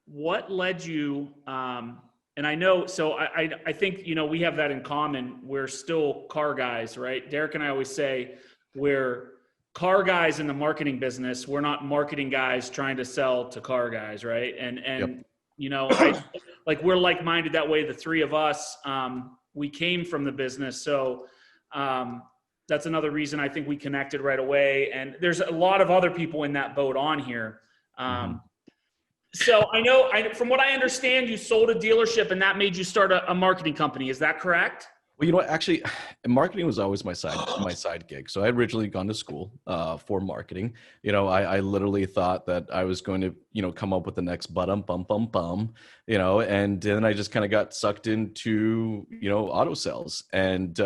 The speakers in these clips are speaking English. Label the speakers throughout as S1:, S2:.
S1: what led you, and I know, so I think, we have that in common. We're still car guys, right? Derek and I always say we're car guys in the marketing business. We're not marketing guys trying to sell to car guys, right?
S2: Yep.
S1: We're like-minded that way. The three of us, we came from the business. So that's another reason I think we connected right away. And there's a lot of other people in that boat on here. So I know, from what I understand, you sold a dealership and that made you start a marketing company. Is that correct?
S2: Well, actually, marketing was always my side gig. So I had originally gone to school for marketing. I literally thought that I was going to, come up with the next bum, and then I just kind of got sucked into, auto sales. And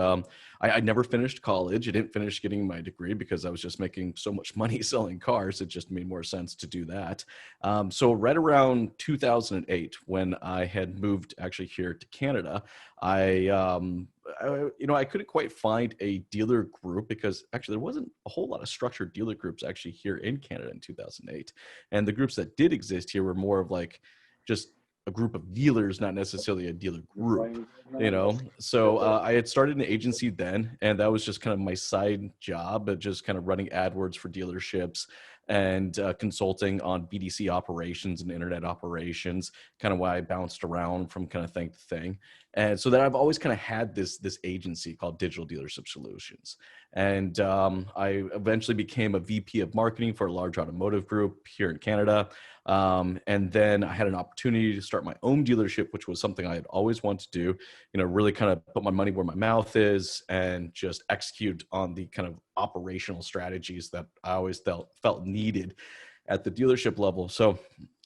S2: I never finished college. I didn't finish getting my degree because I was just making so much money selling cars. It just made more sense to do that. So right around 2008, when I had moved actually here to Canada, I couldn't quite find a dealer group because actually there wasn't a whole lot of structured dealer groups actually here in Canada in 2008. And the groups that did exist here were more of like just a group of dealers, not necessarily a dealer group, So I had started an agency then, and that was just kind of my side job, but just kind of running AdWords for dealerships and consulting on BDC operations and internet operations, kind of why I bounced around from kind of thing to thing. And so that I've always kind of had this agency called Digital Dealership Solutions. And I eventually became a VP of marketing for a large automotive group here in Canada. And then I had an opportunity to start my own dealership, which was something I had always wanted to do, really kind of put my money where my mouth is and just execute on the kind of operational strategies that I always felt needed at the dealership level. So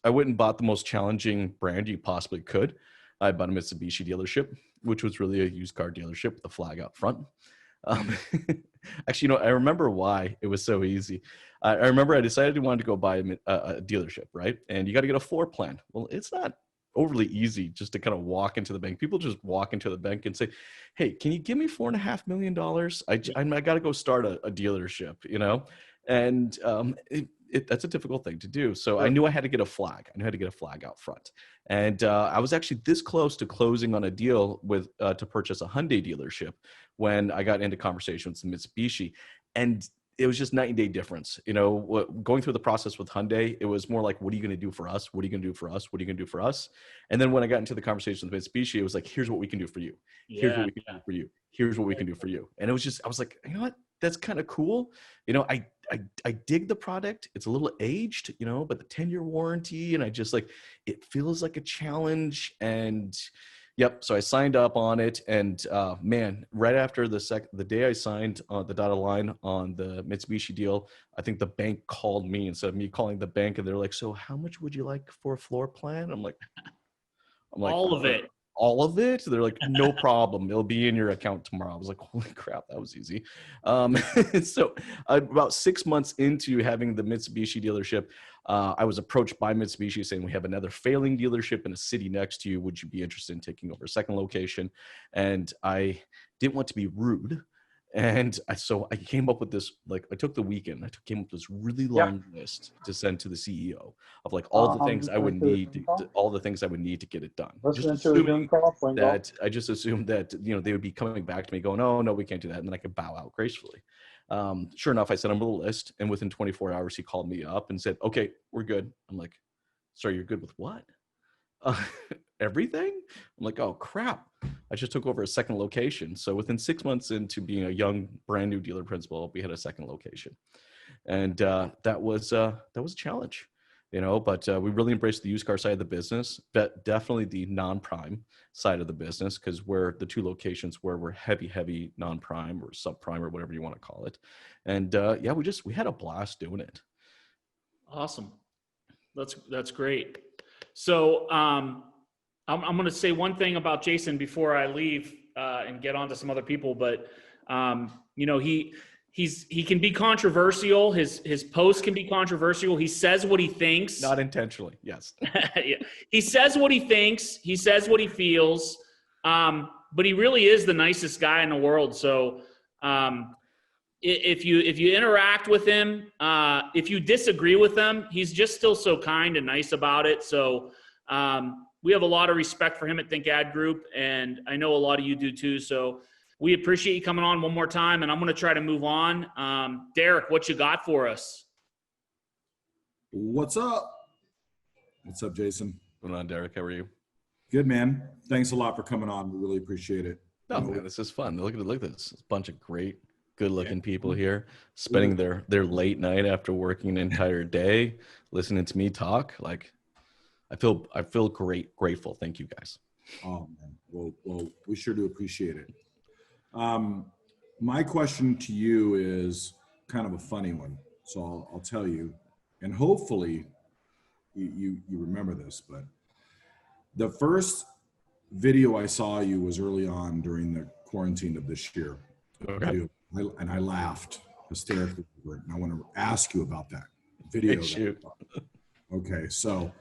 S2: I went and bought the most challenging brand you possibly could. I bought a Mitsubishi dealership, which was really a used car dealership with a flag out front. Actually, I remember why it was so easy. I remember I decided I wanted to go buy a dealership, right? And you got to get a floor plan. Well, it's not overly easy just to kind of walk into the bank. People just walk into the bank and say, "Hey, can you give me $4.5 million? I got to go start a dealership," And that's a difficult thing to do. So I knew I had to get a flag. I knew how to get a flag out front. And I was actually this close to closing on a deal with to purchase a Hyundai dealership when I got into conversation with Mitsubishi. And it was just night and day difference. Going through the process with Hyundai, it was more like, what are you going to do for us? What are you going to do for us? What are you going to do for us? And then when I got into the conversation with Mitsubishi, it was like, here's what we can do for you. Here's what we can do for you. Here's what we can do for you. And it was just, I was like, you know what? That's kind of cool. I dig the product. It's a little aged, but the 10-year warranty, and I just like, it feels like a challenge. And yep. So I signed up on it, and man, right after the day I signed on the dotted line on the Mitsubishi deal, I think the bank called me instead of me calling the bank, and they're like, "So how much would you like for a floor plan?" I'm like,
S1: all of it.
S2: All of it? They're like, "No problem. It'll be in your account tomorrow." I was like, holy crap, that was easy. So about 6 months into having the Mitsubishi dealership, I was approached by Mitsubishi saying, "We have another failing dealership in a city next to you. Would you be interested in taking over a second location?" And I didn't want to be rude. And so I came up with this, I took the weekend, came up with this really long list to send to the CEO of all the things I would need to get it done. I just assumed that, they would be coming back to me going, "Oh, no, we can't do that." And then I could bow out gracefully. Sure enough, I sent him a list, and within 24 hours, he called me up and said, "Okay, we're good." I'm like, "Sorry, you're good with what?" Everything? I'm like, "Oh crap. I just took over a second location." So within 6 months into being a young, brand new dealer principal, we had a second location. And that was a challenge, but we really embraced the used car side of the business, but definitely the non-prime side of the business, because we're the two locations where we're heavy non-prime or subprime or whatever you want to call it. And we had a blast doing it.
S1: Awesome. That's great. So I'm going to say one thing about Jason before I leave and get on to some other people, but he can be controversial. His posts can be controversial. He says what he thinks.
S2: Not intentionally. Yes.
S1: Yeah. He says what he thinks. He says what he feels. But he really is the nicest guy in the world. So if you interact with him, if you disagree with him, he's just still so kind and nice about it. So We have a lot of respect for him at Think Ad Group, and I know a lot of you do too. So we appreciate you coming on one more time, and I'm going to try to move on. Derek, what you got for us?
S3: What's up? What's up, Jason?
S2: What's going on, Derek? How are you?
S3: Good, man. Thanks a lot for coming on. We really appreciate it.
S2: Oh, man, this is fun. Look at this. A bunch of great, good-looking people here, spending their late night after working an entire day, listening to me talk. Like, I feel grateful. Thank you, guys.
S3: Oh, man. Well, we sure do appreciate it. My question to you is kind of a funny one, so I'll tell you, and hopefully you remember this, but the first video I saw you was early on during the quarantine of this year.
S2: Okay.
S3: And I laughed hysterically over it, and I want to ask you about that video.
S2: Shoot.
S3: Okay, so,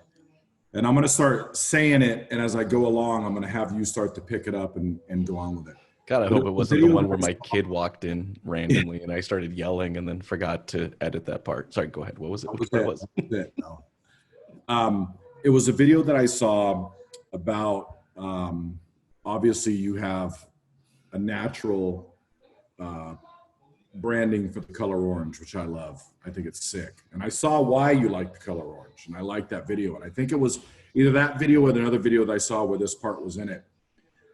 S3: and I'm going to start saying it, and as I go along, I'm going to have you start to pick it up and go on with it.
S2: God, I hope it wasn't the one where my kid walked in randomly and I started yelling and then forgot to edit that part. Sorry, go ahead. What was it? Which part was it?
S3: No. It was a video that I saw about, obviously you have a natural branding for the color orange, which I love. I think it's sick. And I saw why you like the color orange, and I liked that video. And I think it was either that video or another video that I saw where this part was in it.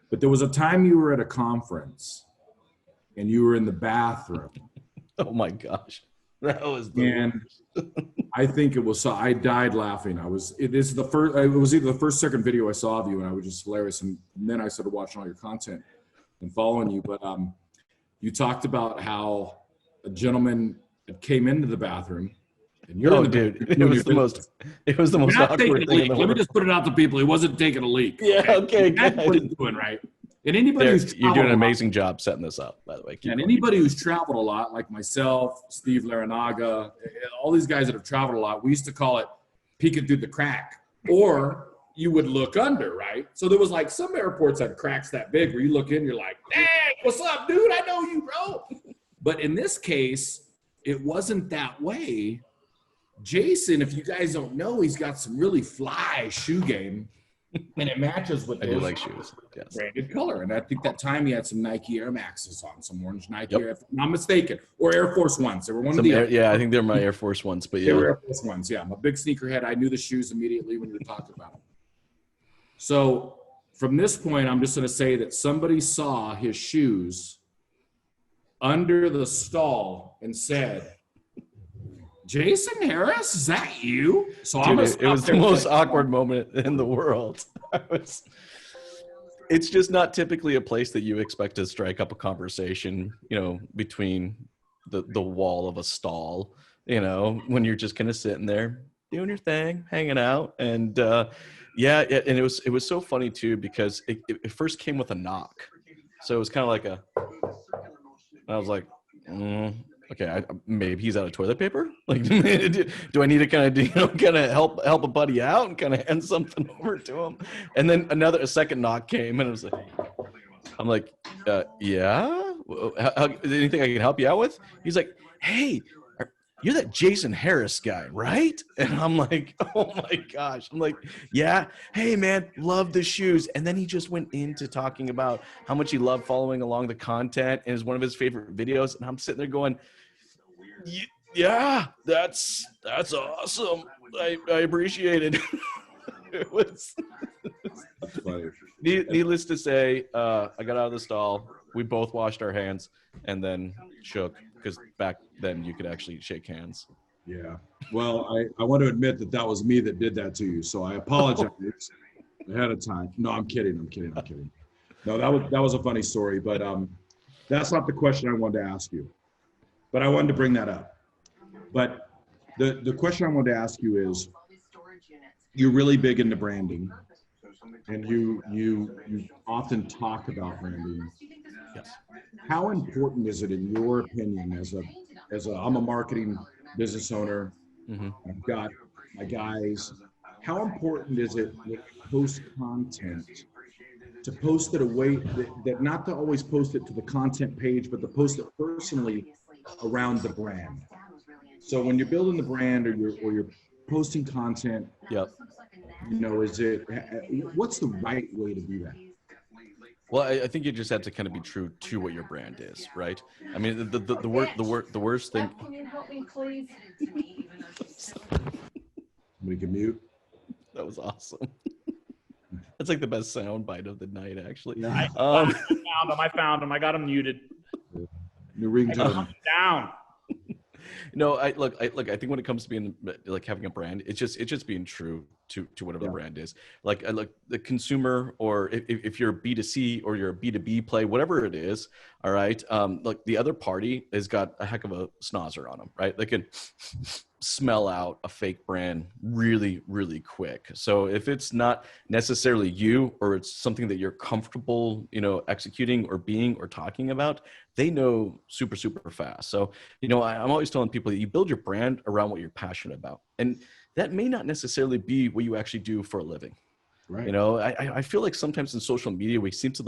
S3: But there was a time you were at a conference and you were in the bathroom.
S2: Oh my gosh. That was
S3: and I think it was, so I died laughing. It was either the first, second video I saw of you, and I was just hilarious. And then I started watching all your content and following you. But you talked about how a gentleman came into the bathroom. And you're in the
S2: dude, it was the most awkward thing in the world.
S3: Let me just put it out to people. He wasn't taking a leak.
S2: Yeah, okay.
S3: That's what he's doing, right? And anybody
S2: you're doing an amazing job setting this up, by the way.
S3: And anybody who's traveled a lot, like myself, Steve Larinaga, all these guys that have traveled a lot, we used to call it peeking through the crack. Or you would look under, right? So there was like some airports had cracks that big where you look in, you're like, hey, what's up, dude? I know you, bro. But in this case, it wasn't that way. Jason, if you guys don't know, he's got some really fly shoe game, and it matches with
S2: I do like shoes. Yes.
S3: Branded color. And I think that time he had some Nike Air Maxes on, some orange Nike Air, if I'm not mistaken, or Air Force Ones. They were one of the
S2: I think they're my Air Force Ones, but yeah.
S3: They were Air Force Ones, yeah. I'm a big sneakerhead. I knew the shoes immediately when you were talking about them. So from this point, I'm just going to say that somebody saw his shoes under the stall and said, Jason Harris, is that you? So
S2: dude, it was the most awkward moment in the world. It's just not typically a place that you expect to strike up a conversation, between the wall of a stall, when you're just kind of sitting there doing your thing, hanging out. And and it was so funny too, because it first came with a knock. So it was kind of like I was like, okay, maybe he's out of toilet paper. Like, do I need to kind of help a buddy out and kind of hand something over to him? And then a second knock came, and I'm like, yeah. Anything I can help you out with? He's like, hey, you're that Jason Harris guy, right? And I'm like, oh my gosh. I'm like, yeah. Hey man, love the shoes. And then he just went into talking about how much he loved following along the content and is one of his favorite videos. And I'm sitting there going, yeah, that's awesome. I appreciate it. It was needless to say, I got out of the stall. We both washed our hands and then shook, because back then you could actually shake hands.
S3: Yeah. Well, I want to admit that was me that did that to you. So I apologize ahead of time. No, I'm kidding. No, that was a funny story, but that's not the question I wanted to ask you. But I wanted to bring that up. But the question I wanted to ask you is, you're really big into branding, and you often talk about branding.
S2: Yes.
S3: How important is it, in your opinion, I'm a marketing business owner, I've got my guys, how important is it when you post content to post it a way that not to always post it to the content page, but to post it personally around the brand? So when you're building the brand or you're posting content,
S2: Yep.
S3: what's the right way to do that?
S2: Well, I think you just have to kind of be true to what your brand is, right? I mean, the worst thing.
S4: Can you help me, please?
S3: We can mute.
S2: That was awesome. That's like the best sound bite of the night, actually.
S3: Yeah.
S1: I found him. I got him muted.
S3: New ringtone.
S1: Down.
S2: No, I think when it comes to being like having a brand, it's just being true to whatever the brand is. Like the consumer, or if you're a B2C or you're a B2B play, whatever it is, all right. Like the other party has got a heck of a snozzer on them, right? They can smell out a fake brand really, really quick. So if it's not necessarily you, or it's something that you're comfortable, executing or being or talking about, they know super, super fast. So, I'm always telling people that you build your brand around what you're passionate about. And that may not necessarily be what you actually do for a living.
S3: Right.
S2: I feel like sometimes in social media, we seem to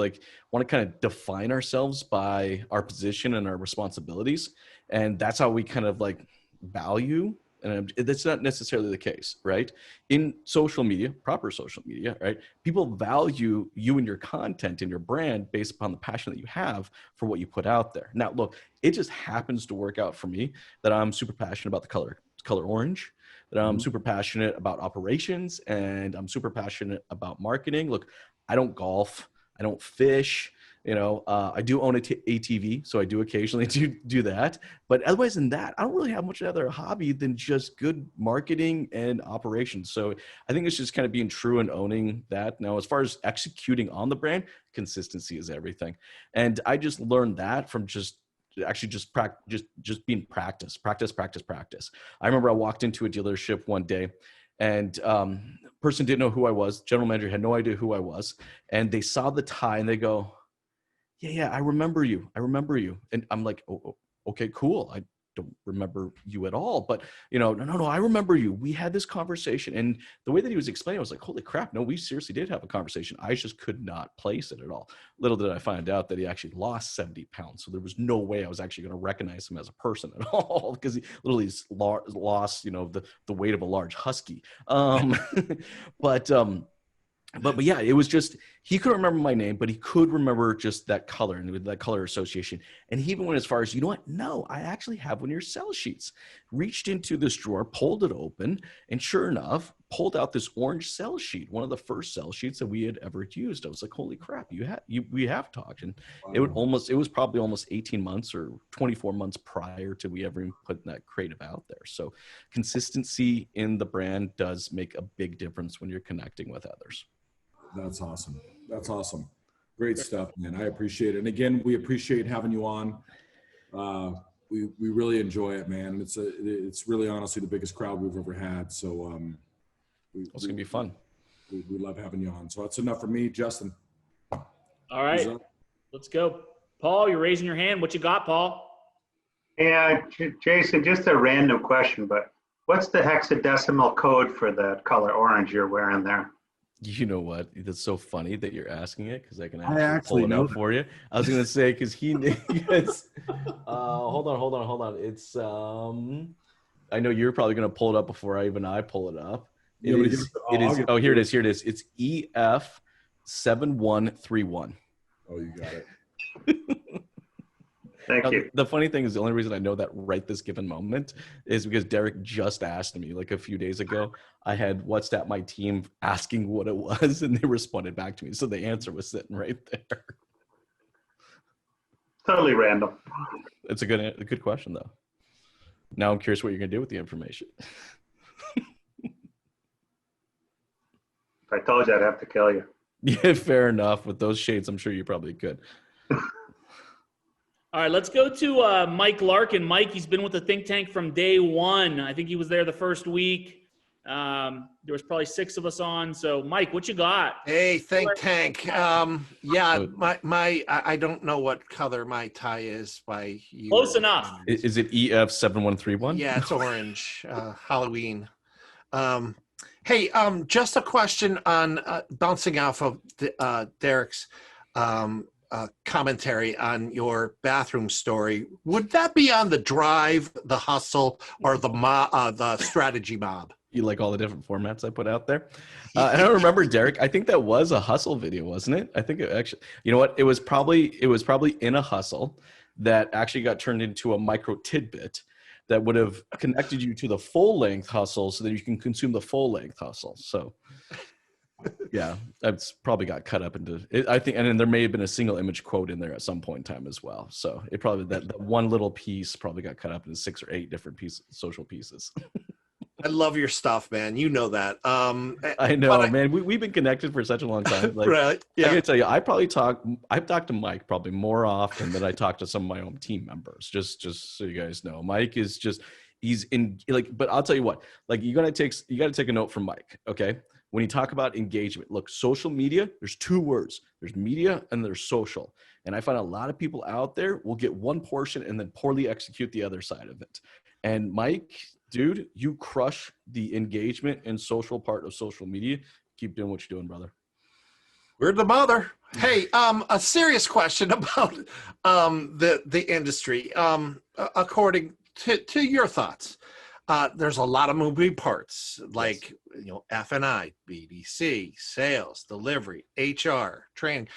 S2: want to kind of define ourselves by our position and our responsibilities. And that's how we kind of value. And that's not necessarily the case, right? In social media, proper social media, right? People value you and your content and your brand based upon the passion that you have for what you put out there. Now, look, it just happens to work out for me that I'm super passionate about the color orange, that I'm super passionate about operations, and I'm super passionate about marketing. Look, I don't golf, I don't fish. I do own a ATV, so I do occasionally do that. But otherwise than that, I don't really have much other hobby than just good marketing and operations. So I think it's just kind of being true and owning that. Now, as far as executing on the brand, consistency is everything. And I just learned that from just being practice. I remember I walked into a dealership one day, and person didn't know who I was. General manager had no idea who I was, and they saw the tie and they go, yeah, I remember you. And I'm like, oh, okay, cool. I don't remember you at all, but no, I remember you. We had this conversation, and the way that he was explaining, I was like, holy crap, no, we seriously did have a conversation. I just could not place it at all. Little did I find out that he actually lost 70 pounds. So there was no way I was actually going to recognize him as a person at all, because he literally lost, the weight of a large husky. But yeah, it was just, he couldn't remember my name, but he could remember just that color and that color association. And he even went as far as, no, I actually have one of your sell sheets. Reached into this drawer, pulled it open, and sure enough, pulled out this orange sell sheet, one of the first sell sheets that we had ever used. I was like, holy crap, we have talked. And
S3: Wow.
S2: it was probably almost 18 months or 24 months prior to we ever even put that creative out there. So consistency in the brand does make a big difference when you're connecting with others.
S3: That's awesome. Great stuff, man. I appreciate it. And again, we appreciate having you on. We really enjoy it, man. It's really honestly the biggest crowd we've ever had. So
S2: It's gonna be fun.
S3: We love having you on. So that's enough for me, Justin.
S1: All right, let's go. Paul, you're raising your hand. What you got, Paul?
S5: Yeah, Jason, just a random question, but what's the hexadecimal code for the color orange you're wearing there?
S2: You know what? That's so funny that you're asking it, because I can
S3: I
S2: actually
S3: actually
S2: pull it
S3: know
S2: up for you. I was gonna say, because hold on. It's I know you're probably gonna pull it up before I pull it up. It is. Oh, here it is. It's EF 7131.
S3: Oh, you got it.
S5: Thank you.
S2: The funny thing is, the only reason I know that right this given moment is because Derek just asked me like a few days ago. I had WhatsApp my team asking what it was, and they responded back to me. So the answer was sitting right there.
S5: Totally random.
S2: It's a good question, though. Now I'm curious what you're going to do with the information.
S5: If I told you, I'd have to kill you.
S2: Yeah, fair enough. With those shades, I'm sure you probably could.
S1: All right, let's go to Mike Larkin. Mike, he's been with the think tank from day one. I think he was there the first week. There was probably 6 of us on. So, Mike, what you got?
S6: Hey, think tank. Yeah, I don't know what color my tie is by you.
S1: Close enough.
S2: Is it EF 7131?
S6: Yeah, it's orange. Halloween. Hey, just a question on bouncing off of Derek's commentary on your bathroom story. Would that be on the Drive, the Hustle, or the Strategy Mob?
S2: You like all the different formats I put out there. And I remember, Derek, I think that was a Hustle video, wasn't it? I think it actually, you know what? It was probably in a Hustle that actually got turned into a micro tidbit that would have connected you to the full length Hustle so that you can consume the full length Hustle. So yeah, that's probably got cut up into it, I think. And then there may have been a single image quote in there at some point in time as well. So it probably, that one little piece probably got cut up into 6 or 8 different social pieces.
S6: I love your stuff, man. You know that.
S2: I know, man. We've been connected for such a long time. Like,
S6: right?
S2: I
S6: Yeah.
S2: gotta tell you, I've talked to Mike probably more often than I talk to some of my own team members. Just so you guys know, Mike is he's in, like. But I'll tell you what, like, you gotta take a note from Mike. Okay, when you talk about engagement, look, social media. There's 2 words. There's media and there's social. And I find a lot of people out there will get one portion and then poorly execute the other side of it. And Mike, dude, you crush the engagement and social part of social media. Keep doing what you're doing, brother.
S6: We're the mother. Hey, a serious question about the industry. According to your thoughts, there's a lot of moving parts, like F&I, BDC, sales, delivery, HR, training.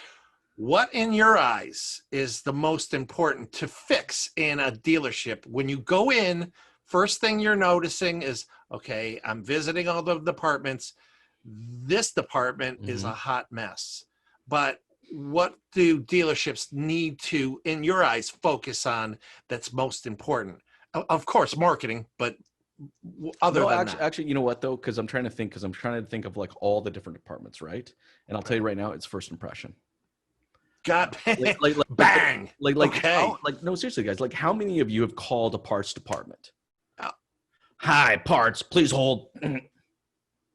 S6: What, in your eyes, is the most important to fix in a dealership when you go in? First thing you're noticing is, okay, I'm visiting all the departments. This department is a hot mess. But what do dealerships need to, in your eyes, focus on that's most important? Of course, marketing, but other than that.
S2: Actually, you know what though? Because I'm trying to think of like all the different departments, right? And I'll tell you right now, it's first impression.
S6: God,
S2: bang!
S6: Okay.
S2: No, seriously, guys. Like, how many of you have called a parts department? Hi, parts, please hold.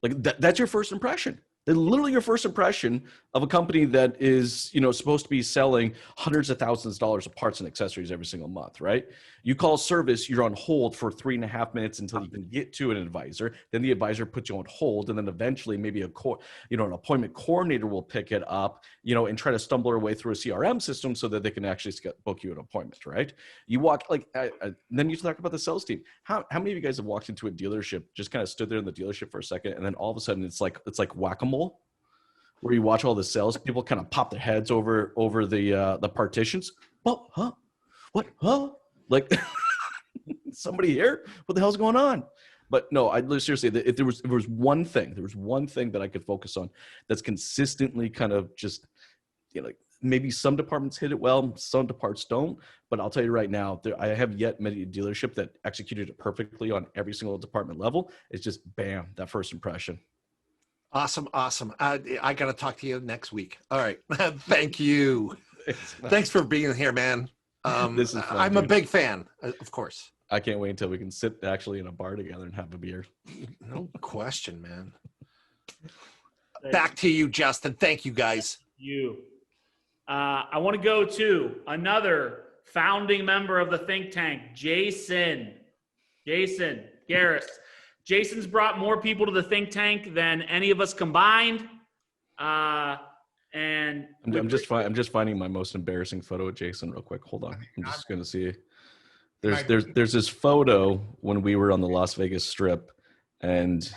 S2: Like that's your first impression. They're literally your first impression of a company that is, supposed to be selling hundreds of thousands of dollars of parts and accessories every single month, right? You call service, you're on hold for 3.5 minutes until you can get to an advisor. Then the advisor puts you on hold, and then eventually maybe an appointment coordinator will pick it up, and try to stumble their way through a CRM system so that they can actually book you an appointment, right? You walk then you talk about the sales team. How many of you guys have walked into a dealership, just kind of stood there in the dealership for a second, and then all of a sudden it's like whack-a-mole, where you watch all the sales people kind of pop their heads over the partitions. Oh, huh? What? Huh? Like, somebody here? What the hell's going on? But no, seriously, if there was one thing that I could focus on that's consistently kind of just, like, maybe some departments hit it well, some departments don't. But I'll tell you right now, I have yet met a dealership that executed it perfectly on every single department level. It's just bam, that first impression.
S6: Awesome. I got to talk to you next week. All right. Thank you. Thanks for being here, man.
S2: This is fun,
S6: I'm a big fan, of course.
S2: I can't wait until we can sit actually in a bar together and have a beer.
S6: No question, man. Back to you, Justin. Thank you, guys.
S1: I want to go to another founding member of the think tank, Jason Garris. Jason's brought more people to the think tank than any of us combined. And
S2: I'm just finding my most embarrassing photo of Jason real quick. Hold on. I'm just going to see. There's this photo when we were on the Las Vegas Strip, and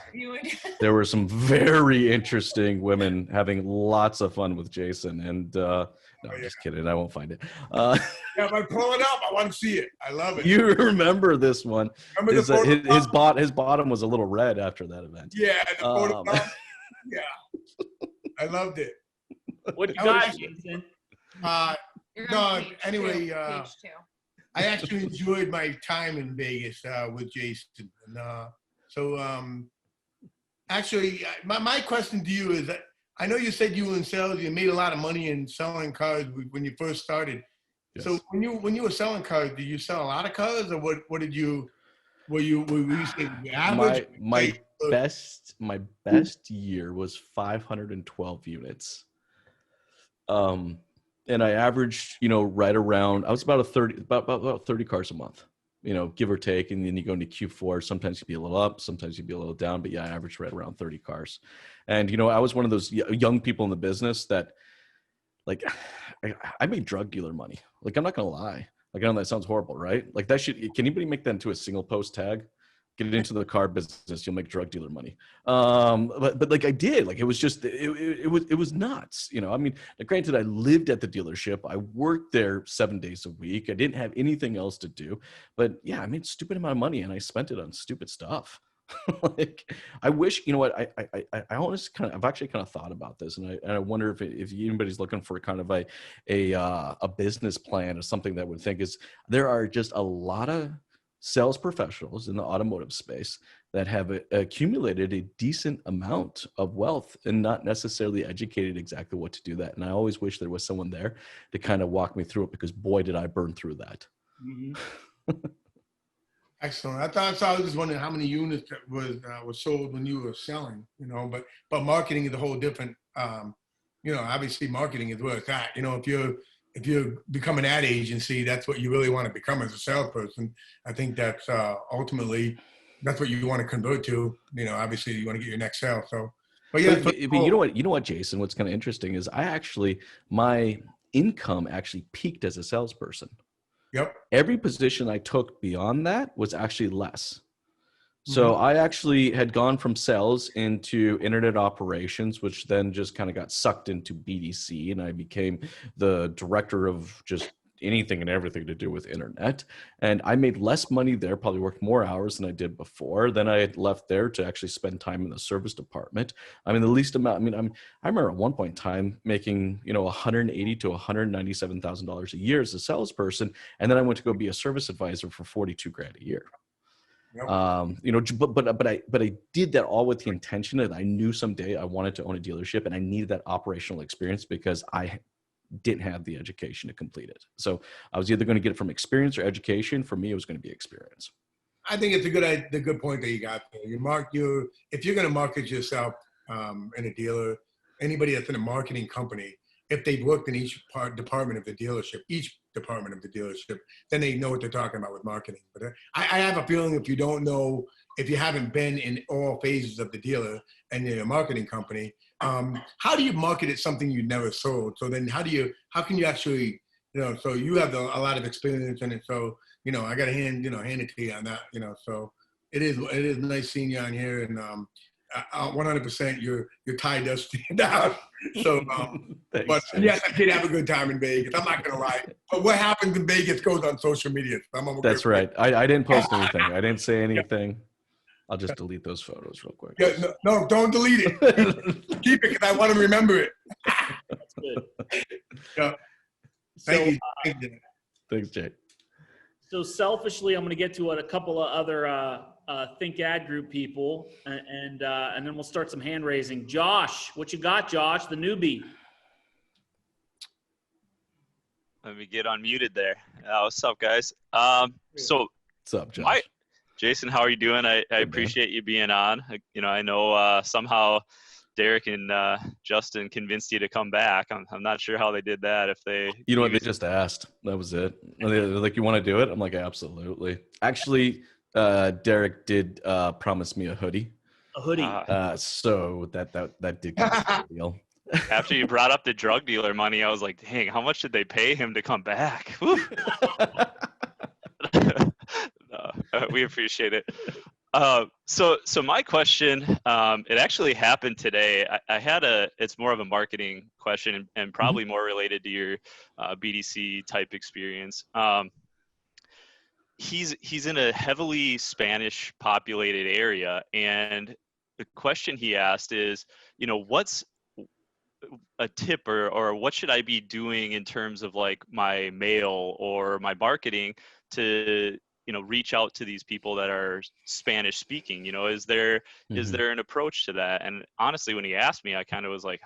S2: there were some very interesting women having lots of fun with Jason. And no, I'm just kidding. I won't find it.
S4: Yeah, if I pull it up, I want to see it. I love it.
S2: You remember this one? His bottom was a little red after that event.
S4: Yeah, the photo. Yeah, I loved it.
S1: What you got, Jason?
S4: No, anyway, I actually enjoyed my time in Vegas with Jason. And actually, my question to you is, I know you said you were in sales, you made a lot of money in selling cars when you first started.
S2: Yes.
S4: So when you were selling cars, did you sell a lot of cars, or what did you? Were you saying average?
S2: My best year was 512 units. And I averaged, right around, I was about 30 cars a month, give or take. And then you go into Q4, sometimes you'd be a little up, sometimes you'd be a little down, but yeah, I averaged right around 30 cars. And, I was one of those young people in the business that, like, I made drug dealer money. Like, I'm not going to lie. Like, I know that sounds horrible, right? Like, can anybody make that into a single post tag? get into the car business, you'll make drug dealer money. But like I did, like it was just it was nuts. You know, I mean, granted, I lived at the dealership. I worked there 7 days a week. I didn't have anything else to do. But yeah, I made a stupid amount of money and I spent it on stupid stuff. Like I wish, you know what, I always I've actually kind of thought about this, and I wonder if anybody's looking for kind of a business plan or something that would think is there are just a lot of sales professionals in the automotive space that have accumulated a decent amount of wealth and not necessarily educated exactly what to do that. And I always wish there was someone there to kind of walk me through it, because boy, did I burn through that.
S1: Mm-hmm.
S4: Excellent. I was just wondering how many units that was sold when you were selling, you know, but marketing is a whole different, you know, obviously marketing is where it's at. You know, if you become an ad agency, that's what you really want to become as a salesperson. I think that's ultimately, that's what you want to convert to. You know, obviously you want to get your next sale. So, but yeah.
S2: But you know what, Jason, what's kind of interesting is my income actually peaked as a salesperson.
S4: Yep.
S2: Every position I took beyond that was actually less. So I actually had gone from sales into internet operations, which then just kind of got sucked into BDC, and I became the director of just anything and everything to do with internet. And I made less money there, probably worked more hours than I did before. Then I had left there to actually spend time in the service department. I mean, the least amount, I mean, I remember at one point in time making, you know, $180,000 to $197,000 a year as a salesperson. And then I went to go be a service advisor for $42,000 a year.
S4: Yep.
S2: You know, but I did that all with the intention that I knew someday I wanted to own a dealership, and I needed that operational experience because I didn't have the education to complete it. So I was either going to get it from experience or education. For me, it was going to be experience.
S4: I think it's the good point that you got there. If you're going to market yourself in a dealer, anybody that's in a marketing company, if they've worked in each department of the dealership, then they know what they're talking about with marketing. But I have a feeling if you haven't been in all phases of the dealer and you're a marketing company, how do you market it something you never sold? So then how can you actually, you know, so you have a lot of experience in it. So, you know, I got to hand it to you on that, you know, so it is nice seeing you on here, and 100% your tie does stand out. So, but yes, I did have a good time in Vegas. I'm not going to lie. But what happens in Vegas goes on social media.
S2: That's right. I didn't post anything. I didn't say anything. I'll just delete those photos real quick.
S4: Yeah, no, don't delete it. Keep it because I want to remember it.
S1: That's good.
S4: Yeah.
S1: So,
S4: Thank you.
S2: Thanks, Jay.
S1: so selfishly, I'm going to get to a couple of other Think Ad Group people, and then we'll start some hand raising. Josh, what you got, Josh, the newbie?
S7: Let me get unmuted there. What's up, guys? So
S2: What's up, Josh?
S7: Jason, how are you doing? I appreciate you being on. You know, I know somehow Derek and Justin convinced you to come back. I'm not sure how they did that. If they,
S2: You know what? They just asked. That was it. They're like, you want to do it? I'm like, absolutely. Actually, Derek did promise me a hoodie.
S1: A hoodie.
S2: So that did get a deal.
S7: After you brought up the drug dealer money, I was like, dang, how much did they pay him to come back? No, we appreciate it. So my question, it actually happened today. I had it's more of a marketing question and probably more related to your BDC type experience. He's in a heavily Spanish populated area, and the question he asked is, you know, what's a tip or what should I be doing in terms of like my mail or my marketing to, you know, reach out to these people that are Spanish speaking? You know, is there an approach to that? And honestly, when he asked me, I kind of was like,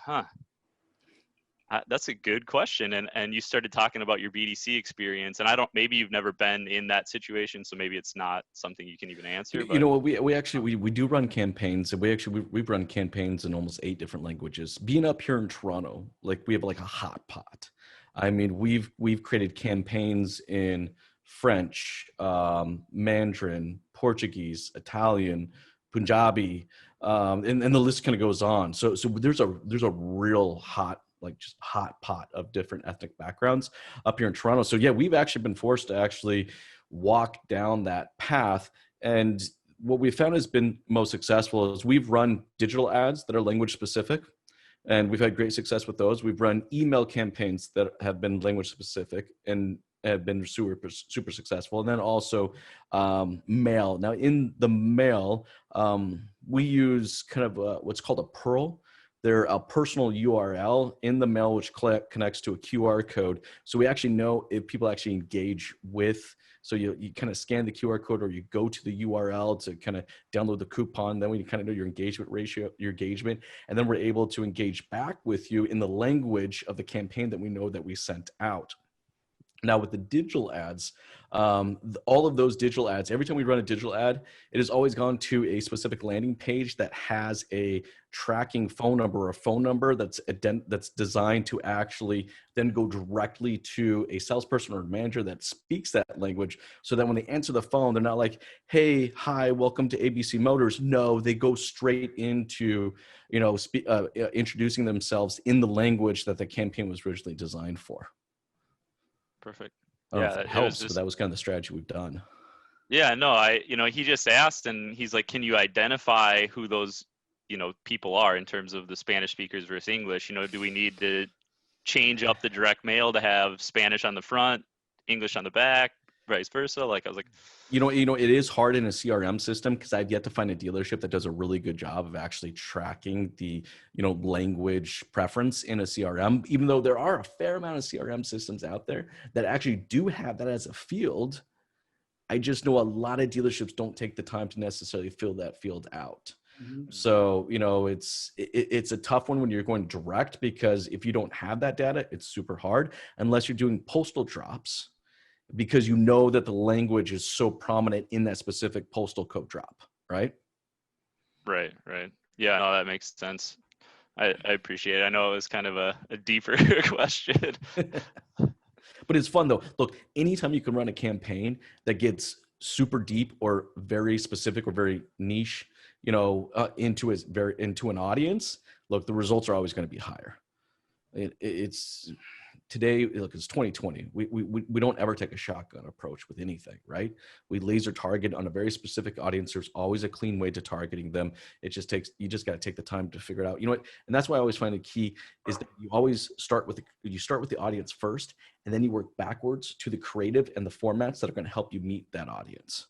S7: that's a good question. And you started talking about your BDC experience, and maybe you've never been in that situation, so maybe it's not something you can even answer. But.
S2: You know what, we actually do run campaigns, and we've run campaigns in almost 8 different languages. Being up here in Toronto, like we have like a hot pot. I mean, we've created campaigns in French, Mandarin, Portuguese, Italian, Punjabi, and the list kind of goes on. So there's a real hot pot of different ethnic backgrounds up here in Toronto. So yeah, we've actually been forced to actually walk down that path. And what we found has been most successful is we've run digital ads that are language specific, and we've had great success with those. We've run email campaigns that have been language specific and have been super successful. And then also mail. Now in the mail, we use kind of what's called a PURL. They're a personal URL in the mail, which connects to a QR code. So we actually know if people actually engage with, so you kind of scan the QR code or you go to the URL to kind of download the coupon. Then we kind of know your engagement ratio, your engagement, and then we're able to engage back with you in the language of the campaign that we know that we sent out. Now with the digital ads, all of those digital ads, every time we run a digital ad, it has always gone to a specific landing page that has a tracking phone number or a phone number that's designed to actually then go directly to a salesperson or a manager that speaks that language, so that when they answer the phone, they're not like, hey, hi, welcome to ABC Motors. No, they go straight into, introducing themselves in the language that the campaign was originally designed for.
S7: Perfect.
S2: I don't know if it helps,
S7: just,
S2: but that was kind of the strategy we've done.
S7: Yeah, no, he just asked, and he's like, can you identify who those, people are in terms of the Spanish speakers versus English? Do we need to change up the direct mail to have Spanish on the front, English on the back, vice versa? Like, I was like,
S2: it is hard in a CRM system, because I've yet to find a dealership that does a really good job of actually tracking the, language preference in a CRM, even though there are a fair amount of CRM systems out there that actually do have that as a field. I just know a lot of dealerships don't take the time to necessarily fill that field out. Mm-hmm. So, it's a tough one when you're going direct, because if you don't have that data, it's super hard unless you're doing postal drops, because that the language is so prominent in that specific postal code drop, right?
S7: Right. Yeah, no, that makes sense. I appreciate it. I know it was kind of a deeper question.
S2: But it's fun though. Look, anytime you can run a campaign that gets super deep or very specific or very niche, into an audience, look, the results are always going to be higher. It's today, look, it's 2020. We don't ever take a shotgun approach with anything, right? We laser target on a very specific audience. There's always a clean way to targeting them. You just got to take the time to figure it out. And that's why I always find the key is that you always start with the audience first, and then you work backwards to the creative and the formats that are going to help you meet that audience.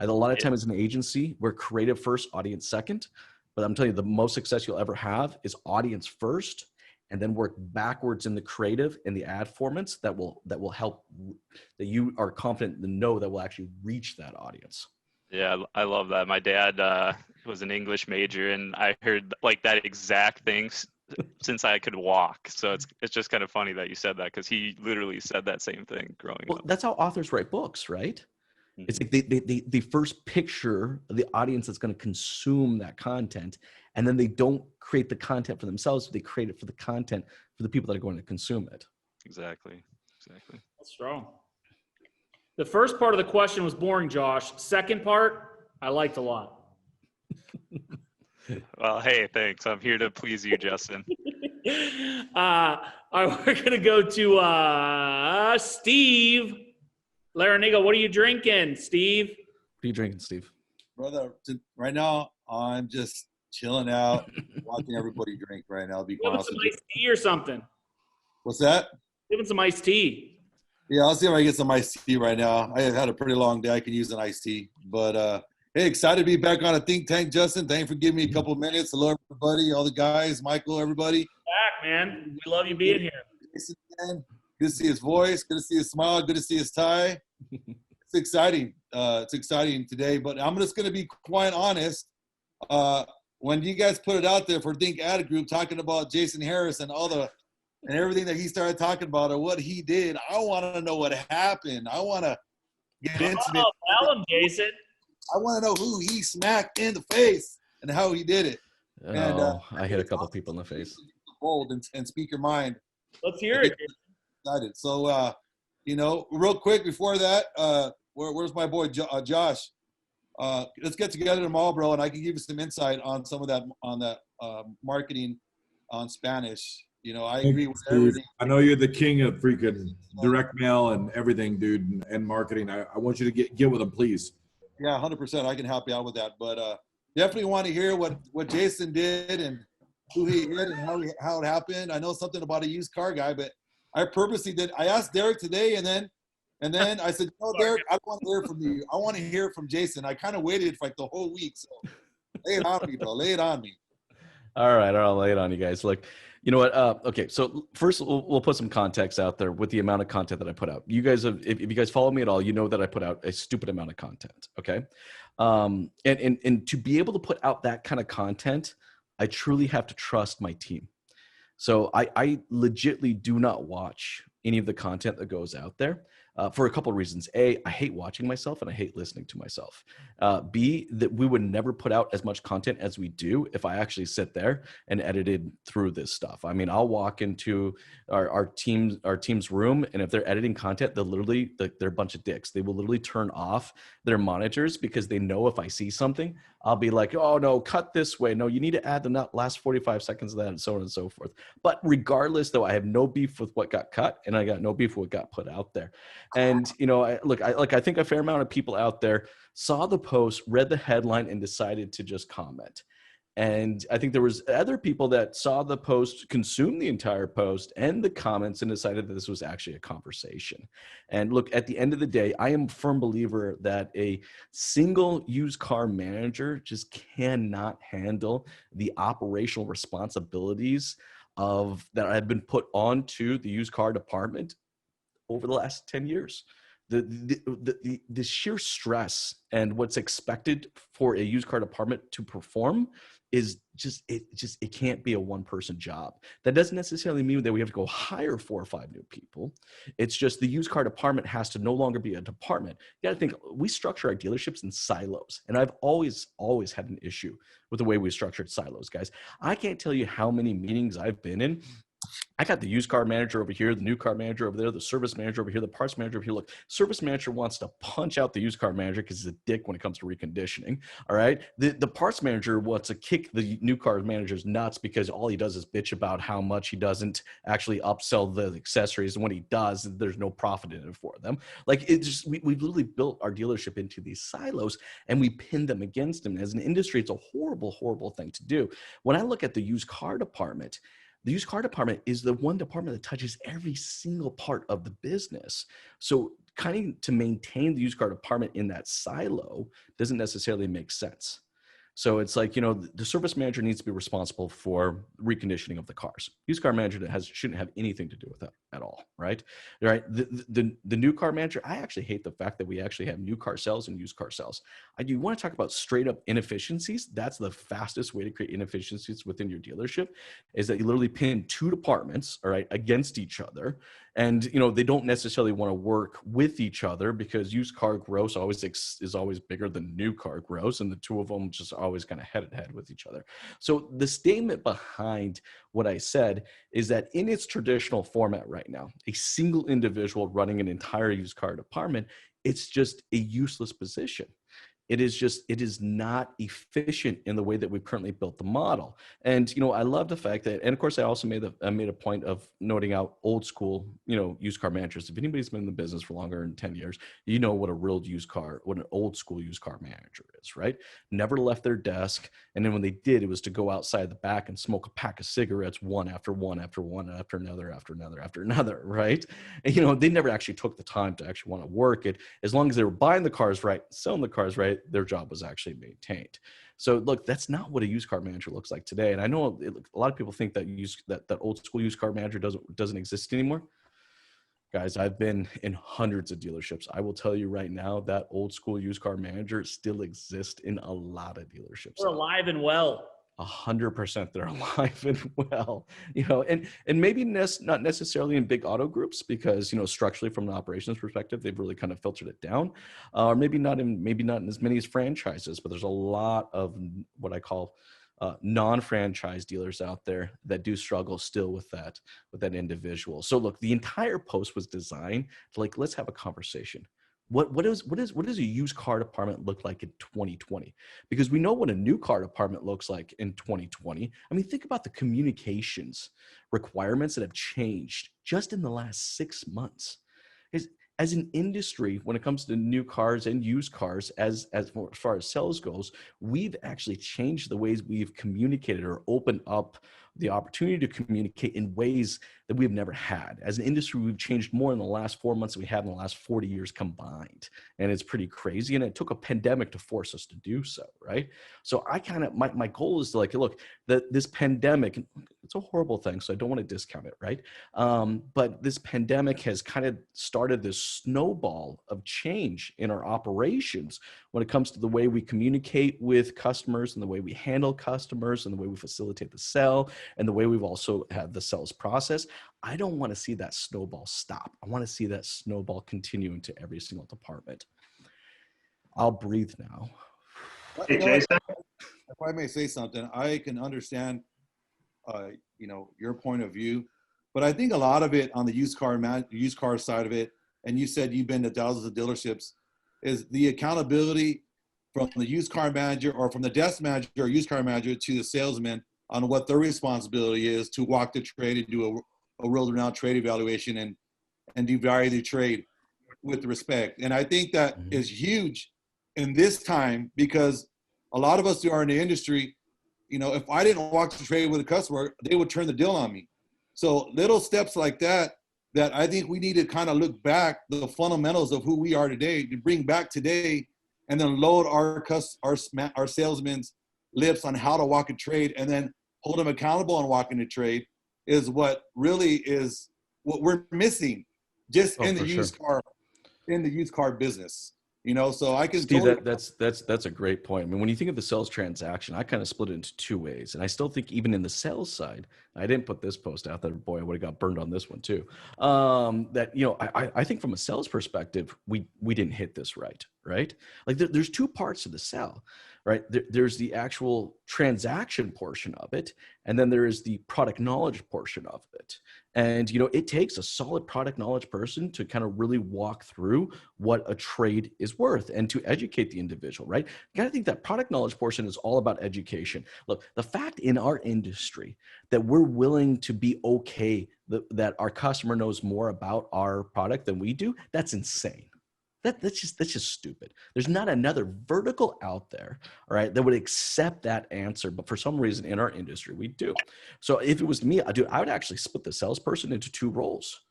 S2: A lot of times as an agency, we're creative first, audience second. But I'm telling you, the most success you'll ever have is audience first, and then work backwards in the creative and the ad formats that will help, that you are confident to know that will actually reach that audience.
S7: Yeah, I love that. My dad was an English major, and I heard like that exact thing since I could walk. So it's just kind of funny that you said that, because he literally said that same thing growing up.
S2: That's how authors write books, right? Mm-hmm. It's like they first picture the audience that's going to consume that content, and then they don't create the content for themselves, but they create it for the content for the people that are going to consume it.
S7: Exactly.
S1: That's strong. The first part of the question was boring, Josh. Second part, I liked a lot.
S7: Well, hey, thanks. I'm here to please you, Justin.
S1: We're going to go to Steve Laraniga. What are you drinking, Steve?
S2: What are you drinking, Steve?
S8: Brother, right now, I'm just chilling out, watching everybody drink right now.
S1: Give him some iced tea or something.
S8: What's that?
S1: Give him some iced tea.
S8: Yeah, I'll see if I get some iced tea right now. I had a pretty long day. I can use an iced tea. But, hey, excited to be back on a Think Tank, Justin. Thanks for giving me a couple of minutes. Hello, everybody, all the guys, Michael, everybody.
S1: Back, man. We love you being here.
S8: Good to see his voice. Good to see his smile. Good to see his tie. It's exciting. It's exciting today. But I'm just going to be quite honest. When you guys put it out there for Think Ad Group, talking about Jason Harris and everything that he started talking about or what he did, I want to know what happened. I want to get into it.
S1: Tell him, Jason.
S8: I want to know who he smacked in the face and how he did it.
S2: I hit a couple people in the face.
S8: Bold and speak your mind.
S1: Let's hear it.
S8: Excited. So, real quick before that, where's my boy Josh? Let's get together tomorrow, bro, and I can give you some insight on some of that marketing on Spanish. I agree with everything.
S3: I know you're the king of freaking direct mail and everything, dude, and marketing. I want you to get with them, please.
S8: Yeah, 100%. I can help you out with that. But definitely want to hear what Jason did and who he hit and how it happened. I know something about a used car guy, but I purposely did. I asked Derek today, and then I said, "No, Derek, I don't want to hear from you. I want to hear from Jason." I kind of waited for like the whole week. So lay it on me, bro. Lay it on me.
S2: All right, I'll lay it on you guys. Look, you know what? Okay, so first we'll put some context out there with the amount of content that I put out. You guys have, if you guys follow me at all, you know that I put out a stupid amount of content. Okay, and to be able to put out that kind of content, I truly have to trust my team. So I legitly do not watch any of the content that goes out there for a couple of reasons. A, I hate watching myself and I hate listening to myself. B, that we would never put out as much content as we do if I actually sit there and edited through this stuff. I mean, I'll walk into our team's room, and if they're editing content, they're a bunch of dicks. They will literally turn off their monitors because they know if I see something, I'll be like, oh no, cut this way. No, you need to add the last 45 seconds of that, and so on and so forth. But regardless, though, I have no beef with what got cut, and I got no beef with what got put out there. And you know, I think a fair amount of people out there saw the post, read the headline, and decided to just comment. And I think there was other people that saw the post, consumed the entire post and the comments, and decided that this was actually a conversation. And look, at the end of the day, I am a firm believer that a single used car manager just cannot handle the operational responsibilities that have been put onto the used car department over the last 10 years. The sheer stress and what's expected for a used car department to perform is it can't be a one-person job. That doesn't necessarily mean that we have to go hire 4 or 5 new people. It's just the used car department has to no longer be a department. You got to think, we structure our dealerships in silos, and I've always had an issue with the way we structured silos, guys. I can't tell you how many meetings I've been in. I got the used car manager over here, the new car manager over there, the service manager over here, the parts manager over here. Look, service manager wants to punch out the used car manager because he's a dick when it comes to reconditioning. All right. The parts manager wants to kick the new car manager's nuts because all he does is bitch about how much he doesn't actually upsell the accessories. And when he does, there's no profit in it for them. Like, we've literally built our dealership into these silos and we pin them against them. As an industry, it's a horrible, horrible thing to do. When I look at the used car department, the used car department is the one department that touches every single part of the business. So kind of to maintain the used car department in that silo doesn't necessarily make sense. So it's like, you know, the service manager needs to be responsible for reconditioning of the cars. Used car manager shouldn't have anything to do with that at all, right? Right. The new car manager, I actually hate the fact that we actually have new car sales and used car sales. You want to talk about straight up inefficiencies? That's the fastest way to create inefficiencies within your dealership, is that you literally pin 2 departments, all right, against each other. And, you know, they don't necessarily want to work with each other because used car gross is always bigger than new car gross. And the 2 of them just always kind of head to head with each other. So the statement behind what I said is that in its traditional format right now, a single individual running an entire used car department, it's just a useless position. It is not efficient in the way that we've currently built the model. And, you know, I love the fact that, and of course I also made a point of noting out old school, you know, used car managers. If anybody's been in the business for longer than 10 years, you know what an old school used car manager is, right? Never left their desk. And then when they did, it was to go outside the back and smoke a pack of cigarettes, one after one, after one, after another, after another, after another, right? And, you know, they never actually took the time to actually want to work it. As long as they were buying the cars right, selling the cars right, their job was actually maintained. So look, that's not what a used car manager looks like today. And I know a lot of people think that that old school used car manager doesn't exist anymore. Guys, I've been in hundreds of dealerships. I will tell you right now that old school used car manager still exists in a lot of dealerships.
S1: We're alive and well.
S2: 100% they're alive and well, you know, and maybe not necessarily in big auto groups because, you know, structurally from an operations perspective, they've really kind of filtered it down, or maybe not in as many as franchises, but there's a lot of what I call non-franchise dealers out there that do struggle still with that individual. So look, the entire post was designed to, like, let's have a conversation. What does a used car department look like in 2020? Because we know what a new car department looks like in 2020. I mean, think about the communications requirements that have changed just in the last 6 months. as an industry, when it comes to new cars and used cars, as far as sales goes, we've actually changed the ways we've communicated or opened up the opportunity to communicate in ways that we've never had. As an industry, we've changed more in the last 4 months than we have in the last 40 years combined. And it's pretty crazy. And it took a pandemic to force us to do so, right? So I kind of, my goal is to like, look, this pandemic, it's a horrible thing, so I don't want to discount it, right? But this pandemic has kind of started this snowball of change in our operations when it comes to the way we communicate with customers and the way we handle customers and the way we facilitate the sale and the way we've also had the sales process. I don't want to see that snowball stop. I want to see that snowball continue into every single department. I'll breathe now.
S5: Hey, Jason.
S8: If I may say something, I can understand, your point of view, but I think a lot of it on the used car side of it, and you said you've been to thousands of dealerships, is the accountability from the used car manager or from the desk manager or used car manager to the salesman on what their responsibility is to walk the trade and do a world-renowned trade evaluation and do value the trade with respect. And I think that is huge in this time, because a lot of us who are in the industry, if I didn't walk the trade with a customer, they would turn the deal on me. So little steps like that I think we need to kind of look back the fundamentals of who we are today, to bring back today, and then load our salesmen's lips on how to walk a trade, and then hold them accountable on walking the trade, is what really is what we're missing just in the used car business. So I can
S2: Steve,
S8: totally
S2: that's a great point. I mean, when you think of the sales transaction, I kind of split it into two ways. And I still think even in the sales side, I didn't put this post out there, boy, I would have got burned on this one too. I think from a sales perspective, we didn't hit this right? Like there's two parts to the sell, right? There's the actual transaction portion of it, and then there is the product knowledge portion of it. And, it takes a solid product knowledge person to kind of really walk through what a trade is worth and to educate the individual, right? You got to think that product knowledge portion is all about education. Look, the fact in our industry that we're willing to be okay that our customer knows more about our product than we do, that's insane. That's just stupid. There's not another vertical out there, all right, that would accept that answer. But for some reason in our industry, we do. So if it was me, I would actually split the salesperson into two roles: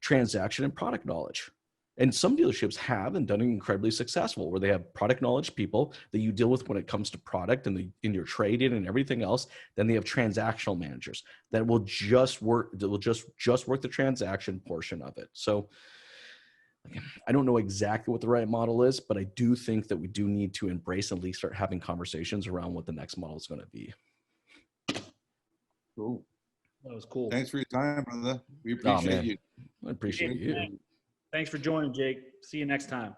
S2: transaction and product knowledge. And some dealerships have and done it incredibly successful, where they have product knowledge people that you deal with when it comes to product and in your trade-in and everything else. Then they have transactional managers that will just work the transaction portion of it. So I don't know exactly what the right model is, but I do think that we do need to embrace and at least start having conversations around what the next model is going to be.
S8: Cool.
S1: That was cool.
S8: Thanks for your time, brother. We appreciate you.
S2: I appreciate you.
S1: Thanks for joining, Jake. See you next time.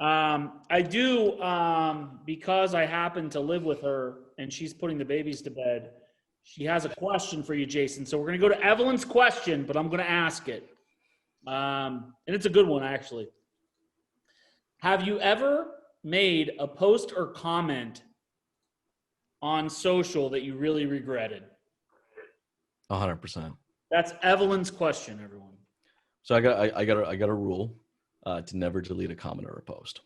S1: I do, because I happen to live with her and she's putting the babies to bed, she has a question for you, Jason. So we're going to go to Evelyn's question, but I'm going to ask it. And it's a good one, actually. Have you ever made a post or comment on social that you really regretted?
S2: 100%.
S1: That's Evelyn's question, everyone.
S2: So I got a rule to never delete a comment or a post,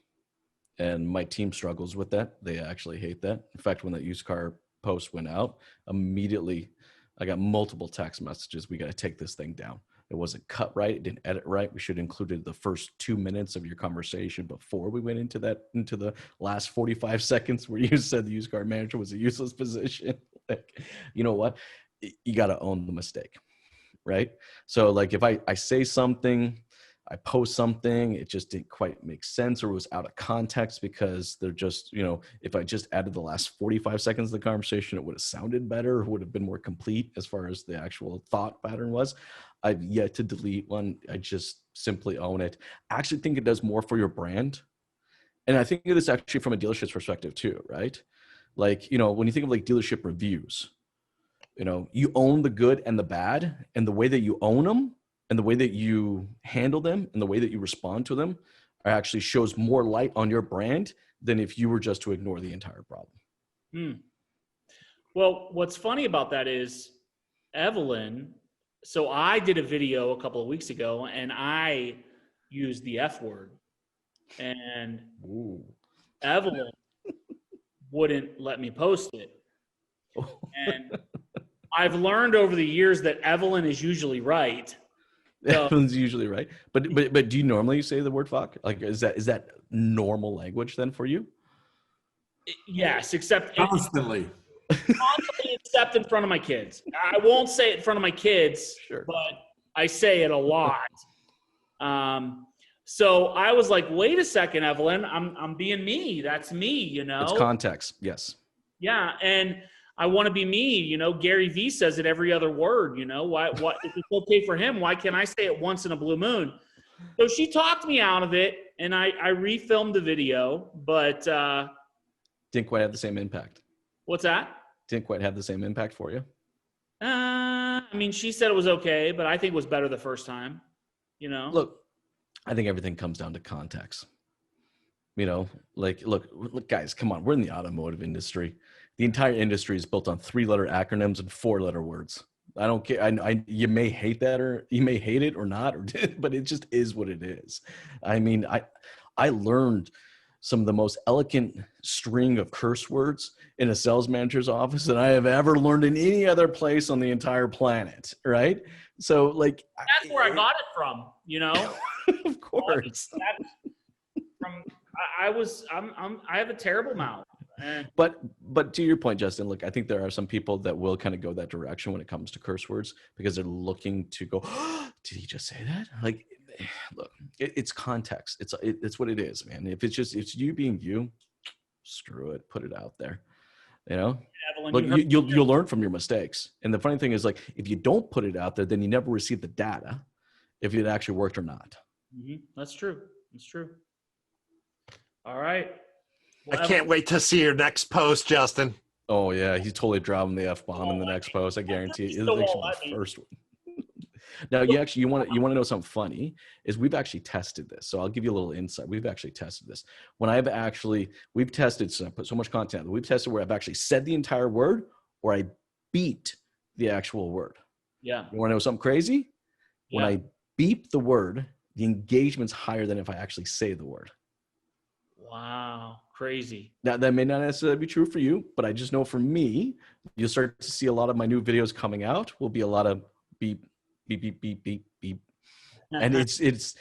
S2: and my team struggles with that. They actually hate that. In fact, when that used car post went out, immediately I got multiple text messages. We got to take this thing down. It wasn't cut right. It didn't edit right. We should have included the first 2 minutes of your conversation before we went into the last 45 seconds where you said the used car manager was a useless position. Like, you know what? You got to own the mistake, right? So like if I say something, I post something, it just didn't quite make sense or was out of context because they're just, if I just added the last 45 seconds of the conversation, it would have sounded better, would have been more complete as far as the actual thought pattern was. I've yet to delete one. I just simply own it. I actually think it does more for your brand. And I think it is actually from a dealership's perspective too, right? Like, when you think of like dealership reviews, you own the good and the bad, and the way that you own them and the way that you handle them and the way that you respond to them actually shows more light on your brand than if you were just to ignore the entire problem.
S1: Well, what's funny about that is Evelyn So I did a video a couple of weeks ago and I used the F word, and
S2: Ooh.
S1: Evelyn wouldn't let me post it. And I've learned over the years that Evelyn is usually right. So,
S2: Evelyn's usually right. But do you normally say the word fuck? Like, is that normal language then for you?
S1: yes, except
S3: Constantly.
S1: constantly, except in front of my kids. I won't say it in front of my kids,
S2: Sure.
S1: but I say it a lot. So I was like, wait a second, Evelyn, I'm being me. That's me, you know?
S2: It's context. Yes.
S1: Yeah. And I want to be me, you know, Gary Vee says it every other word, you know, why, if it's okay for him, why can't I say it once in a blue moon? So she talked me out of it and I refilmed the video, but,
S2: Didn't quite have the same impact.
S1: what's that?
S2: Didn't quite have the same impact for you.
S1: I mean, she said it was okay, but I think it was better the first time, you know?
S2: Look, I think everything comes down to context. You know, like, look, guys, come on. We're in the automotive industry. The entire industry is built on 3-letter acronyms and 4-letter words. I don't care. You may hate that, or you may hate it or not, but it just is what it is. I mean, I learned some of the most elegant string of curse words in a sales manager's office than I have ever learned in any other place on the entire planet. Right. So like,
S1: That's where I got it from, you know?
S2: of course.
S1: I have a terrible mouth. And
S2: But to your point, Justin, look, I think there are some people that will kind of go that direction when it comes to curse words because they're looking to go, oh, did he just say that? Like, look, it's context. It's what it is, man. If it's you being you, screw it, put it out there. You know,
S1: Evelyn,
S2: look, you'll learn from your mistakes. And the funny thing is, like, if you don't put it out there, then you never receive the data if it actually worked or not.
S1: That's true. That's true. All right. Well,
S6: I can't wait to see your next post, Justin.
S2: Oh yeah, he's totally dropping the F-bomb in the next post. I guarantee you. It's actually the first one. Now, you want to know something funny is we've actually tested this. So I'll give you a little insight. We've actually tested this. We've tested, so I put so much content. We've tested where I've actually said the entire word or I beat the actual word.
S1: Yeah.
S2: You want to know something crazy? When
S1: Yeah.
S2: I beep the word, the engagement's higher than if I actually say the word.
S1: Wow. Crazy.
S2: Now, that may not necessarily be true for you, but I just know for me, you'll start to see a lot of my new videos coming out will be a lot of beep, beep, beep, beep, beep, beep. And it's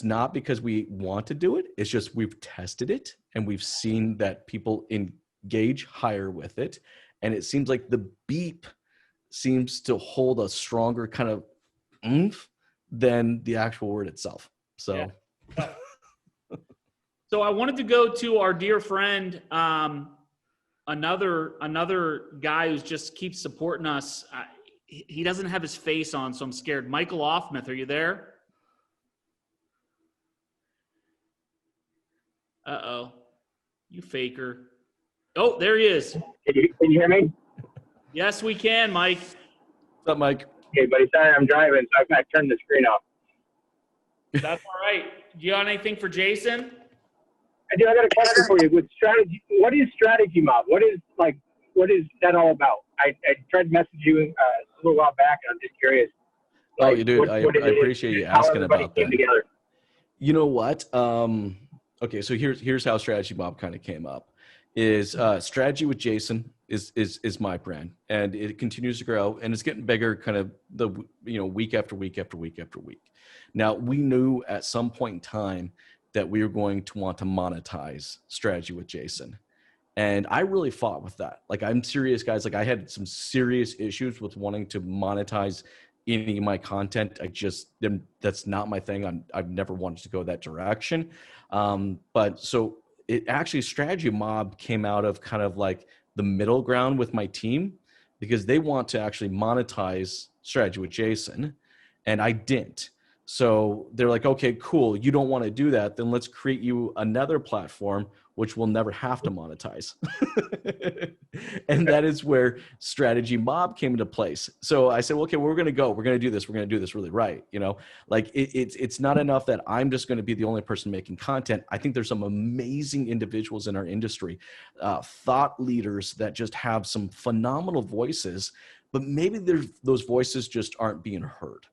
S2: not because we want to do it. It's just we've tested it and we've seen that people engage higher with it. And it seems like the beep seems to hold a stronger kind of oomph than the actual word itself. So.
S1: Yeah. So I wanted to go to our dear friend, another guy who just keeps supporting us. He doesn't have his face on, so I'm scared. Michael Offmuth, are you there? Uh-oh. You faker. Oh, there he is.
S9: Can you hear me?
S1: Yes, we can, Mike.
S2: What's up, Mike?
S9: Okay, buddy. Sorry, I'm driving, so I've got to turn the screen off.
S1: That's all right. Do you got anything for Jason?
S9: I do. I got a question for you. With strategy, what is Strategy Mob? What is that all about? I tried to message you a little while back, and I'm just curious.
S2: Oh, you do. I appreciate you asking about that.
S9: Together.
S2: You know what? Okay, so here's how Strategy Mob kind of came up. Is Strategy with Jason is my brand, and it continues to grow, and it's getting bigger, kind of week after week after week after week. Now we knew at some point in time that we were going to want to monetize Strategy with Jason. And I really fought with that. Like, I'm serious, guys. Like, I had some serious issues with wanting to monetize any of my content. That's not my thing. I've never wanted to go that direction. But so it actually, Strategy Mob came out of kind of like the middle ground with my team, because they want to actually monetize Strategy with Jason, and I didn't. So they're like, okay, cool. You don't want to do that. Then let's create you another platform which will never have to monetize. And that is where Strategy Mob came into place. So I said, well, okay, we're going to go. We're going to do this. We're going to do this really right. You know, like it's not enough that I'm just going to be the only person making content. I think there's some amazing individuals in our industry, thought leaders that just have some phenomenal voices but maybe those voices just aren't being heard.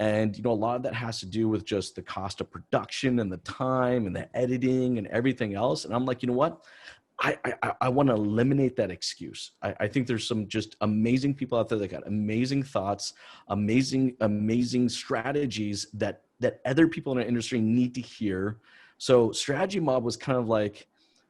S2: And, you know, a lot of that has to do with just the cost of production and the time and the editing and everything else. And I'm like, you know what? I want to eliminate that excuse. I think there's some just amazing people out there that got amazing thoughts, amazing strategies that other people in our industry need to hear. So Strategy Mob was kind of like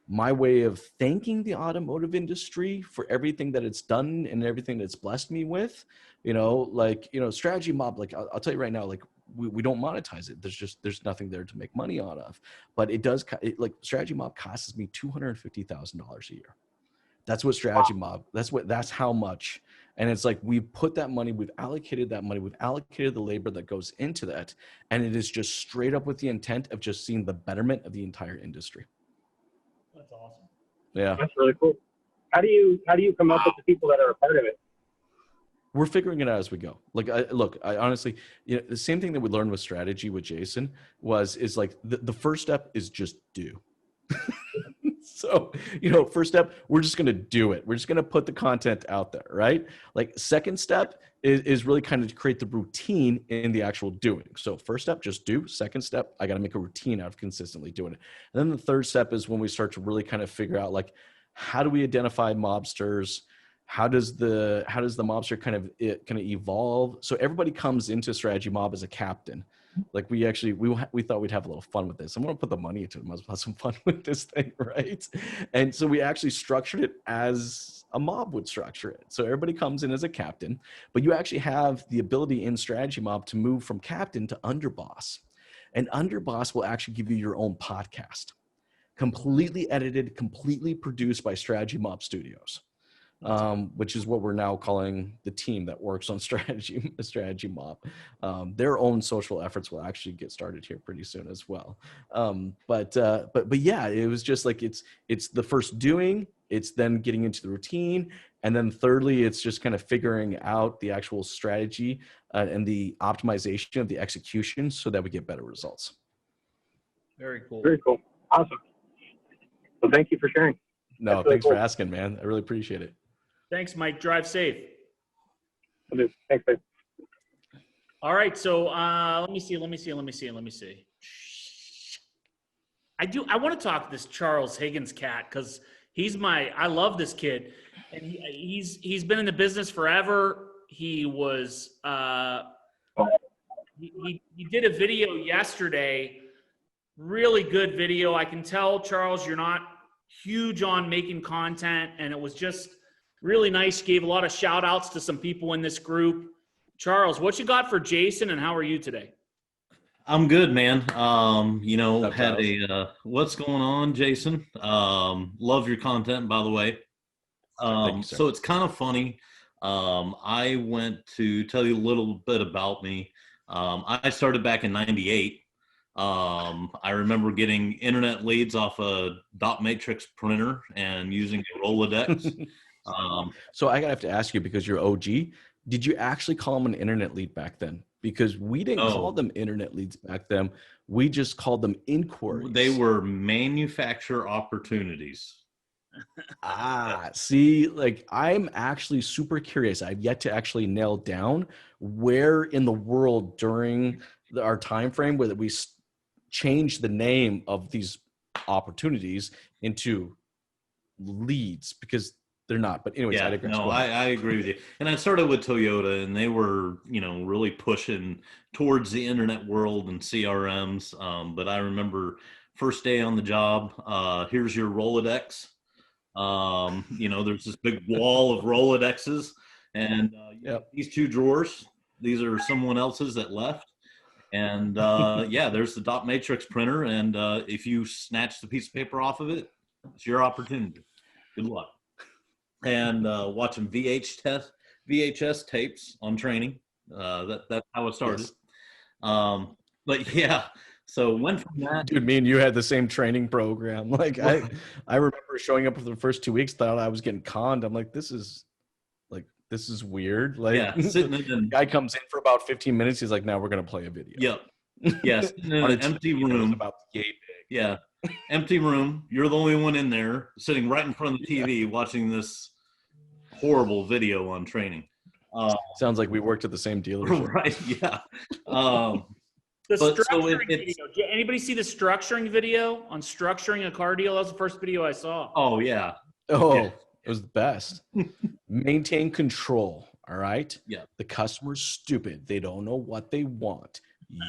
S2: my way of thanking the automotive industry for everything that it's done and everything that's blessed me with. You know, like, you know, Strategy Mob, like I'll tell you right now, like we don't monetize it. There's nothing there to make money out of, but it does, like Strategy Mob costs me $250,000 a year. That's what Strategy Mob, that's how much. And it's like, we've put that money, we've allocated that money, we've allocated the labor that goes into that. And it is just straight up with the intent of just seeing the betterment of the entire industry.
S1: That's awesome.
S2: Yeah.
S9: That's really cool. How do you come up with the people that are a part of it?
S2: We're figuring it out as we go. Like, I honestly, you know, the same thing that we learned with strategy with Jason is like the first step is just do. So, you know, first step, we're just going to do it. We're just going to put the content out there, right? Like second step is really kind of to create the routine in the actual doing. So first step, just do. Second step, I got to make a routine out of consistently doing it. And then the third step is when we start to really kind of figure out, like, how do we identify mobsters? How does the mobster kind of evolve? So everybody comes into Strategy Mob as a captain. Like we thought we'd have a little fun with this. I'm going to put the money into it. Might as well have some fun with this thing, right? And so we actually structured it as a mob would structure it. So everybody comes in as a captain, but you actually have the ability in Strategy Mob to move from captain to underboss. And underboss will actually give you your own podcast, completely edited, completely produced by Strategy Mob Studios. Which is what we're now calling the team that works on Strategy Mob. Their own social efforts will actually get started here pretty soon as well. But yeah, it was just like, it's the first doing, it's then getting into the routine. And then thirdly, it's just kind of figuring out the actual strategy and the optimization of the execution so that we get better results.
S1: Very cool.
S9: Very cool. Awesome. Well, thank you for sharing.
S2: No,
S9: That's really
S2: thanks
S9: cool.
S2: for asking, man. I really appreciate it.
S1: Thanks, Mike. Drive safe.
S9: Will do. Thanks, man.
S1: All right. So let me see. I want to talk to this Charles Higgins cat because I love this kid. And he's been in the business forever. He was, he did a video yesterday, really good video. I can tell, Charles, you're not huge on making content, and it was just really nice. Gave a lot of shout outs to some people in this group. Charles, what you got for Jason, and how are you today?
S10: I'm good, man. You know,
S2: What's up,
S10: had what's going on, Jason? Love your content, by the way.
S2: Thank you, sir.
S10: So it's kind of funny. I went to tell you a little bit about me. I started back in '98. I remember getting internet leads off a dot matrix printer and using a Rolodex.
S2: So I have to ask you, because you're OG, did you actually call them an internet lead back then? Because we didn't call them internet leads back then. We just called them inquiries.
S10: They were manufacturer opportunities.
S2: See, like, I'm actually super curious. I've yet to actually nail down where in the world during our time frame where we changed the name of these opportunities into leads, because they're not. But anyways,
S10: Yeah, no, I agree with you. And I started with Toyota, and they were, you know, really pushing towards the internet world and CRMs. But I remember first day on the job, here's your Rolodex. You know, there's this big wall of Rolodexes, and these two drawers, these are someone else's that left. And yeah, there's the dot matrix printer. And if you snatch the piece of paper off of it, it's your opportunity. Good luck. And watching VHS tapes on training. That's how it started.
S2: Yes.
S10: But yeah, so went from that.
S2: Dude, me and you had the same training program. Like, I remember showing up for the first 2 weeks, thought I was getting conned. I'm like, this is weird. Like,
S10: Yeah, sitting in
S2: the guy comes in for about 15 minutes. He's like, now we're gonna play a video.
S10: Yep. Yeah, sitting in an empty room.
S2: About the gate.
S10: Yeah, empty room. You're the only one in there, sitting right in front of the TV, watching this horrible video on training.
S2: Sounds like we worked at the same dealership.
S10: Right? Yeah.
S1: The
S10: But so
S1: structuring
S10: it's
S1: video. Did anybody see the structuring video on structuring a car deal? That was the first video I saw.
S10: oh yeah,
S2: Oh,
S10: Yeah.
S2: it was the best. Maintain control. All right.
S10: Yeah.
S2: The customer's stupid. They don't know what they want.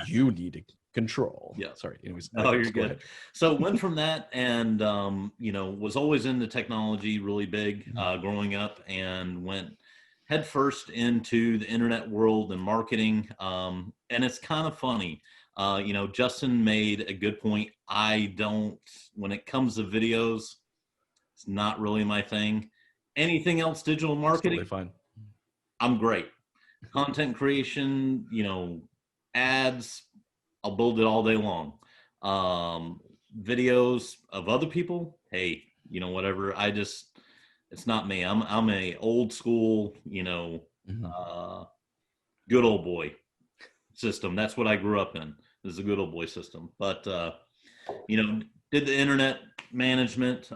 S2: You need to control.
S10: Yeah.
S2: Sorry. Anyways.
S10: Oh, you're
S2: go
S10: good.
S2: ahead.
S10: So went from that and, was always into technology really big growing up, and went headfirst into the internet world and marketing. And it's kind of funny. Justin made a good point. When it comes to videos, it's not really my thing. Anything else, digital
S2: It's
S10: marketing,
S2: totally fine.
S10: I'm great. Content creation, ads, I'll build it all day long. Videos of other people, hey, whatever. It's not me. I'm a old school, good old boy system. That's what I grew up in. This is a good old boy system. But did the internet management,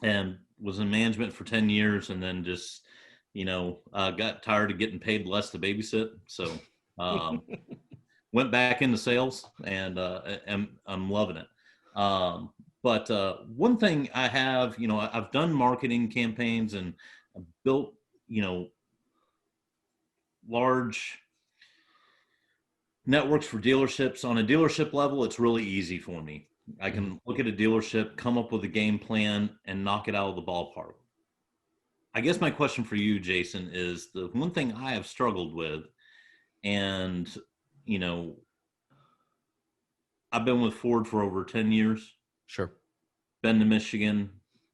S10: and was in management for 10 years, and then just got tired of getting paid less to babysit. So went back into sales, and I'm loving it. But one thing I have, I've done marketing campaigns and built, large networks for dealerships. On a dealership level, it's really easy for me. I can look at a dealership, come up with a game plan, and knock it out of the ballpark. I guess my question for you, Jason, is the one thing I have struggled with, and, I've been with Ford for over 10 years.
S2: Sure.
S10: Been to Michigan.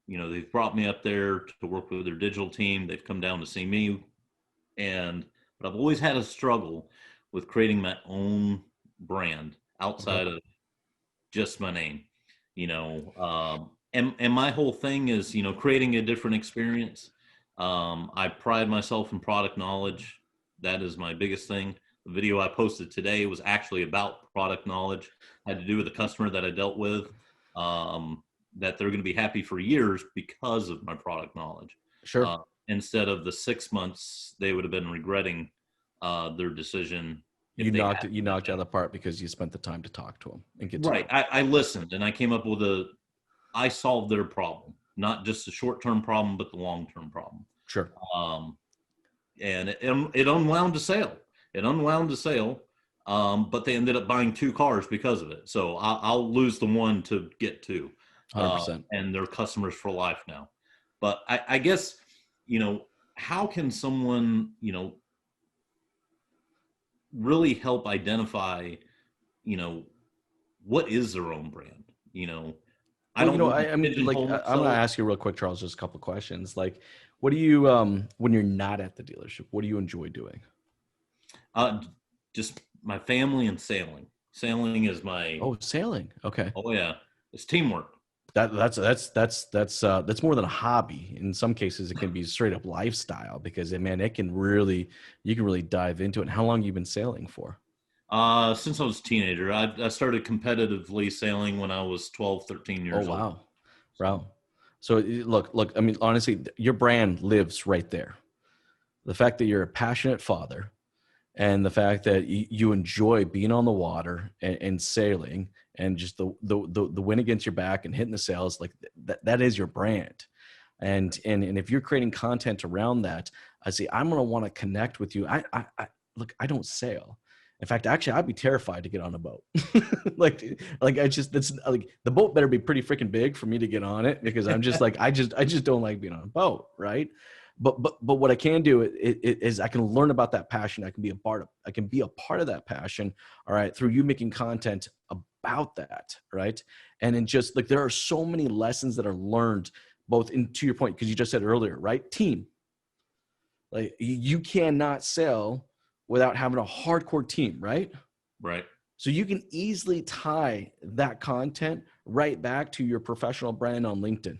S10: They've brought me up there to work with their digital team. They've come down to see me. But I've always had a struggle with creating my own brand outside of just my name, and my whole thing is, creating a different experience. I pride myself in product knowledge. That is my biggest thing. The video I posted today was actually about product knowledge. Had to do with a customer that I dealt with, that they're going to be happy for years because of my product knowledge.
S2: Sure.
S10: Instead of the 6 months they would have been regretting their decision.
S2: You knocked it out of the park because you spent the time to talk to them and get to
S10: right.
S2: know.
S10: I listened, and I came up with I solved their problem, not just the short-term problem, but the long-term problem.
S2: Sure.
S10: And it unwound a sale. But they ended up buying 2 cars because of it. So I'll lose the one to get 2.
S2: 100%.
S10: And they're customers for life now. But I guess, how can someone, really help identify, what is their own brand? I don't know.
S2: I'm going to ask you real quick, Charles, just a couple of questions. Like, what do you, when you're not at the dealership, what do you enjoy doing?
S10: Just my family and sailing. Sailing is my.
S2: Oh, sailing. Okay.
S10: Oh yeah. It's teamwork.
S2: That's more than a hobby. In some cases, it can be straight up lifestyle because, man, you can really dive into it. And how long have you been sailing for?
S10: Since I was a teenager. I started competitively sailing when I was 12, 13 years old.
S2: Oh, wow. Wow. So look, I mean, honestly, your brand lives right there. The fact that you're a passionate father and the fact that you enjoy being on the water and sailing and just the wind against your back and hitting the sails, like that is your brand. And if you're creating content around that, I say, I'm going to want to connect with you. I I don't sail. In fact, actually, I'd be terrified to get on a boat. like that's like the boat better be pretty freaking big for me to get on it because I'm just like, I just don't like being on a boat. Right. But what I can do is I can learn about that passion. I can be a part of that passion. All right. Through you making content about that. Right. And then just like, there are so many lessons that are learned both to your point, because you just said earlier, right? Team. Like you cannot sell without having a hardcore team, right?
S10: Right.
S2: So you can easily tie that content right back to your professional brand on LinkedIn.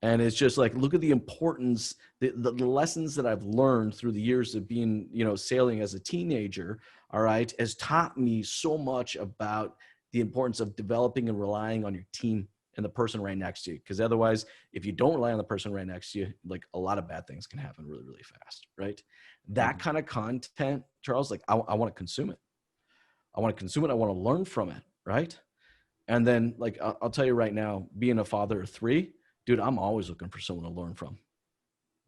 S2: And it's just like, look at the importance, the lessons that I've learned through the years of being, sailing as a teenager, all right, has taught me so much about the importance of developing and relying on your team and the person right next to you. Because otherwise, if you don't rely on the person right next to you, like a lot of bad things can happen really, really fast, right? That kind of content, Charles, like I want to consume it. I want to consume it. I want to learn from it, right? And then, like, I'll tell you right now, being a father of 3, dude, I'm always looking for someone to learn from,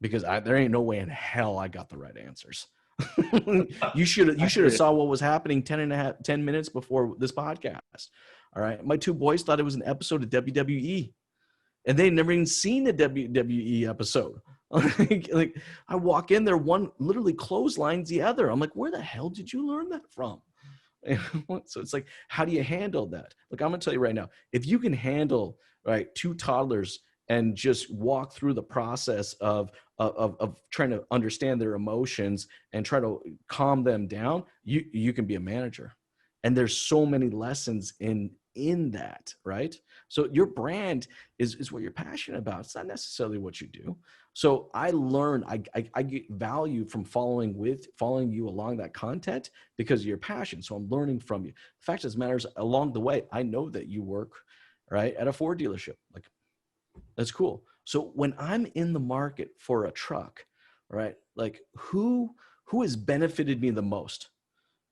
S2: because there ain't no way in hell I got the right answers. You should have saw what was happening 10 minutes before this podcast. All right. My 2 boys thought it was an episode of WWE, and they never even seen a WWE episode. like I walk in there, one literally clotheslines the other. I'm like, where the hell did you learn that from? So it's like, how do you handle that? Like, I'm gonna tell you right now, if you can handle, right, 2 toddlers and just walk through the process of trying to understand their emotions and try to calm them down, you can be a manager. And there's so many lessons in that, right? So your brand is what you're passionate about. It's not necessarily what you do. So I learn, I get value from following you along that content because of your passion. So I'm learning from you. The fact of the matter is, along the way, I know that you work, right, at a Ford dealership. Like, that's cool. So when I'm in the market for a truck, right, like who has benefited me the most?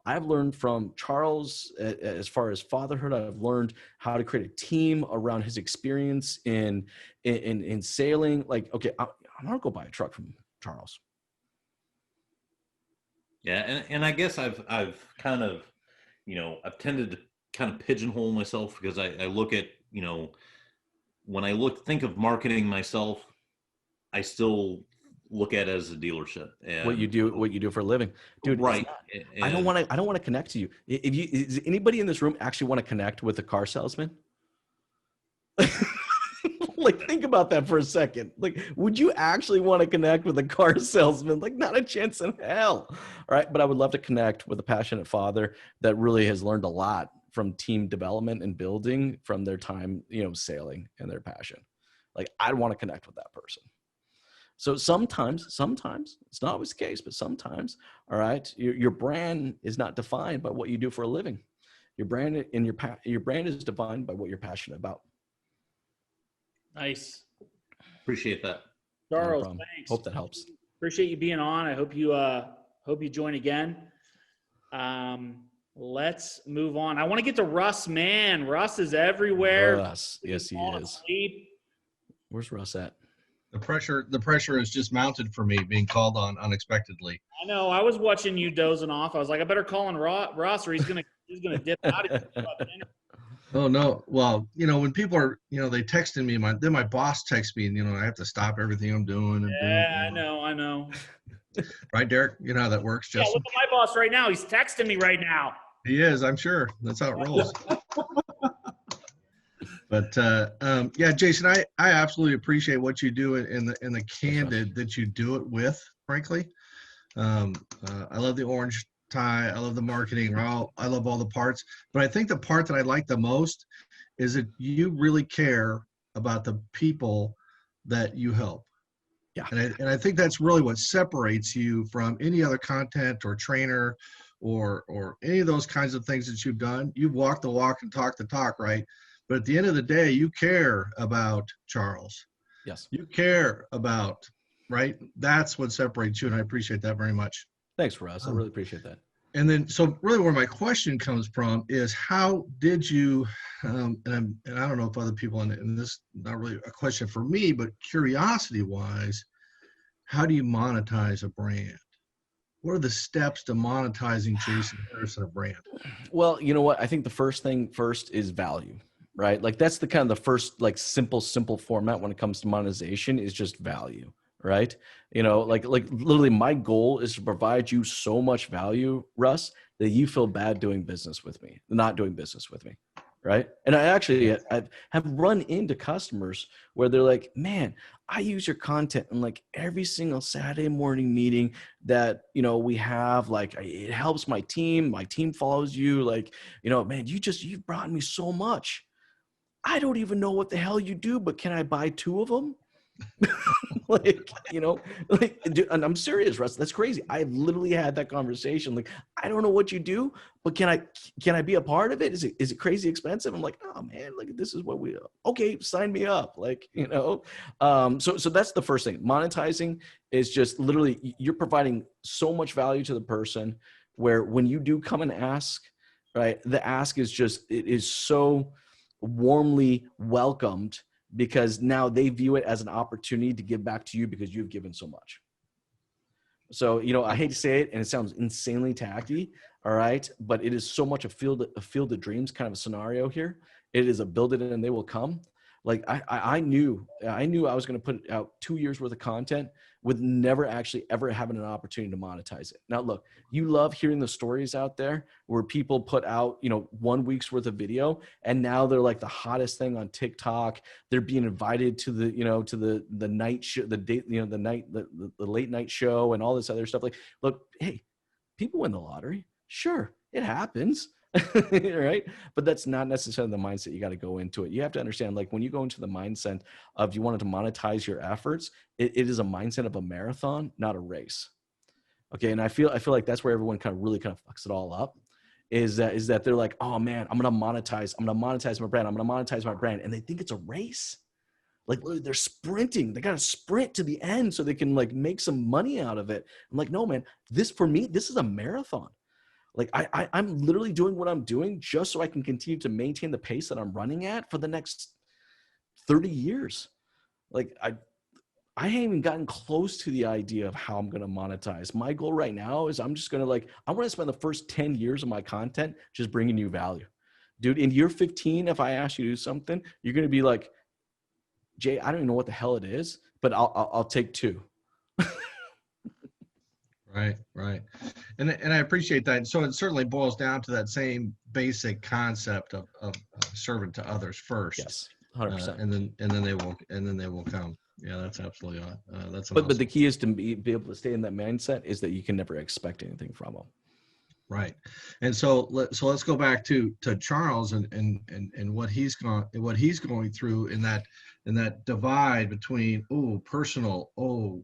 S2: I've learned from Charles as far as fatherhood. I've learned how to create a team around his experience in sailing. Like, okay, I'm gonna go buy a truck from Charles.
S10: Yeah, and I guess I've kind of, I've tended to kind of pigeonhole myself, because I look at, when I think of marketing myself, I still look at it as a dealership. And
S2: what you do for a living, dude.
S10: Right.
S2: I don't want to connect to you. Does anybody in this room actually want to connect with a car salesman? Like, think about that for a second. Like, would you actually want to connect with a car salesman? Like, not a chance in hell. All right. But I would love to connect with a passionate father that really has learned a lot from team development and building from their time, sailing, and their passion. Like, I'd want to connect with that person. So sometimes, it's not always the case, but sometimes, all right, your brand is not defined by what you do for a living. Your brand is defined by what you're passionate about.
S1: Nice.
S10: Appreciate that.
S1: Charles,
S2: No
S1: thanks.
S2: Hope that helps.
S1: Appreciate you being on. I hope you join again. Let's move on. I want to get to Russ, man. Russ is everywhere.
S2: Russ. Yes, he is.
S1: Asleep.
S2: Where's Russ at?
S11: The pressure is just mounted for me, being called on unexpectedly.
S1: I know. I was watching you dozing off. I was like, I better call in Ross, or he's gonna dip out of here.
S11: Oh no! Well, when people are, they texting me. Then my boss texts me, and I have to stop everything I'm doing.
S1: I know.
S11: Right, Derek? You know how that works, Justin?
S1: Yeah, look at my boss right now. He's texting me right now.
S11: He is. I'm sure that's how it rolls. But yeah, Jason, I absolutely appreciate what you do and the candid that you do it with. Frankly, I love the orange tie. I love the marketing. I love all the parts. But I think the part that I like the most is that you really care about the people that you help.
S2: Yeah.
S11: And I think that's really what separates you from any other content or trainer or any of those kinds of things that you've done. You've walked the walk and talked the talk, right? But at the end of the day, you care about Charles.
S2: Yes.
S11: You care about, right? That's what separates you, and I appreciate that very much.
S2: Thanks, Russ. I really appreciate that.
S11: And then, so really where my question comes from is, how did you, and I don't know if other people, and this is not really a question for me, but curiosity-wise, how do you monetize a brand? What are the steps to monetizing Jason Harrison a brand?
S2: Well, you know what? I think the first thing is value, right? Like, that's the kind of the first, like, simple format when it comes to monetization is just value, right? Like literally my goal is to provide you so much value, Russ, that you feel bad doing business with me, not doing business with me, right? And I have run into customers where they're like, man, I use your content in like every single Saturday morning meeting that, we have, like, it helps my team follows you, like, man, you've brought me so much. I don't even know what the hell you do, but can I buy 2 of them? Like, you know, like, dude, and I'm serious, Russ. That's crazy. I've literally had that conversation. Like, I don't know what you do, but can I be a part of it? Is it crazy expensive? I'm like, oh man, like this is what we, okay, sign me up. Like, you know, so that's the first thing. Monetizing is just literally, you're providing so much value to the person where when you do come and ask, right, the ask is just, it is so warmly welcomed, because now they view it as an opportunity to give back to you because you've given so much. So, you know, I hate to say it, and it sounds insanely tacky, all right, but it is so much a field of dreams kind of a scenario here. It is a build it and they will come. Like I knew I was going to put out 2 years worth of content with never actually ever having an opportunity to monetize it. Now, look, you love hearing the stories out there where people put out, you know, 1 week's worth of video, and now they're like the hottest thing on TikTok. They're being invited to the, you know, to the night show, the date, you know, the late night show and all this other stuff. Like, look, hey, people win the lottery. Sure, it happens. Right? But that's not necessarily the mindset you got to go into it. You have to understand, like, when you go into the mindset of you wanted to monetize your efforts, it is a mindset of a marathon, not a race. Okay. And I feel like that's where everyone kind of fucks it all up, is that they're like, oh man, I'm going to monetize my brand. I'm going to monetize my brand. And they think it's a race. Like, they're sprinting. They got to sprint to the end so they can like make some money out of it. I'm like, no, man, for me, this is a marathon. Like I'm literally doing what I'm doing just so I can continue to maintain the pace that I'm running at for the next 30 years. Like I haven't even gotten close to the idea of how I'm going to monetize. My goal right now is I'm just going to I want to spend the first 10 years of my content just bringing you value. Dude, in year 15, if I ask you to do something, you're going to be like, Jay, I don't even know what the hell it is, but I'll take 2.
S11: Right. And I appreciate that. So it certainly boils down to that same basic concept of serving to others first.
S2: Yes, 100%.
S11: And then they will come. Yeah, that's absolutely that's
S2: but
S11: awesome.
S2: the key is to be able to stay in that mindset, is that you can never expect anything from them.
S11: Right. And so let's go back to Charles and what he's going through in that divide between personal,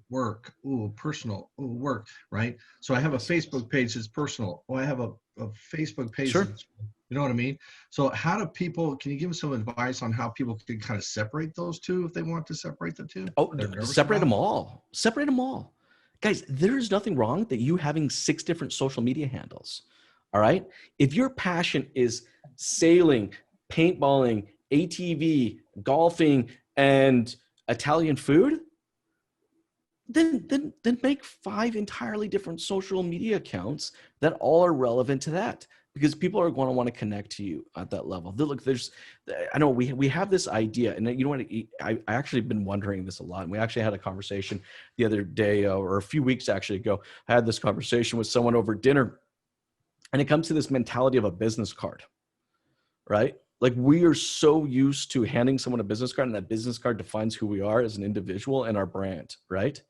S11: work, personal, work, right? So I have a Facebook page that's personal. I have a Facebook page.
S2: Sure.
S11: You know what I mean? So how do people, can you give them some advice on how people can kind of separate those two if they want to separate the two?
S2: Separate them all. Separate them all. Guys, there's nothing wrong that you having 6 different social media handles. All right. If your passion is sailing, paintballing, ATV, golfing, and Italian food, then make 5 entirely different social media accounts that all are relevant to that, because people are going to want to connect to you at that level. Look, I know we have this idea, and you know what? I actually been wondering this a lot. And we actually had a conversation the other day, or a few weeks actually ago. I had this conversation with someone over dinner, and it comes to this mentality of a business card, right? Like, we are so used to handing someone a business card, and that business card defines who we are as an individual and our brand, right?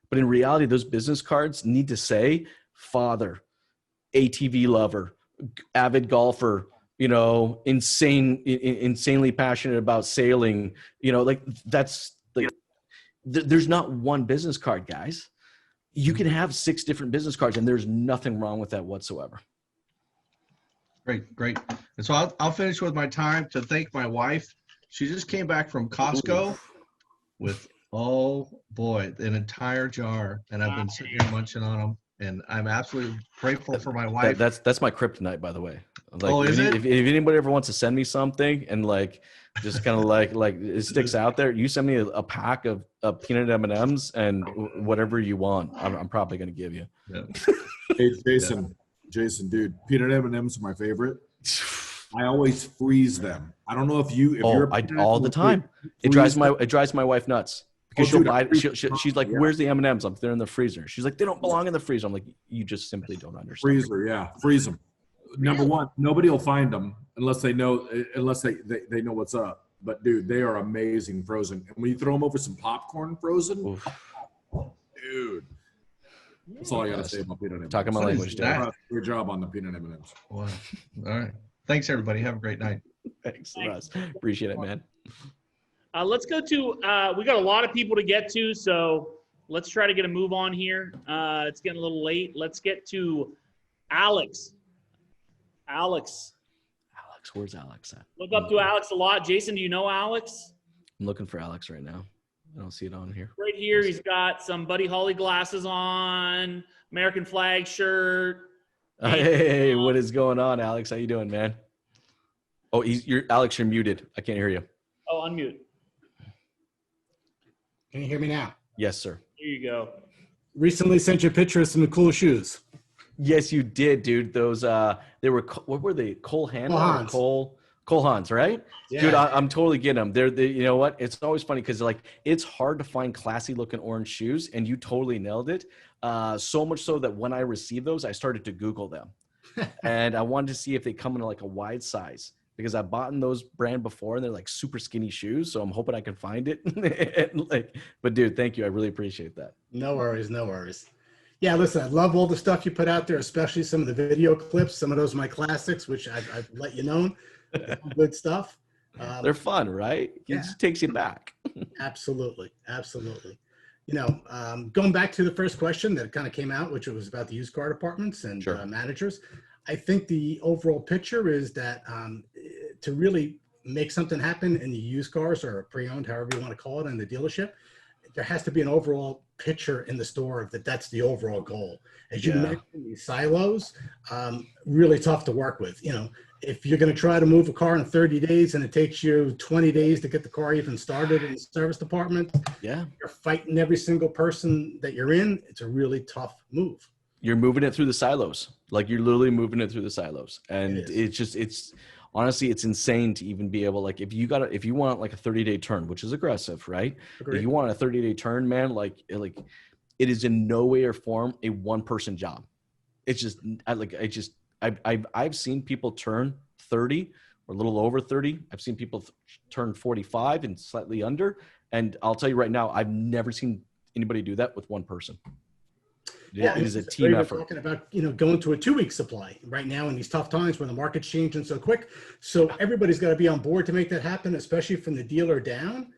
S2: But in reality, those business cards need to say father, ATV lover, avid golfer, you know, insanely passionate about sailing, you know, like that's like, there's not one business card, guys. You can have 6 different business cards, and there's nothing wrong with that whatsoever.
S11: Great. And so I'll finish with my time to thank my wife. She just came back from Costco with, oh boy, an entire jar, and I've been sitting here munching on them. And I'm absolutely grateful for my wife.
S2: That's my kryptonite, by the way. Like,
S11: is it?
S2: If anybody ever wants to send me something and like just kind of like it sticks out there, you send me a pack of peanut M&Ms and whatever you want, I'm probably going to give you.
S11: Yeah.
S3: Hey, Jason, dude, peanut M&Ms are my favorite. I always freeze them. I don't know if you're
S2: all the time. It drives my wife nuts. Because she's like, where's the M&Ms? They're in the freezer. She's like, they don't belong in the freezer. I'm like, you just simply don't understand.
S3: Freezer, yeah, freeze them. Number one, nobody will find them unless they know what's up. But dude, they are amazing frozen. And when you throw them over some popcorn frozen, dude, that's all I gotta say about peanut M&Ms.
S2: Talking my language, dude.
S3: Good job on the peanut M&Ms.
S11: Wow. All right. Thanks, everybody. Have a great night.
S2: Thanks, Russ. Appreciate it, man.
S1: Let's go to, we got a lot of people to get to, so let's try to get a move on here. It's getting a little late. Let's get to Alex. Alex,
S2: where's Alex at?
S1: look up to Alex a lot. Jason, do you know Alex?
S2: I'm looking for Alex right now. I don't see it on here.
S1: Right here, he's got some Buddy Holly glasses on, American flag shirt.
S2: Hey, what is going on, Alex? How you doing, man? Oh, you're Alex. You're muted. I can't hear you.
S1: Oh, unmute.
S12: Can you hear me now?
S2: Yes, sir.
S1: Here you go.
S12: Recently sent you a picture of some cool shoes.
S2: Yes, you did, dude. Those they were what were they? Cole Haan? Cole Haans, right?
S12: Yeah.
S2: Dude, I'm totally getting them. They're you know what? It's always funny because like it's hard to find classy looking orange shoes, and you totally nailed it. So much so that when I received those, I started to Google them, and I wanted to see if they come in like a wide size because I bought in those brand before, and they're like super skinny shoes. So I'm hoping I can find it. And, like, but dude, thank you. I really appreciate that.
S12: No worries, no worries. Yeah, listen, I love all the stuff you put out there, especially some of the video clips. Some of those are my classics, which I've let you know. Good stuff.
S2: They're fun, right? It just takes you back.
S12: Absolutely, absolutely. You know, going back to the first question that kind of came out, which was about the used car departments and managers, I think the overall picture is that to really make something happen in the used cars or pre-owned, however you want to call it, in the dealership, there has to be an overall picture in the store of that's the overall goal. As you mentioned, these silos, really tough to work with. You know, if you're going to try to move a car in 30 days and it takes you 20 days to get the car even started in the service department, you're fighting every single person that you're in. It's a really tough move.
S2: You're moving it through the silos. Like you're literally moving it through the silos. And it's honestly, it's insane to even be able, like, if you want like a 30-day turn, which is aggressive, right?
S12: Agreed.
S2: If you want a 30-day turn, man, like it is in no way or form a one-person job. It's just, I've seen people turn 30 or a little over 30. I've seen people turn 45 and slightly under. And I'll tell you right now, I've never seen anybody do that with one person. It is a team effort.
S12: We're talking about, you know, going to a 2-week supply right now in these tough times when the market's changing so quick. So everybody's got to be on board to make that happen, especially from the dealer down.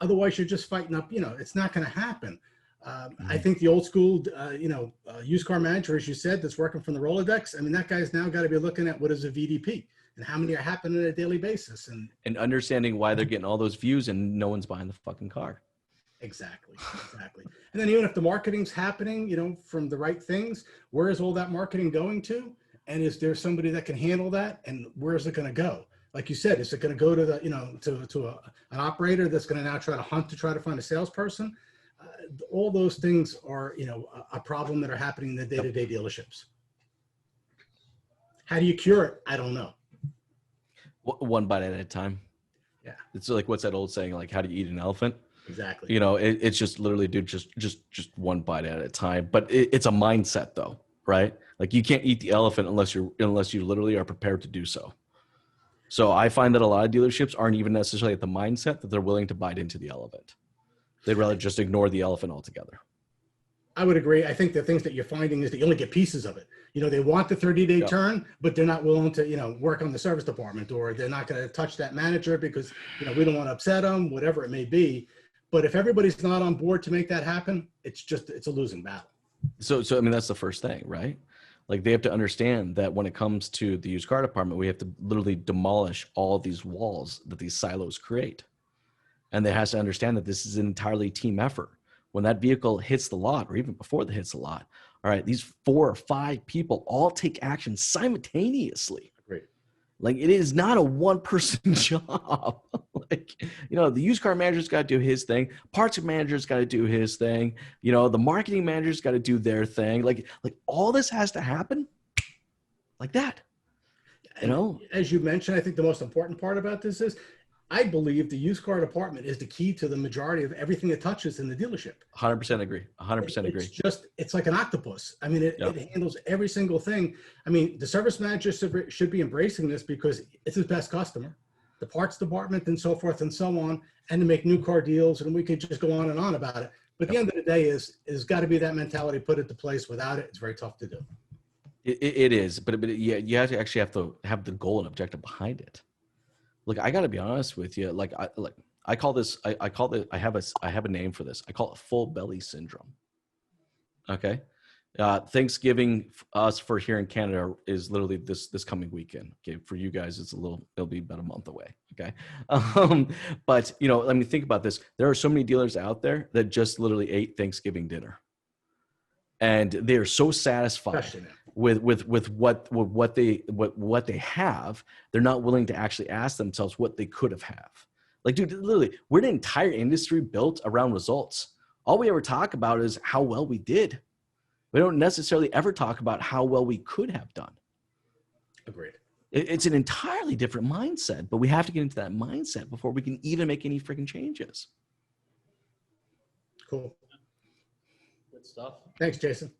S12: Otherwise, you're just fighting up. You know, it's not going to happen. I think the old school, used car manager, as you said, that's working from the Rolodex. I mean, that guy's now got to be looking at what is a VDP and how many are happening on a daily basis,
S2: and understanding why they're getting all those views and no one's buying the fucking car.
S12: Exactly. And then even if the marketing's happening, you know, from the right things, where is all that marketing going to? And is there somebody that can handle that? And where is it going to go? Like you said, is it going to go to the, you know, to an operator that's going to now try to find a salesperson? All those things are, you know, a problem that are happening in the day-to-day dealerships. How do you cure it? I don't know.
S2: One bite at a time.
S12: Yeah.
S2: It's like, what's that old saying? Like, how do you eat an elephant?
S12: Exactly.
S2: You know, it's just literally, dude, just one bite at a time. But it's a mindset, though, right? Like you can't eat the elephant unless you literally are prepared to do so. So I find that a lot of dealerships aren't even necessarily at the mindset that they're willing to bite into the elephant. They'd rather just ignore the elephant altogether.
S12: I would agree. I think the things that you're finding is that you only get pieces of it. You know, they want the 30-day turn, but they're not willing to, you know, work on the service department, or they're not going to touch that manager because, you know, we don't want to upset them, whatever it may be. But if everybody's not on board to make that happen, it's a losing battle.
S2: So I mean, that's the first thing, right? Like they have to understand that when it comes to the used car department, we have to literally demolish all these walls that these silos create. And they has to understand that this is an entirely team effort. When that vehicle hits the lot, or even before it hits the lot, all right, these 4 or 5 people all take action simultaneously.
S12: Great.
S2: Like it is not a one-person job. Like, you know, the used car manager's got to do his thing. Parts manager's got to do his thing. You know, the marketing manager's got to do their thing. Like all this has to happen like that. You know,
S12: as you mentioned, I think the most important part about this is I believe the used car department is the key to the majority of everything it touches in the dealership.
S2: 100% agree. 100% agree.
S12: It's like an octopus. I mean, it handles every single thing. I mean, the service manager should be embracing this because it's his best customer, the parts department and so forth and so on, and to make new car deals. And we could just go on and on about it. But at the end of the day is got to be that mentality put into place. Without it, it's very tough to do.
S2: It is, but yeah, you have to actually have to have the goal and objective behind it. Look, I got to be honest with you. Like I call this, I have a name for this. I call it full belly syndrome. Okay. Thanksgiving us for here in Canada is literally this coming weekend. Okay. For you guys, it'll be about a month away. Okay. But I mean, think about this. There are so many dealers out there that just literally ate Thanksgiving dinner. And they are so satisfied with what they have, they're not willing to actually ask themselves what they could have. Like, dude, literally, we're an entire industry built around results. All we ever talk about is how well we did. We don't necessarily ever talk about how well we could have done.
S12: Agreed.
S2: It's an entirely different mindset, but we have to get into that mindset before we can even make any freaking changes.
S12: Cool.
S1: Good stuff.
S12: Thanks, Jason.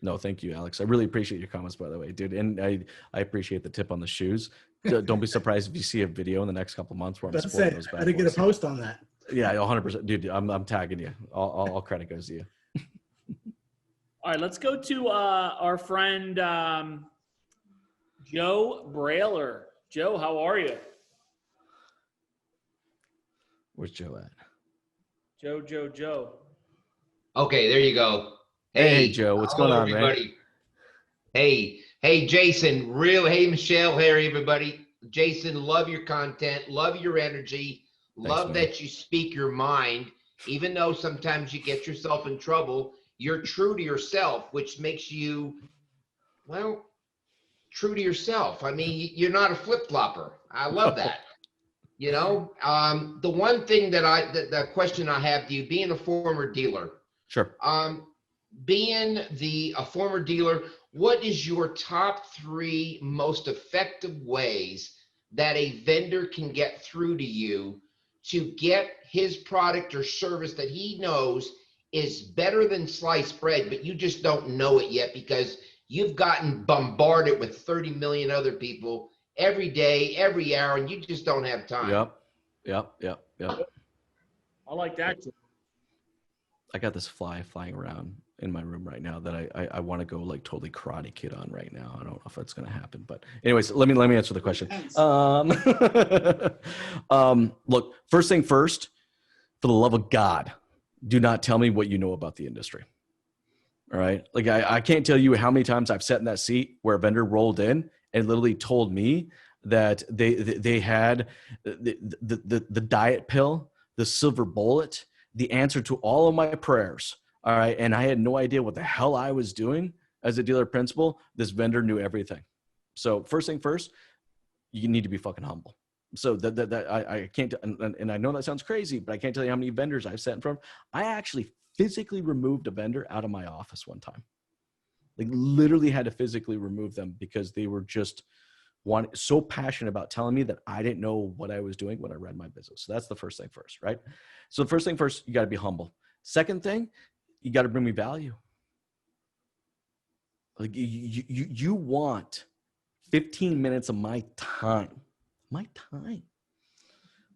S2: No, thank you, Alex. I really appreciate your comments, by the way, dude. And I appreciate the tip on the shoes. Don't be surprised if you see a video in the next couple of months where I'm sporting those bad
S12: I didn't get a
S2: boys.
S12: post on that.
S2: Yeah, 100%. Dude, I'm tagging you. All credit goes to you.
S1: All right, let's go to our friend Joe Brailer. Joe, how are you?
S2: Where's Joe at?
S1: Joe.
S13: Okay, there you go.
S2: Hey, Joe, what's going on,
S13: everybody? Man? Hey, Jason. Hey, Michelle. Hey, everybody. Jason, love your content. Love your energy. Love that you speak your mind, even though sometimes you get yourself in trouble. You're true to yourself, which makes you, well, true to yourself. I mean, you're not a flip-flopper. I love that. The one thing the question I have to you, being a former dealer.
S2: Sure.
S13: Being a former dealer, what is your top 3 most effective ways that a vendor can get through to you to get his product or service that he knows is better than sliced bread, but you just don't know it yet because you've gotten bombarded with 30 million other people every day, every hour, and you just don't have time?
S2: Yep.
S1: I like that too.
S2: I got this fly flying around in my room right now that I want to go like totally Karate Kid on right now. I don't know if that's going to happen, but anyways, let me answer the question. Look, first thing first, for the love of God, do not tell me what you know about the industry. All right. Like I can't tell you how many times I've sat in that seat where a vendor rolled in and literally told me that they had the diet pill, the silver bullet, the answer to all of my prayers. All right. And I had no idea what the hell I was doing as a dealer principal. This vendor knew everything. So first thing first, you need to be fucking humble. So I can't, and I know that sounds crazy, but I can't tell you how many vendors I've sat in front of. I actually physically removed a vendor out of my office one time. Like literally had to physically remove them because they were just so passionate about telling me that I didn't know what I was doing when I ran my business. So that's the first thing first, right? So the first thing first, you got to be humble. Second thing, you got to bring me value. Like you want 15 minutes of my time,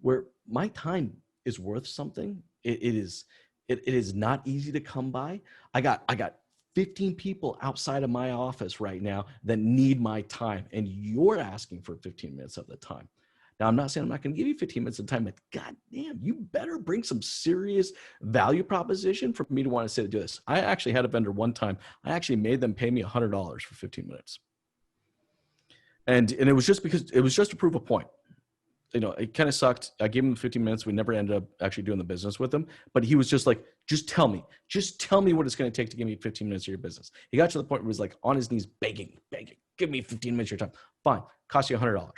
S2: where my time is worth something. It is not easy to come by. I got 15 people outside of my office right now that need my time, and you're asking for 15 minutes of the time. Now, I'm not saying I'm not going to give you 15 minutes of time, but goddamn, you better bring some serious value proposition for me to want to say to do this. I actually had a vendor one time. I actually made them pay me $100 for 15 minutes. And it was just because it was just to prove a point. You know, it kind of sucked. I gave him 15 minutes. We never ended up actually doing the business with him, but he was just like, just tell me what it's going to take to give me 15 minutes of your business. He got to the point where he was like on his knees, begging, give me 15 minutes of your time. Fine. Cost you $100.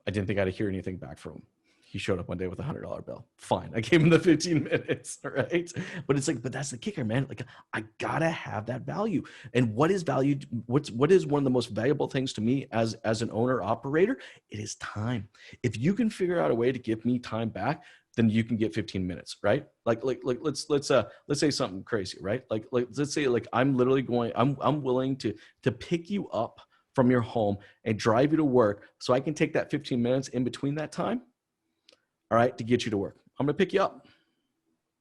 S2: I didn't think I'd hear anything back from him. He showed up one day with a $100 bill. Fine. I gave him the 15 minutes. Right. But it's like, but that's the kicker, man. Like I gotta have that value. And what is value? What is one of the most valuable things to me as an owner operator? It is time. If you can figure out a way to give me time back, then you can get 15 minutes, right? Like let's say something crazy, right? Like let's say like I'm willing to pick you up from your home and drive you to work so I can take that 15 minutes in between that time. All right, to get you to work. I'm going to pick you up.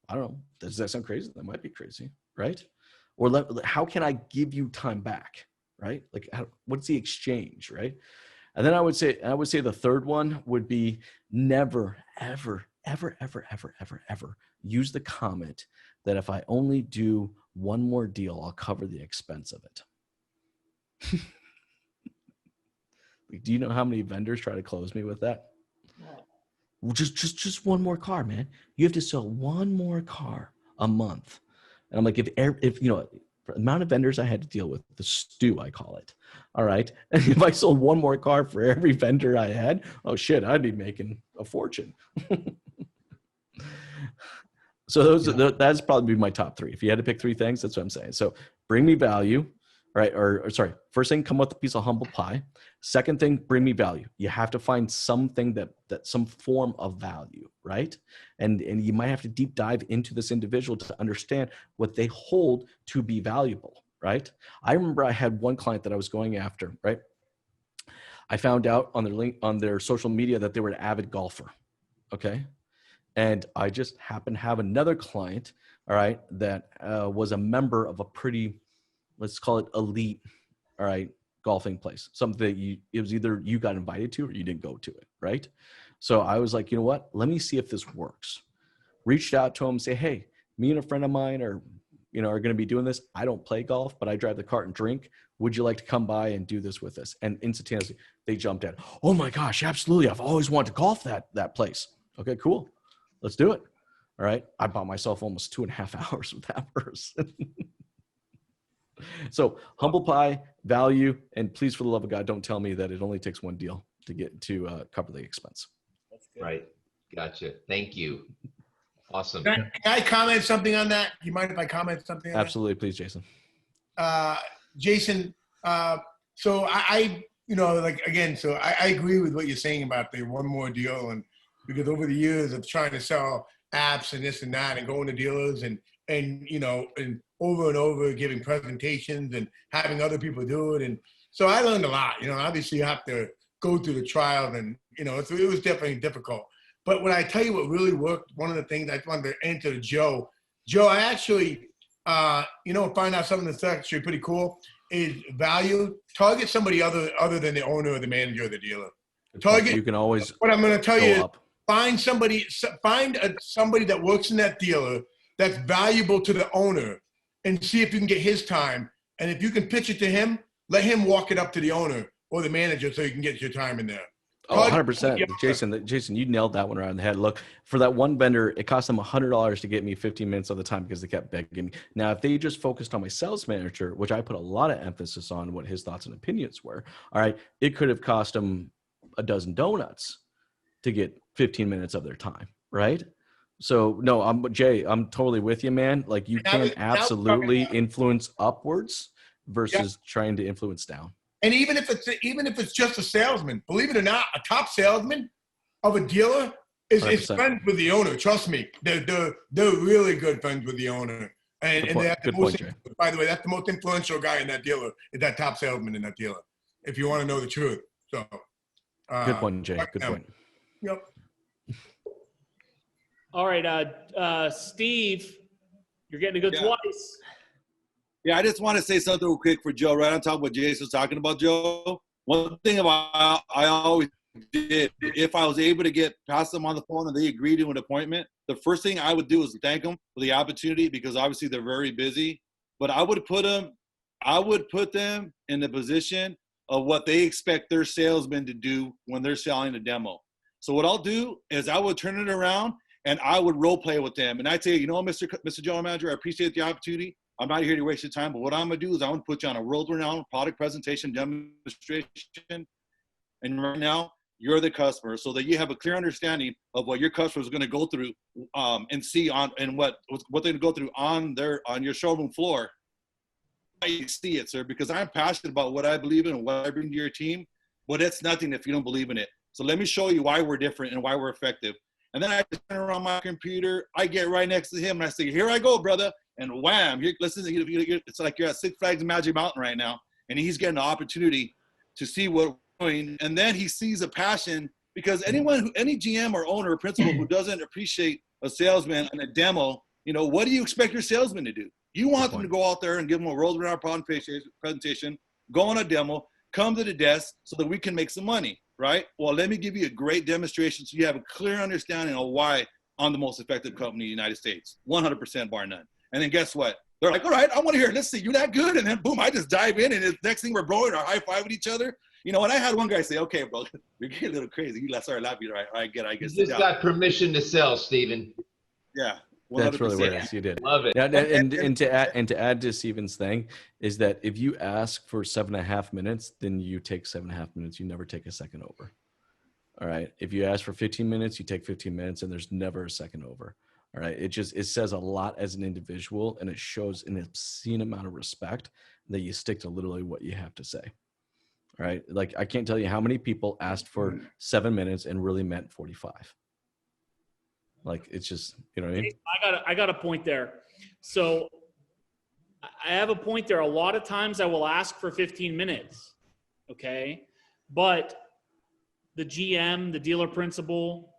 S2: I don't know. Does that sound crazy? That might be crazy, right? Or how can I give you time back, right? Like, what's the exchange, right? And then I would say the third one would be never, ever, ever, ever, ever, ever, ever use the comment that if I only do one more deal, I'll cover the expense of it. Do you know how many vendors try to close me with that? Just one more car, man. You have to sell one more car a month. And I'm like, if you know, the amount of vendors I had to deal with, the stew, I call it. All right. And if I sold one more car for every vendor I had, oh shit, I'd be making a fortune. So that's probably my top three. If you had to pick three things, that's what I'm saying. So bring me value, right? Or sorry, first thing, come with a piece of humble pie. Second thing, bring me value. You have to find something that some form of value, right? And you might have to deep dive into this individual to understand what they hold to be valuable, right? I remember I had one client that I was going after, right? I found out on their social media that they were an avid golfer, okay? And I just happened to have another client, all right, that was a member of a pretty, let's call it elite, all right, golfing place. Something that it was either you got invited to or you didn't go to it, right? So I was like, you know what? Let me see if this works. Reached out to him, say, hey, me and a friend of mine are going to be doing this. I don't play golf, but I drive the cart and drink. Would you like to come by and do this with us? And instantaneously, they jumped in. Oh my gosh, absolutely. I've always wanted to golf that place. Okay, cool. Let's do it. All right. I bought myself almost 2.5 hours with that person. So humble pie, value, and please, for the love of God, don't tell me that it only takes one deal to get to cover the expense.
S13: Right. Gotcha. Thank you. Awesome.
S4: Can I comment something on that? Do you mind if I comment something on
S2: Absolutely. Please, Jason.
S4: Jason, so I agree with what you're saying about the one more deal. And because over the years of trying to sell apps and this and that and going to dealers and over and over giving presentations and having other people do it. And so I learned a lot, obviously you have to go through the trial and, it was definitely difficult. But when I tell you what really worked, one of the things I wanted to answer to Joe, I actually, find out something that's actually pretty cool is value. Target somebody other than the owner or the manager or the dealer. Target. You
S2: can always.
S4: What I'm going to tell you is find somebody that works in that dealer that's valuable to the owner and see if you can get his time. And if you can pitch it to him, let him walk it up to the owner or the manager so you can get your time in there.
S2: Oh, 100%. Jason, you nailed that one right on the head. Look, for that one vendor, it cost them $100 to get me 15 minutes of the time because they kept begging. Now, if they just focused on my sales manager, which I put a lot of emphasis on what his thoughts and opinions were, all right, it could have cost them a dozen donuts to get 15 minutes of their time, right? So no, I'm totally with you, man. Like you can absolutely influence upwards versus trying to influence down.
S4: And even if it's just a salesman, believe it or not, a top salesman of a dealer is friends with the owner. Trust me, they're really good friends with the owner. And by the way, that's the most influential guy in that dealer, is that top salesman in that dealer. If you want to know the truth. So
S2: good point, Jay. Good point.
S4: Yep.
S1: All right, Steve, you're getting to go twice.
S8: Yeah, I just want to say something real quick for Joe, right on top of what Jason was talking about, Joe. One thing I always did, if I was able to get past them on the phone and they agreed to an appointment, the first thing I would do is thank them for the opportunity because obviously they're very busy. But I would put them in the position of what they expect their salesmen to do when they're selling a demo. So what I'll do is I would turn it around and I would role play with them. And I'd say, Mr. General Manager, I appreciate the opportunity. I'm not here to waste your time, but what I'm going to do is I'm going to put you on a world-renowned product presentation demonstration. And right now, you're the customer so that you have a clear understanding of what your customer is going to go through and see what they're going to go through on your showroom floor. I see it, sir, because I'm passionate about what I believe in and what I bring to your team, but it's nothing if you don't believe in it. So let me show you why we're different and why we're effective. And then I turn around my computer, I get right next to him and I say, here I go, brother. And wham, it's like you're at Six Flags Magic Mountain right now. And he's getting the opportunity to see what we're doing. And then he sees a passion because any GM or owner or principal who doesn't appreciate a salesman and a demo, what do you expect your salesman to do? You want them to go out there and give them a world-renowned presentation, go on a demo, come to the desk so that we can make some money, right? Well, let me give you a great demonstration so you have a clear understanding of why I'm the most effective company in the United States, 100% bar none. And then guess what? They're like, all right, I want to hear it. Let's see, you're that good. And then boom, I just dive in, and the next thing we're blowing or high-fiving each other. You know, and I had one guy say, okay, bro, you're getting a little crazy. You start laughing. All right, I get
S13: You just got permission to sell, Stephen.
S8: Yeah. 100%.
S2: That's really what it is. You did.
S13: Love it.
S2: Yeah, and to add to Steven's thing is that if you ask for 7.5 minutes, then you take 7.5 minutes. You never take a second over. All right. If you ask for 15 minutes, you take 15 minutes, and there's never a second over. All right. It says a lot as an individual, and it shows an obscene amount of respect that you stick to literally what you have to say. All right. Like, I can't tell you how many people asked for 7 minutes and really meant 45. Like, it's just, you know what I mean?
S1: I got a point there. So I have a point there. A lot of times I will ask for 15 minutes. Okay. But the GM, the dealer principal,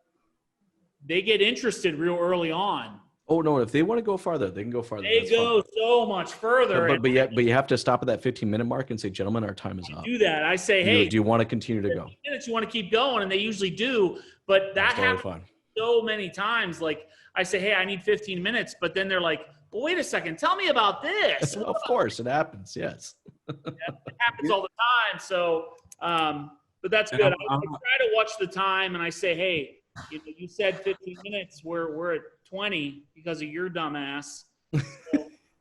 S1: they get interested real early on.
S2: Oh no! If they want to go farther, they can go farther.
S1: They go so much further.
S2: But you have to stop at that 15-minute mark and say, "Gentlemen, our time is up."
S1: Do that. I say, "Hey,
S2: do you want to continue to go?"
S1: Minutes, you want to keep going, and they usually do. But that happens so many times. Like, I say, "Hey, I need 15 minutes," but then they're like, "Well, wait a second. Tell me about this."
S2: Of course, it happens. Yes,
S1: it happens all the time. So, but that's good. I try to watch the time, and I say, "Hey, you said 15 minutes. We're at 20 because of your dumb ass."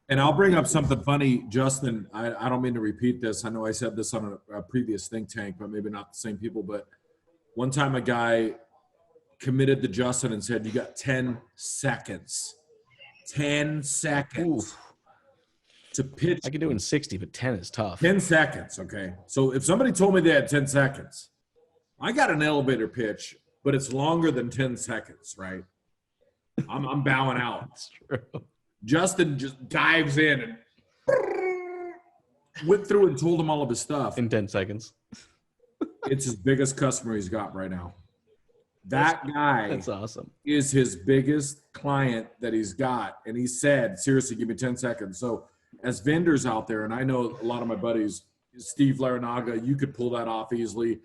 S3: And I'll bring up something funny, Justin. I don't mean to repeat this. I know I said this on a previous think tank, but maybe not the same people. But one time a guy committed to Justin and said, "You got 10 seconds. 10 seconds to pitch."
S2: I can do it in 60, but 10 is tough.
S3: 10 seconds, okay? So if somebody told me they had 10 seconds, I got an elevator pitch, but it's longer than 10 seconds, right? I'm bowing out.
S2: That's true.
S3: Justin just dives in and went through and told him all of his stuff.
S2: In 10 seconds.
S3: It's his biggest customer he's got right now. That guy
S2: That's awesome.
S3: is his biggest client that he's got. And he said, seriously, give me 10 seconds. So as vendors out there, and I know a lot of my buddies, Steve Larinaga, you could pull that off easily.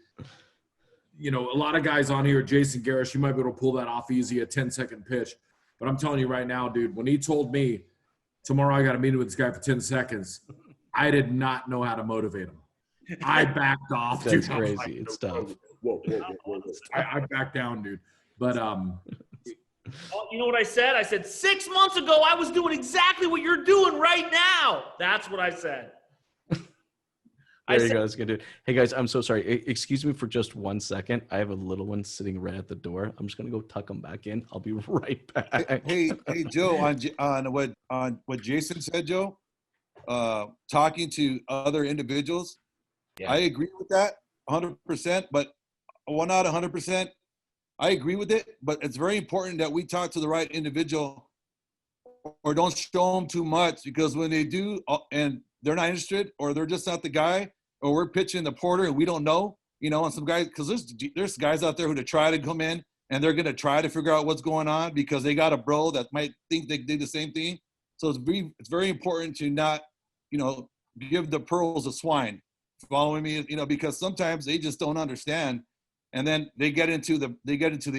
S3: You know, a lot of guys on here, Jason Garris, you might be able to pull that off easy, a 10-second pitch. But I'm telling you right now, dude, when he told me tomorrow I got a meeting with this guy for 10 seconds, I did not know how to motivate him. I backed off, dude.
S2: That's crazy. Like, it's tough.
S3: Whoa. I backed down, dude. But
S1: you know what I said? I said 6 months ago I was doing exactly what you're doing right now. That's what I said.
S2: There you go. That's good, dude. Hey guys, I'm so sorry. Excuse me for just 1 second. I have a little one sitting right at the door. I'm just gonna go tuck him back in. I'll be right back.
S8: Hey, Joe, on what Jason said, Joe, talking to other individuals, I agree with that 100%. But well, not 100%. I agree with it, but it's very important that we talk to the right individual, or don't show them too much, because when they do and they're not interested, or they're just not the guy, or we're pitching the porter and we don't know, you know, and some guys, because there's guys out there who to try to come in and they're going to try to figure out what's going on because they got a bro that might think they did the same thing. So it's very important to not, you know, give the pearls of swine. Following me, you know, because sometimes they just don't understand, and then they get into the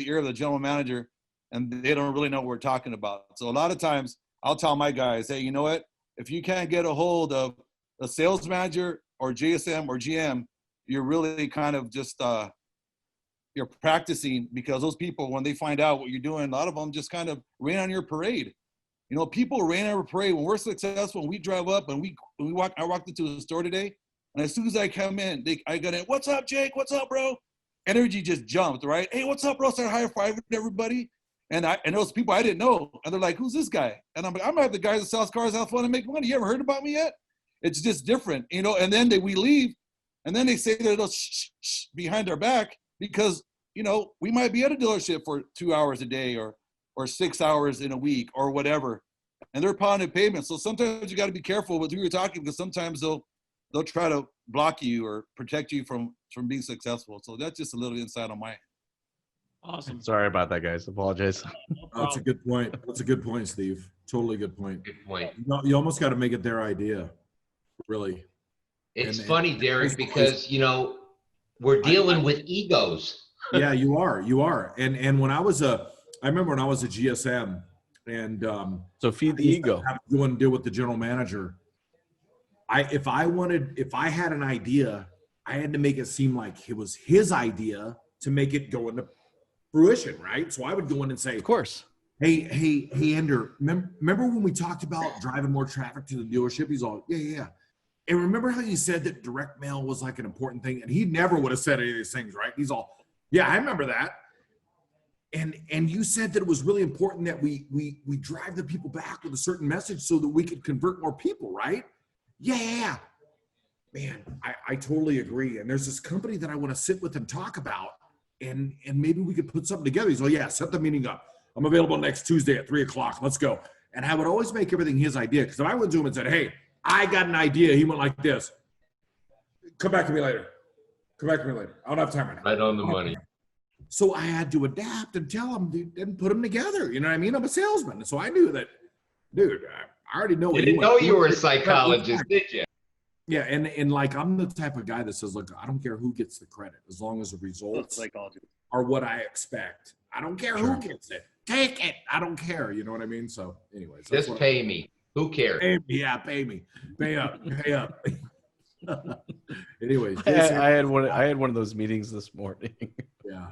S8: ear of the general manager, and they don't really know what we're talking about. So a lot of times I'll tell my guys, hey, you know what? If you can't get a hold of a sales manager or JSM or GM, you're really kind of just you're practicing, because those people, when they find out what you're doing, a lot of them just kind of rain on your parade. You know, people rain on our parade. When we're successful, when we drive up and we walk. I walked into the store today, and as soon as I come in, I got in. What's up, Jake? What's up, bro? Energy just jumped, right? Hey, what's up, bro? Start high-fiving everybody. And those people I didn't know, and they're like, "Who's this guy?" And I'm like, "I'm not the guy that sells cars, have fun, and make money. You ever heard about me yet?" It's just different, you know. And then we leave, and then they say they're little shh behind our back, because, you know, we might be at a dealership for 2 hours a day or 6 hours in a week or whatever, and they're pounding pavement. So sometimes you got to be careful with who you're talking, because sometimes they'll try to block you or protect you from being successful. So that's just a little insight on my end.
S1: Awesome.
S2: Sorry about that, guys. Apologize.
S3: That's a good point. That's a good point, Steve. Totally good point.
S13: Good point.
S3: You almost got to make it their idea, really.
S13: It's
S3: And-
S13: funny, Derek, because, you know, we're dealing with egos.
S3: Yeah, you are. And when I remember when I was a GSM, and
S2: so feed the
S3: I used to
S2: ego.
S3: have to go and deal with the general manager. If I had an idea, I had to make it seem like it was his idea to make it go into fruition, right? So I would go in and say,
S2: Of course.
S3: Hey, Ender, remember when we talked about driving more traffic to the dealership? He's all, yeah. And remember how you said that direct mail was like an important thing? And he never would have said any of these things, right? He's all, yeah, I remember that. And you said that it was really important that we drive the people back with a certain message so that we could convert more people, right? Yeah. Man, I totally agree. And there's this company that I want to sit with and talk about, and maybe we could put something together. He's like, yeah, set the meeting up. I'm available next Tuesday at 3:00. Let's go. And I would always make everything his idea, because if I went to him and said, hey, I got an idea, he went like this. Come back to me later. I don't have time right now.
S13: Right on the money.
S3: So I had to adapt and tell him and put them together. You know what I mean? I'm a salesman. So I knew that, dude, I already know.
S13: You didn't know you were a psychologist, did you?
S3: Yeah, and like I'm the type of guy that says, look, I don't care who gets the credit as long as the results are what I expect. I don't care who gets it. Take it. I don't care. You know what I mean? So anyways.
S13: Just pay me. Who cares?
S3: Pay me. Pay up. Anyways.
S2: I had one of those meetings this morning.
S3: Yeah.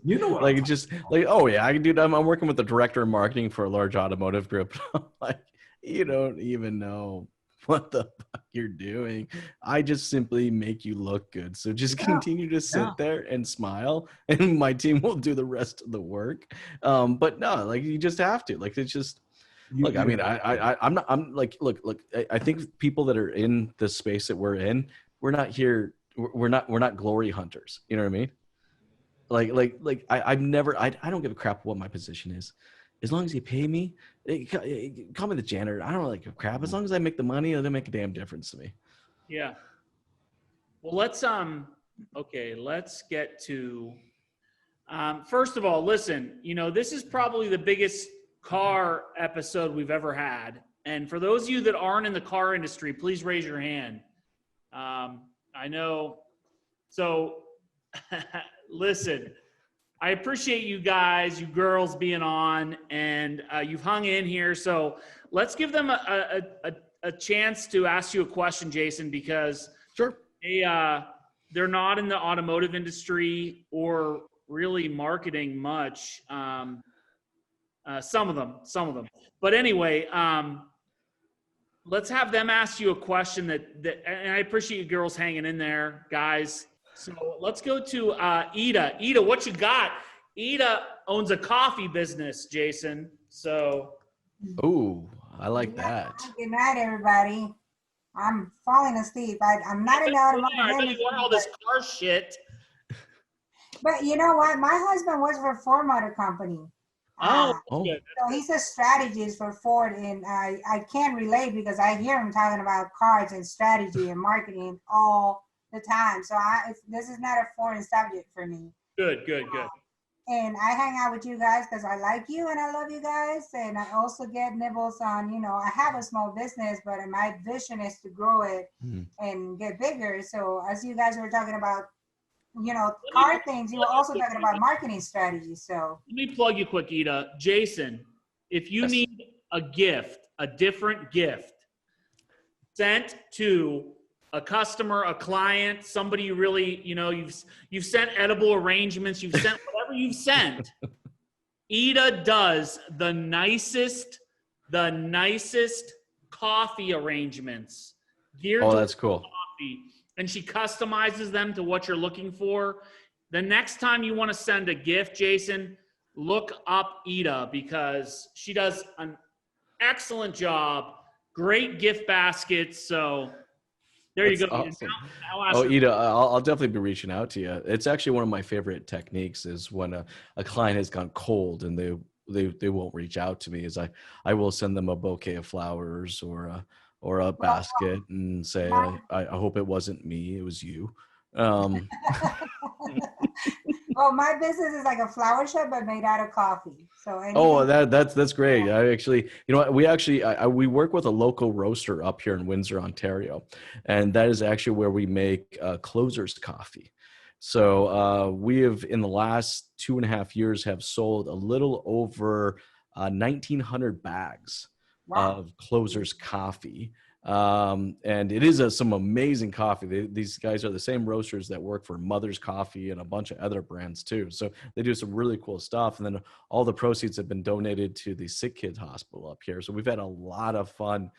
S3: You know what?
S2: Like it just like, oh yeah, I'm working with the director of marketing for a large automotive group. I'm like, you don't even know what the fuck you're doing. I just simply make you look good. So just continue to sit there and smile, and my team will do the rest of the work. But no, like you just have to. Like it's just look. I mean, I'm like, look. I think people that are in the space that we're in, we're not here. We're not glory hunters. You know what I mean? Like I've never. I don't give a crap what my position is. As long as you pay me, call me the janitor. I don't like a crap. As long as I make the money, it'll make a damn difference to me.
S1: Yeah. Well, let's get to first of all, listen, this is probably the biggest car episode we've ever had. And for those of you that aren't in the car industry, please raise your hand. I know. So listen, I appreciate you guys, you girls being on, and you've hung in here. So let's give them a chance to ask you a question, Jason, because they're not in the automotive industry or really marketing much. Some of them. But anyway, let's have them ask you a question and I appreciate you girls hanging in there, guys. So let's go to Ida. Ida, what you got? Ida owns a coffee business, Jason. So.
S2: Oh, I like that.
S14: Good night, everybody. I'm falling asleep. I'm not in the automotive industry.
S1: All this car shit.
S14: But you know what? My husband works for Ford Motor Company.
S1: So
S14: he's a strategist for Ford, and I can't relate because I hear him talking about cars and strategy and marketing all the time. So this is not a foreign subject for me.
S1: Good.
S14: And I hang out with you guys because I like you and I love you guys. And I also get nibbles on, I have a small business, but my vision is to grow it and get bigger. So as you guys were talking about, car things, you were also talking about marketing strategies. So
S1: let me plug you quick, Ida. Jason, if you need a different gift sent to a customer, a client, somebody you really, you've sent edible arrangements, you've sent whatever you've sent. Ida does the nicest coffee arrangements.
S2: That's cool.
S1: Coffee, and she customizes them to what you're looking for. The next time you want to send a gift, Jason, look up Ida because she does an excellent job. Great gift baskets. So there you go.
S2: Awesome. Ida, I'll definitely be reaching out to you. It's actually one of my favorite techniques is when a client has gone cold and they won't reach out to me is I will send them a bouquet of flowers or a basket and say, I hope it wasn't me, it was you.
S14: Well, Well, my business is like a flower shop, but made out of coffee. So
S2: Oh,
S14: anything-
S2: that's great. I actually, you know, what, we actually we work with a local roaster up here in Windsor, Ontario, and that is actually where we make Closer's coffee. So we have, in the last 2.5 years, have sold a little over 1,900 bags of Closer's coffee. And it is some amazing coffee. These guys are the same roasters that work for Mother's Coffee and a bunch of other brands too. So they do some really cool stuff. And then all the proceeds have been donated to the Sick Kids Hospital up here. So we've had a lot of fun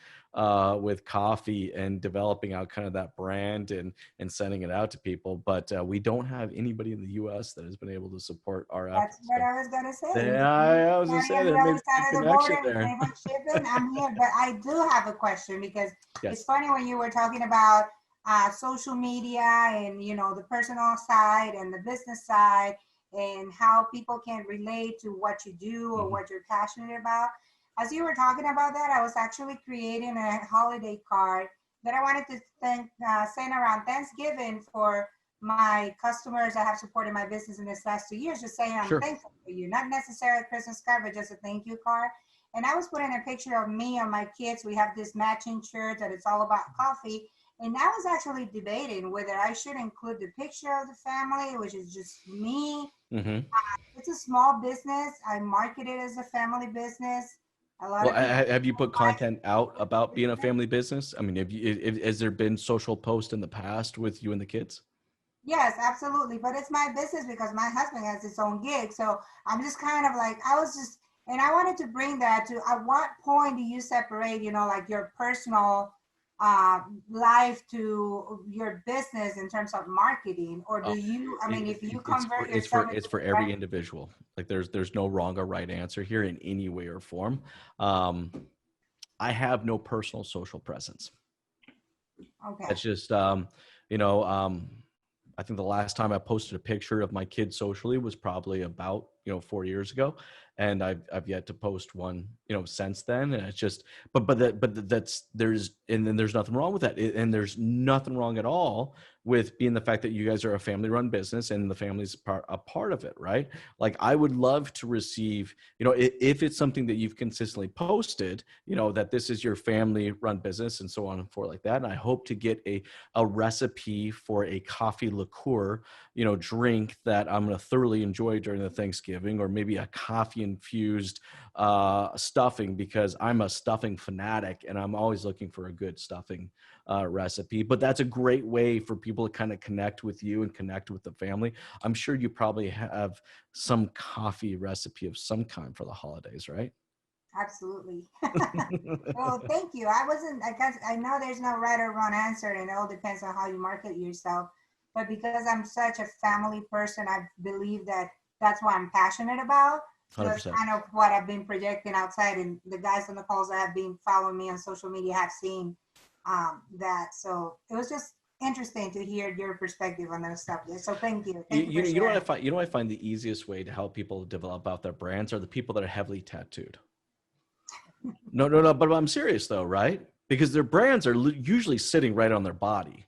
S2: with coffee and developing out kind of that brand and sending it out to people. But we don't have anybody in the U.S. that has been able to support our efforts.
S14: That's what I was gonna say.
S2: Yeah, I was gonna say there may be a connection there.
S14: I'm here, but I do have a question because
S2: Yes.
S14: it's funny when you were talking about social media and the personal side and the business side and how people can relate to what you do or what you're passionate about. As you were talking about that, I was actually creating a holiday card that I wanted to send around Thanksgiving for my customers that have supported my business in this last 2 years, just saying I'm thankful for you. Not necessarily a Christmas card, but just a thank you card. And I was putting a picture of me and my kids. We have this matching shirt that it's all about coffee. And I was actually debating whether I should include the picture of the family, which is just me. It's a small business. I market it as a family business.
S2: Well, have you put content out about being a family business? I mean, has there been social posts in the past with you and the kids?
S14: Yes, absolutely. But it's my business because my husband has his own gig. So I'm just kind of like, and I wanted to bring that to, at what point do you separate, like your personal life to your business in terms of marketing? Or do you, I mean, if you convert yourself.
S2: It's for every individual. Like there's no wrong or right answer here in any way or form. I have no personal social presence.
S14: Okay.
S2: It's just, I think the last time I posted a picture of my kids socially was probably about 4 years ago, and I've yet to post one since then. And it's just there's nothing wrong with that, and there's nothing wrong at all with being the fact that you guys are a family-run business and the family's a part of it, right? Like I would love to receive, if it's something that you've consistently posted, that this is your family-run business and so on and forth like that. And I hope to get a recipe for a coffee liqueur, drink that I'm going to thoroughly enjoy during the Thanksgiving, or maybe a coffee infused stuffing, because I'm a stuffing fanatic and I'm always looking for a good stuffing recipe. But that's a great way for people to kind of connect with you and connect with the family. I'm sure you probably have some coffee recipe of some kind for the holidays, right?
S14: Absolutely. Well, thank you. I know there's no right or wrong answer, and it all depends on how you market yourself. But because I'm such a family person, I believe that that's what I'm passionate about. So that's kind of what I've been projecting outside, and the guys on the calls that have been following me on social media have seen that. So it was just interesting to hear your perspective on those subjects. So thank you.
S2: You know what I find the easiest way to help people develop out their brands are the people that are heavily tattooed. No, but I'm serious though, right? Because their brands are usually sitting right on their body.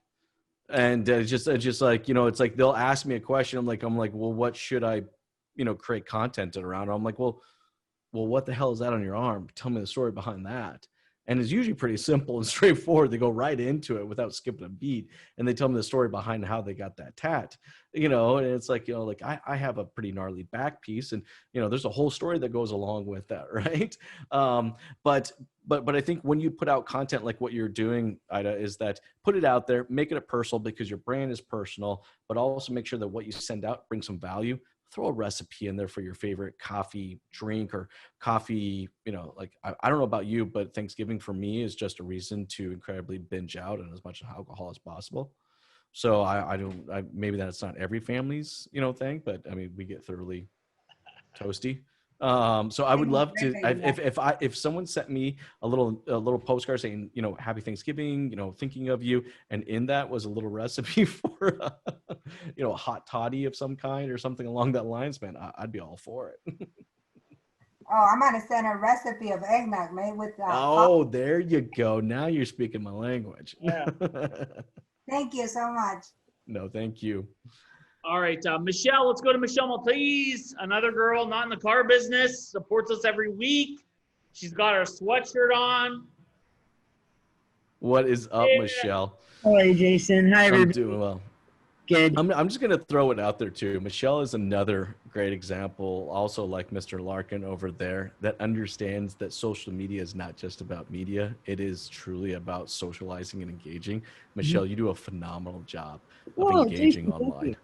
S2: And it's just like, it's like they'll ask me a question. I'm like, well, what should I, create content around? I'm like, well, what the hell is that on your arm? Tell me the story behind that. And it's usually pretty simple and straightforward. They go right into it without skipping a beat. And they tell me the story behind how they got that tat, and it's like, like I have a pretty gnarly back piece, and, there's a whole story that goes along with that. Right. But I think when you put out content like what you're doing, Ida, is that put it out there, make it personal, because your brand is personal, but also make sure that what you send out brings some value. Throw a recipe in there for your favorite coffee drink or coffee, like I don't know about you, but Thanksgiving for me is just a reason to incredibly binge out and as much alcohol as possible. So I maybe that's not every family's, thing, but I mean, we get thoroughly toasty. So I would love to, if someone sent me a little postcard saying, happy Thanksgiving, thinking of you, and in that was a little recipe for, a hot toddy of some kind or something along that lines, man, I'd be all for it.
S14: Oh, I'm going to send a recipe of eggnog made with
S2: oh, there you go. Now you're speaking my language.
S14: Thank you so much.
S2: No, thank you.
S1: All right, Michelle, let's go to Michelle Maltese, another girl not in the car business, supports us every week. She's got her sweatshirt on.
S2: What is up, Michelle?
S15: Hi, Jason. Hi, everybody.
S2: I'm doing well.
S15: Good.
S2: I'm just going to throw it out there, too. Michelle is another great example, also like Mr. Larkin over there, that understands that social media is not just about media. It is truly about socializing and engaging. Michelle, you do a phenomenal job of engaging
S15: Jason,
S2: online.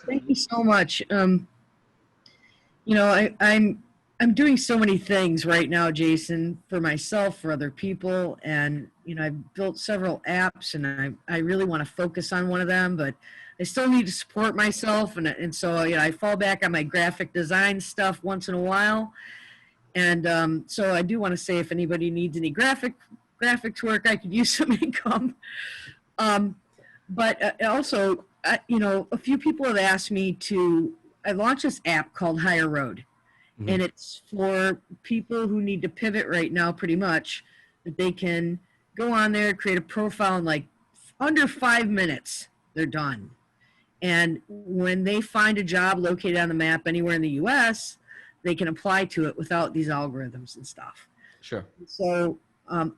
S15: Thank you so much. You know, I'm doing so many things right now, Jason, for myself, for other people, and you know, I've built several apps, and I really want to focus on one of them, but I still need to support myself, and so you know, I fall back on my graphic design stuff once in a while, and so I do want to say if anybody needs any graphics work, I could use some income, but also. You know, a few people have asked me I launched this app called Higher Road, and it's for people who need to pivot right now pretty much, that they can go on there, create a profile in like under 5 minutes, they're done. And when they find a job located on the map anywhere in the US, they can apply to it without these algorithms and stuff.
S2: Sure.
S15: So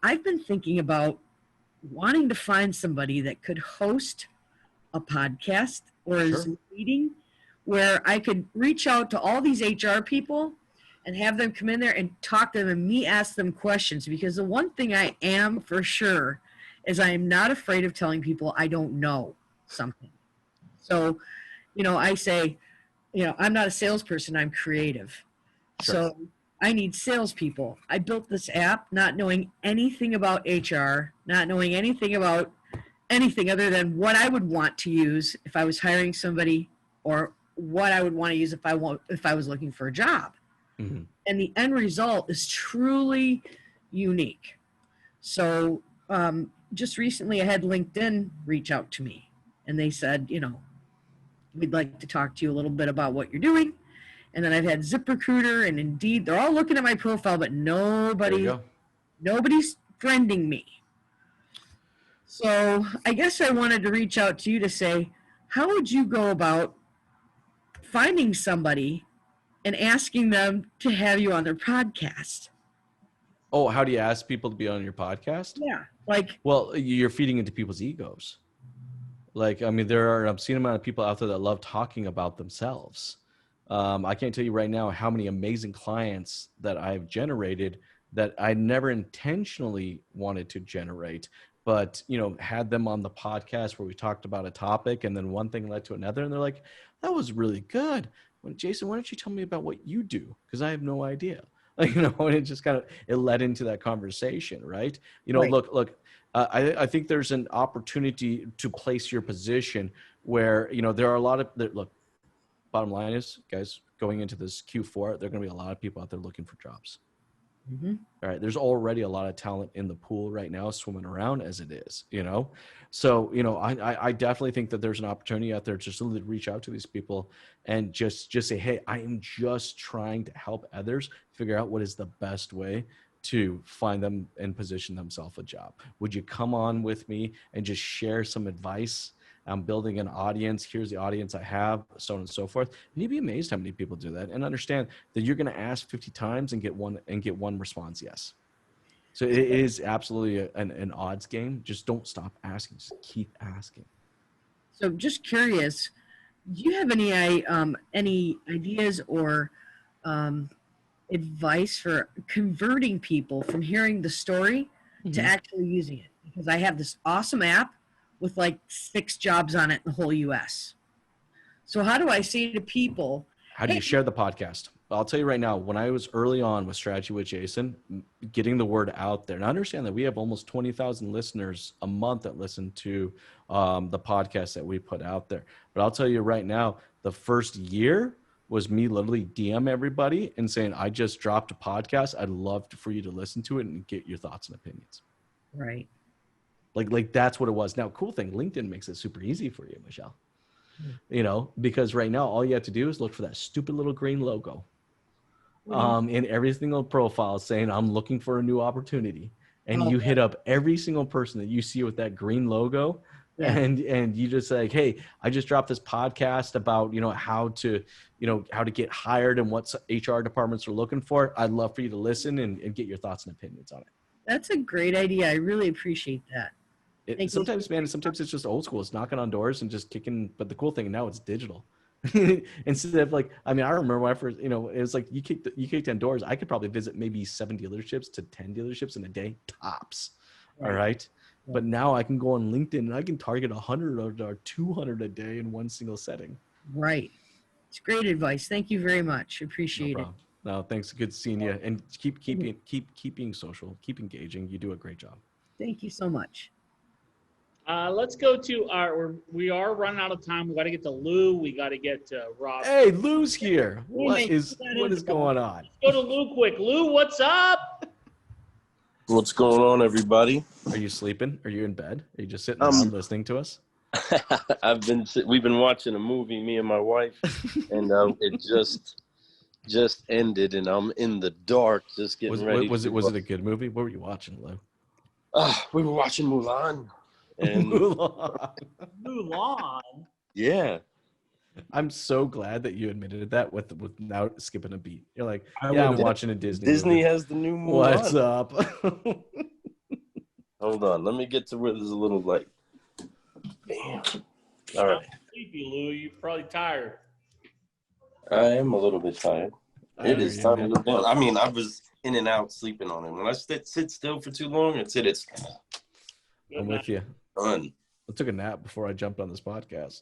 S15: I've been thinking about wanting to find somebody that could host a podcast or a Zoom meeting where I could reach out to all these HR people and have them come in there and talk to them and me ask them questions, because the one thing I am for sure is I am not afraid of telling people I don't know something. So, you know, I say, you know, I'm not a salesperson, I'm creative.
S2: Sure.
S15: So I need salespeople. I built this app not knowing anything about HR, not knowing anything about anything other than what I would want to use if I was hiring somebody, or what I would want to use if I was looking for a job.
S2: Mm-hmm.
S15: And the end result is truly unique. So just recently I had LinkedIn reach out to me, and they said, you know, we'd like to talk to you a little bit about what you're doing. And then I've had ZipRecruiter and Indeed. They're all looking at my profile, but nobody's friending me. So I guess I wanted to reach out to you to say, how would you go about finding somebody and asking them to have you on their podcast?
S2: Oh, how do you ask people to be on your podcast?
S15: Yeah, like.
S2: Well, you're feeding into people's egos. Like, I mean, there are an obscene amount of people out there that love talking about themselves. I can't tell you right now how many amazing clients that I've generated that I never intentionally wanted to generate, but, you know, had them on the podcast where we talked about a topic, and then one thing led to another, and they're like, that was really good. Jason, why don't you tell me about what you do? Because I have no idea. Like, you know, and it just kind of, it led into that conversation, right? You know,
S15: Right.
S2: look, I think there's an opportunity to place your position where, you know, there are a lot of, look, bottom line is, guys, going into this Q4, there are going to be a lot of people out there looking for jobs.
S15: Mm-hmm.
S2: All right. There's already a lot of talent in the pool right now swimming around as it is, you know? So, you know, I definitely think that there's an opportunity out there just to reach out to these people and just say, hey, I am just trying to help others figure out what is the best way to find them and position themselves a job. Would you come on with me and just share some advice? I'm building an audience. Here's the audience I have, so on and so forth. And you'd be amazed how many people do that, and understand that you're going to ask 50 times and get one response yes. So it is absolutely an odds game. Just don't stop asking. Just keep asking.
S15: So just curious, do you have any ideas or advice for converting people from hearing the story to actually using it? Because I have this awesome app with like 6 jobs on it in the whole US. So how do I say to people,
S2: how do you share the podcast? I'll tell you right now, when I was early on with Strategy with Jason, getting the word out there, and I understand that we have almost 20,000 listeners a month that listen to the podcast that we put out there. But I'll tell you right now, the first year was me literally DM everybody and saying, I just dropped a podcast. I'd love for you to listen to it and get your thoughts and opinions.
S15: Right.
S2: Like that's what it was. Now, cool thing, LinkedIn makes it super easy for you, Michelle. You know, because right now all you have to do is look for that stupid little green logo in every single profile saying, I'm looking for a new opportunity. And you hit up every single person that you see with that green logo,
S15: Yeah.
S2: and you just like, hey, I just dropped this podcast about, how to get hired and what HR departments are looking for. I'd love for you to listen and get your thoughts and opinions on it.
S15: That's a great idea. I really appreciate that.
S2: Sometimes it's just old school. It's knocking on doors and just kicking. But the cool thing now, it's digital. Instead of I remember when I first, it was like you kick 10 doors. I could probably visit maybe 7 dealerships to 10 dealerships in a day, tops. All right. But now I can go on LinkedIn and I can target 100 or 200 a day in one single setting.
S15: Right. It's great advice. Thank you very much. Appreciate it.
S2: No, thanks. Good seeing you. And keep being social, keep engaging. You do a great job.
S15: Thank you so much.
S1: Let's go to we are running out of time. We got to get to Lou. We got to get to Rob.
S2: Hey, Lou's here. What is going on?
S1: Let's go to Lou quick. Lou, what's up?
S16: What's going on, everybody?
S2: Are you sleeping? Are you in bed? Are you just sitting around listening to us?
S16: We've been watching a movie, me and my wife, and it just ended, and I'm in the dark, just getting ready.
S2: Was it a good movie? What were you watching, Lou?
S16: We were watching Mulan. And
S1: Mulan.
S16: Yeah.
S2: I'm so glad that you admitted that without skipping a beat. You're like, I'm watching a Disney.
S16: Disney
S2: movie.
S16: has the new Mulan.
S2: What's up?
S16: Hold on, let me get to where there's a little light. Bam. All right.
S1: Sleepy, Lou. You're probably tired.
S16: I am a little bit tired. It is time to go down. I mean, I was in and out sleeping on it. When I sit still for too long, it's.
S2: I'm with you.
S16: Done.
S2: I took a nap before I jumped on this podcast.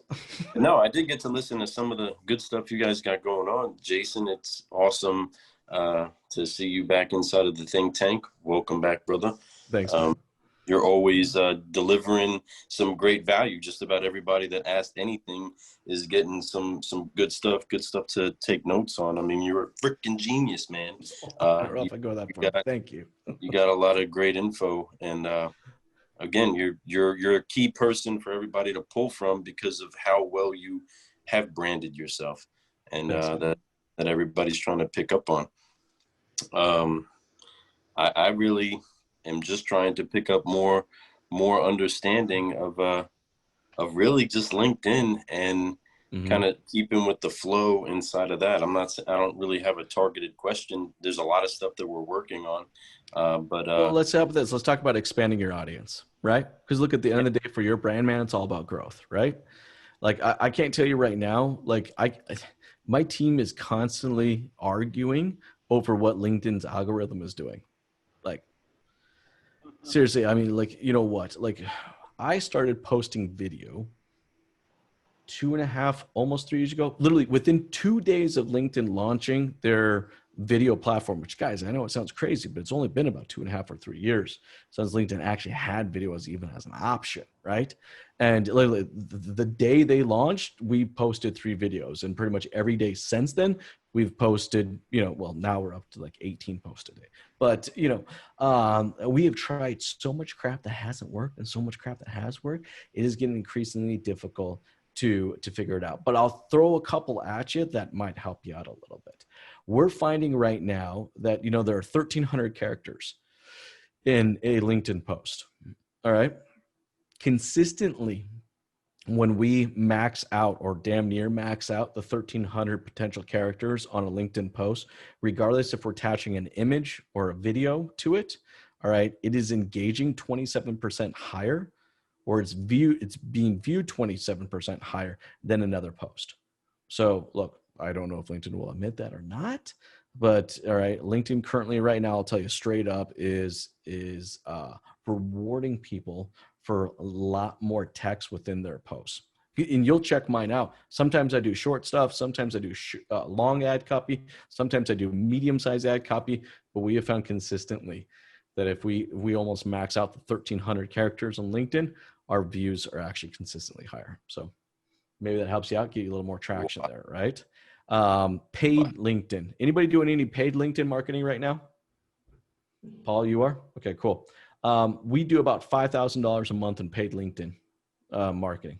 S16: No, I did get to listen to some of the good stuff you guys got going on. Jason, it's awesome to see you back inside of the think tank. Welcome back, brother.
S2: Thanks.
S16: You're always delivering some great value. Just about everybody that asked anything is getting some good stuff to take notes on. I mean, you're a freaking genius, man.
S2: I don't know if I go that far. Thank you.
S16: You got a lot of great info, and again, you're a key person for everybody to pull from because of how well you have branded yourself, and that everybody's trying to pick up on. I really am just trying to pick up more understanding of really just LinkedIn and kind of keeping with the flow inside of that. I don't really have a targeted question. There's a lot of stuff that we're working on. Well,
S2: let's help with this. Let's talk about expanding your audience, right? Because look, at the end of the day, for your brand, man, it's all about growth, right? Like I can't tell you right now, like my team is constantly arguing over what LinkedIn's algorithm is doing. Like seriously, I mean, like, you know what? Like I started posting video 2.5, almost 3 years ago, literally within 2 days of LinkedIn launching their video platform, which, guys, I know it sounds crazy, but it's only been about 2.5 or 3 years since LinkedIn actually had video as even as an option, right? And literally the day they launched, we posted 3 videos, and pretty much every day since then, we've posted, well, now we're up to like 18 posts a day. But, we have tried so much crap that hasn't worked and so much crap that has worked. It is getting increasingly difficult to figure it out. But I'll throw a couple at you that might help you out a little bit. We're finding right now that, there are 1,300 characters in a LinkedIn post. All right. Consistently, when we max out or damn near max out the 1,300 potential characters on a LinkedIn post, regardless if we're attaching an image or a video to it, all right, it is engaging 27% higher, or it's being viewed 27% higher than another post. So look, I don't know if LinkedIn will admit that or not, but all right, LinkedIn currently right now, I'll tell you straight up, is rewarding people for a lot more text within their posts. And you'll check mine out. Sometimes I do short stuff. Sometimes I do long ad copy. Sometimes I do medium-sized ad copy. But we have found consistently that if we almost max out the 1,300 characters on LinkedIn, our views are actually consistently higher. So maybe that helps you out, get you a little more traction there, right? Paid LinkedIn. Anybody doing any paid LinkedIn marketing right now? Paul, you are? Okay, cool. We do about $5,000 a month in paid LinkedIn marketing.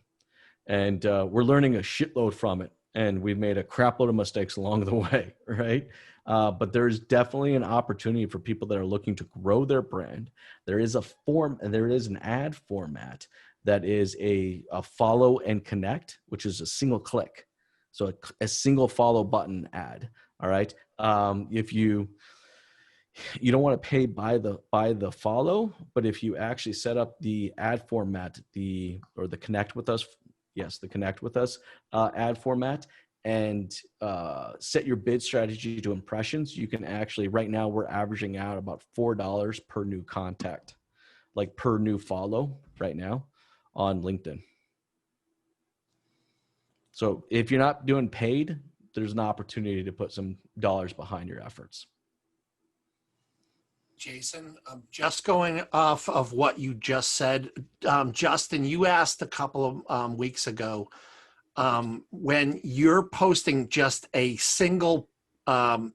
S2: And we're learning a shitload from it. And we've made a crap load of mistakes along the way, right? But there's definitely an opportunity for people that are looking to grow their brand. There is a form, and there is an ad format that is a follow and connect, which is a single click. So a single follow button ad. All right. If you don't want to pay by the follow, but if you actually set up the ad format, the connect with us, the connect with us ad format, and set your bid strategy to impressions, you can actually, right now we're averaging out about $4 per new contact, like per new follow right now on LinkedIn. So if you're not doing paid, there's an opportunity to put some dollars behind your efforts.
S6: Jason, just going off of what you just said, Justin, you asked a couple of weeks ago, when you're posting just a single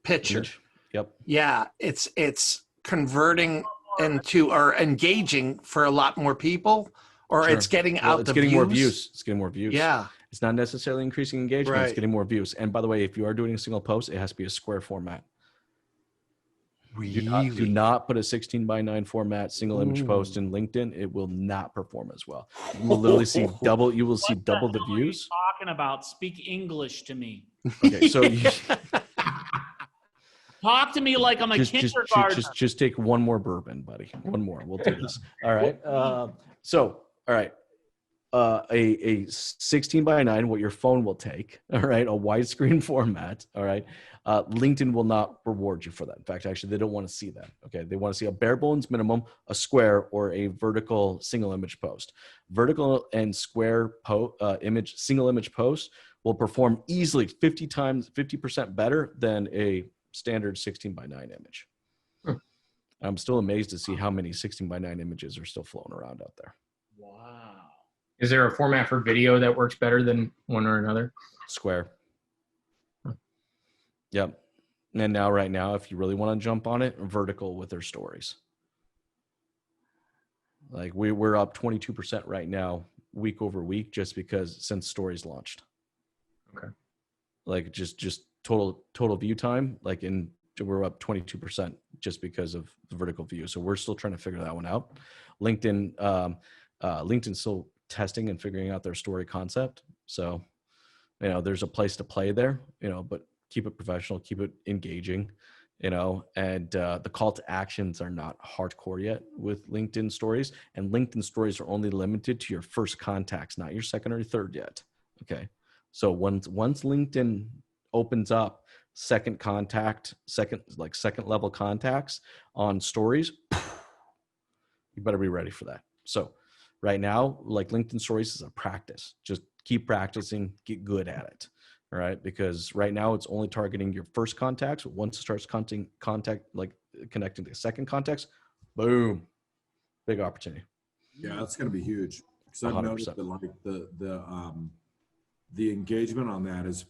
S6: picture.
S2: Image. Yep.
S6: Yeah, it's converting into or engaging for a lot more people, or
S2: Sure.
S6: it's getting
S2: Well,
S6: out
S2: it's
S6: the
S2: getting
S6: views.
S2: more views. It's getting more views.
S6: Yeah.
S2: It's not necessarily increasing engagement. It's
S6: Right.
S2: getting more views. And by the way, if you are doing a single post, it has to be a square format.
S6: Really?
S2: Do not put a 16:9 format single image post in LinkedIn. It will not perform as well. You will literally see double. You will see double the views.
S1: Talking about, speak English to me.
S2: Okay, so you,
S1: Talk to me like I'm a kindergartner.
S2: just take one more bourbon, buddy. One more. We'll do this. All right. So all right. A 16:9, what your phone will take. All right. A widescreen format. All right. LinkedIn will not reward you for that. In fact, actually, they don't want to see that. Okay. They want to see a bare bones minimum, a square, or a vertical single image post. Vertical and square image, single image post will perform easily 50% better than a standard 16:9 image. I'm still amazed to see how many 16:9 images are still floating around out there.
S17: Wow. Is there a format for video that works better than one or another?
S2: Square. Yep. And now, right now, if you really want to jump on it, vertical with their stories. Like we're up 22% right now, week over week, just because since stories launched.
S17: Okay.
S2: Like just total view time, we're up 22% just because of the vertical view. So we're still trying to figure that one out. LinkedIn's still testing and figuring out their story concept. So, there's a place to play there, but keep it professional, keep it engaging, and the call to actions are not hardcore yet with LinkedIn stories, and LinkedIn stories are only limited to your first contacts, not your second or third yet. Okay. So once LinkedIn opens up second level contacts on stories, you better be ready for that. So right now, LinkedIn stories is a practice. Just keep practicing, get good at it. All right. Because right now it's only targeting your first contacts. Once it starts connecting to second contacts, boom, big opportunity.
S3: Yeah, that's going to be huge. Because I've noticed that the engagement on that is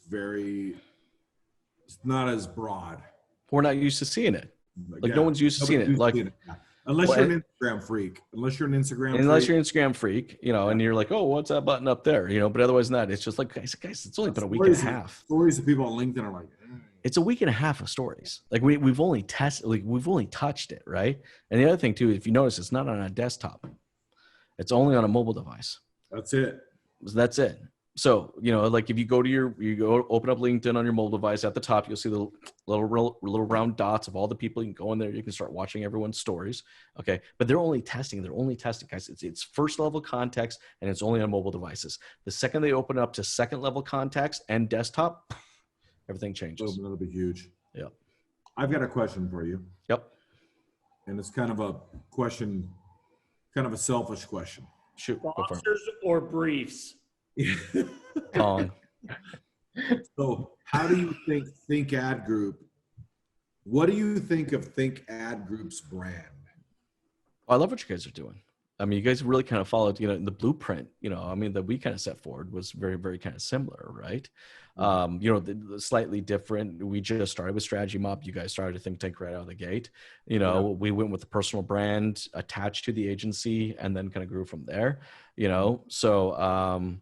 S3: it's not as broad.
S2: We're not used to seeing it. No one's used to seeing it.
S3: Unless you're an Instagram freak. Unless you're an
S2: Instagram freak, and you're like, oh, what's that button up there? But otherwise than that, it's just like, guys, it's only been a week and a half.
S3: Stories of people on LinkedIn are like,
S2: it's a week and a half of stories. Like we've only touched it, right? And the other thing too, if you notice, it's not on a desktop. It's only on a mobile device.
S3: That's it.
S2: So, if you go open up LinkedIn on your mobile device, at the top, you'll see the little round dots of all the people. You can go in there. You can start watching everyone's stories. Okay. But they're only testing, guys. It's first level context, and it's only on mobile devices. The second they open up to second level context and desktop, everything changes.
S3: That'll be huge.
S2: Yep.
S3: I've got a question for you.
S2: Yep.
S3: And it's kind of a question, kind of a selfish question.
S2: Shoot.
S1: Boxers or briefs?
S3: So how do you think Ad Group, what do you think of Think Ad Group's brand?
S2: I love what you guys are doing. I mean, you guys really kind of followed, the blueprint, that we kind of set forward was very, very kind of similar, right? Slightly different. We just started with Strategy Mob. You guys started to Think Tank right out of the gate. We went with the personal brand attached to the agency and then kind of grew from there, So,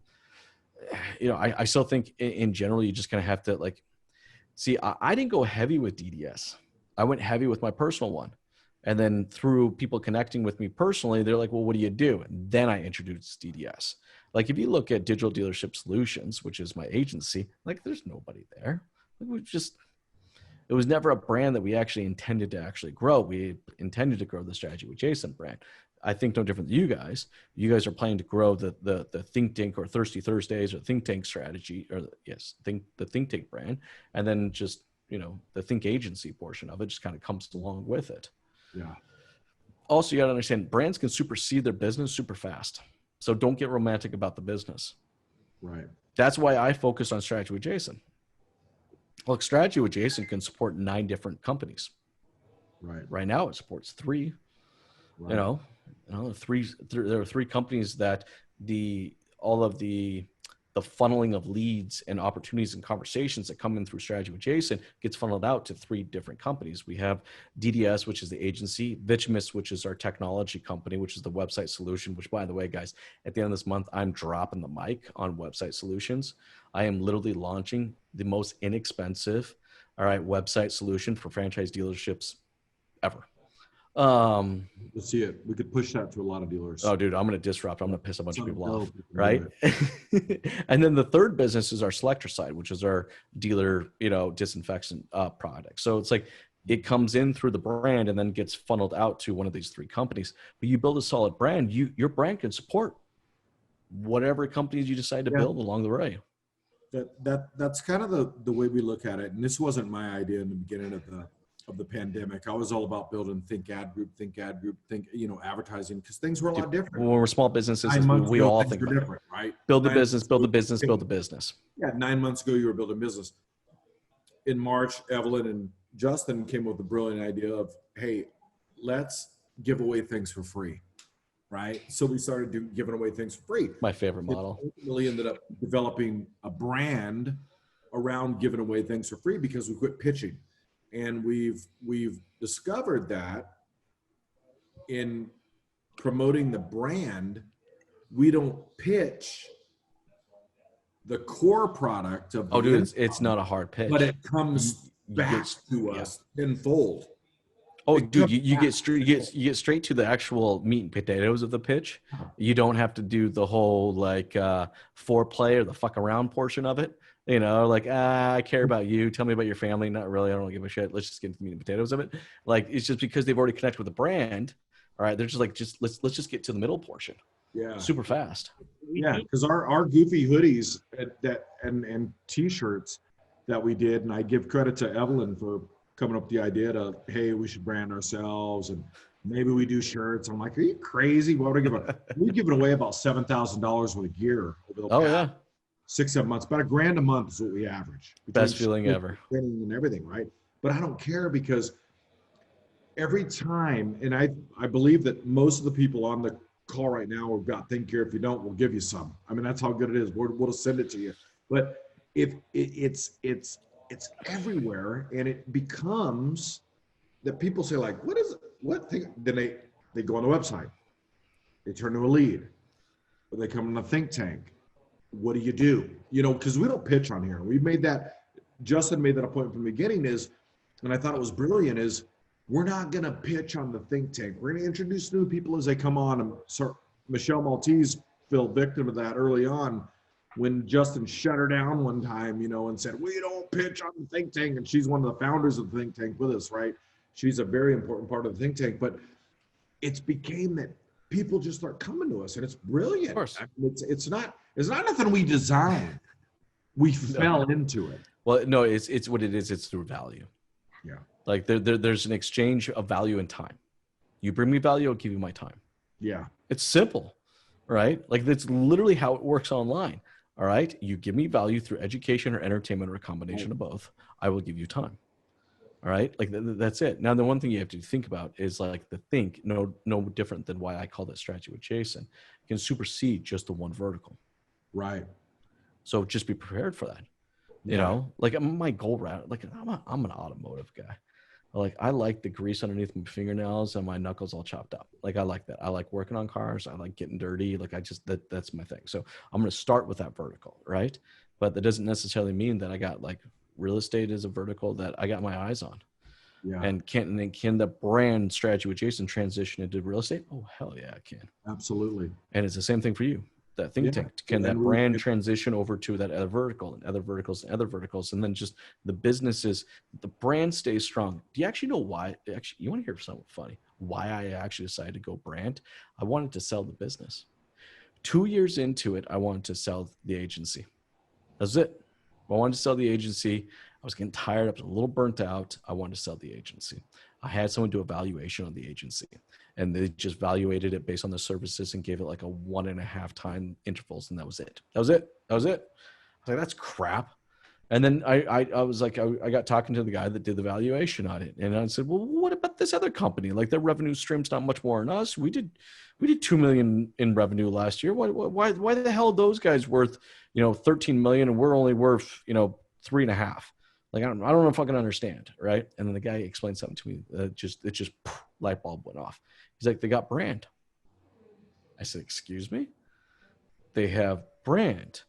S2: I still think in general, you just kind of have to see, I didn't go heavy with DDS. I went heavy with my personal one. And then through people connecting with me personally, they're like, well, what do you do? And then I introduced DDS. Like if you look at Digital Dealership Solutions, which is my agency, like there's nobody there. It was never a brand that we actually intended to actually grow. We intended to grow the Strategy with Jason brand. I think no different than you guys. You guys are planning to grow the Think Tank or Thirsty Thursdays or Think Tank strategy, or the Think Tank brand, and then just the Think agency portion of it just kind of comes along with it.
S3: Yeah.
S2: Also, you got to understand brands can supersede their business super fast. So don't get romantic about the business.
S3: Right.
S2: That's why I focus on Strategy with Jason. Look, Strategy with Jason can support 9 different companies.
S3: Right.
S2: Right now, it supports 3.
S3: Right.
S2: There are 3 companies that all of the funneling of leads and opportunities and conversations that come in through Strategy with Jason gets funneled out to 3 different companies. We have DDS, which is the agency, Vitchmus, which is our technology company, which is the website solution, which, by the way, guys, at the end of this month, I'm dropping the mic on website solutions. I am literally launching the most inexpensive, website solution for franchise dealerships ever.
S3: Let's see it. We could push that to a lot of dealers.
S2: Oh, dude, I'm going to disrupt. I'm going to piss a bunch of people off, right? And then the third business is our selector side, which is our dealer, disinfection product. So it's like it comes in through the brand and then gets funneled out to one of these 3 companies. But you build a solid brand, your brand can support whatever companies you decide to build along the way.
S3: That's kind of the way we look at it. And this wasn't my idea in the beginning of the pandemic. I was all about building think ad group, think advertising, because things were a lot different.
S2: When we're small businesses, we all think about
S3: different, right?
S2: Build the business, build the business, build the business.
S3: Yeah, 9 months ago, you were building business. In March, Evelyn and Justin came up with the brilliant idea of, hey, let's give away things for free, right? So we started giving away things for free.
S2: My favorite model.
S3: It really ended up developing a brand around giving away things for free because we quit pitching. And we've discovered that in promoting the brand, we don't pitch the core product of
S2: it's not a hard pitch,
S3: but it comes back to us tenfold.
S2: Oh, dude, you get straight to the actual meat and potatoes of the pitch. You don't have to do the whole foreplay or the fuck around portion of it. I care about you. Tell me about your family. Not really. I don't give a shit. Let's just get into the meat and potatoes of it. It's just because they've already connected with the brand. All right. They're just like, let's just get to the middle portion.
S3: Yeah.
S2: Super fast.
S3: Yeah. Because our goofy hoodies and t-shirts that we did, and I give credit to Evelyn for coming up with the idea to, hey, we should brand ourselves and maybe we do shirts. I'm like, are you crazy? What would I give it? We've given away about $7,000 worth of gear over the past 6-7 months. About $1,000 a month is what we average.
S2: Best feeling ever.
S3: And everything, right? But I don't care because every time, and I believe that most of the people on the call right now have got Think Gear. If you don't, we'll give you some. I mean, that's how good it is. We'll just send it to you. But if it's everywhere, and it becomes that people say like, what is it? What thing? Then they go on the website, they turn to a lead, or they come in a think tank. What do you do? Because we don't pitch on here. We've made that. Justin made that a point from the beginning. And I thought it was brilliant. We're not going to pitch on the think tank. We're going to introduce new people as they come on. And Michelle Maltese fell victim of that early on when Justin shut her down one time, and said, we don't pitch on the think tank. And she's one of the founders of the think tank with us, right? She's a very important part of the think tank. But it's became that people just start coming to us, and it's brilliant. Of course. I mean, it's not nothing we designed. We fell into it.
S2: Well, no, it's what it is. It's through value.
S3: Yeah.
S2: Like there's an exchange of value and time. You bring me value, I'll give you my time.
S3: Yeah.
S2: It's simple, right? Like that's literally how it works online. All right. You give me value through education or entertainment or a combination of both. I will give you time. All right. Like that's it. Now, the one thing you have to think about is like the think, no different than why I call that Strategy with Jason, can supersede just the one vertical.
S3: Right.
S2: So just be prepared for that. Like my goal route, like I'm an automotive guy. Like I like the grease underneath my fingernails and my knuckles all chopped up. Like I like that. I like working on cars. I like getting dirty. Like that's my thing. So I'm going to start with that vertical. Right. But that doesn't necessarily mean that I got like real estate is a vertical that I got my eyes on.
S8: Yeah.
S2: And can the brand strategy with Jason transition into real estate? Oh, hell yeah, it can.
S8: Absolutely.
S2: And it's the same thing for you. That think
S8: Yeah.
S2: tank, can that
S8: And
S2: brand transition over to that other vertical and other verticals and other verticals, and then just the businesses, the brand stays strong. Do you actually know why? Actually, you want to hear something funny? Why I actually decided to go brand? I wanted to sell the business. 2 years into it, I wanted to sell the agency. That's it. I wanted to sell the agency. I was getting tired. I was a little burnt out. I wanted to sell the agency. I had someone do a valuation on the agency, and they just valuated it based on the services and gave it like a 1.5 time intervals. And that was it. That was it. I was like, that's crap. And then I was like, I got talking to the guy that did the valuation on it. And I said, well, what about this other company? Like their revenue stream's not much more than us. We did 2 million in revenue last year. Why the hell are those guys worth, 13 million and we're only worth, 3.5? Like, I don't know if I can understand. Right. And then the guy explained something to me that just light bulb went off. He's like, they got brand. I said, excuse me? They have brand.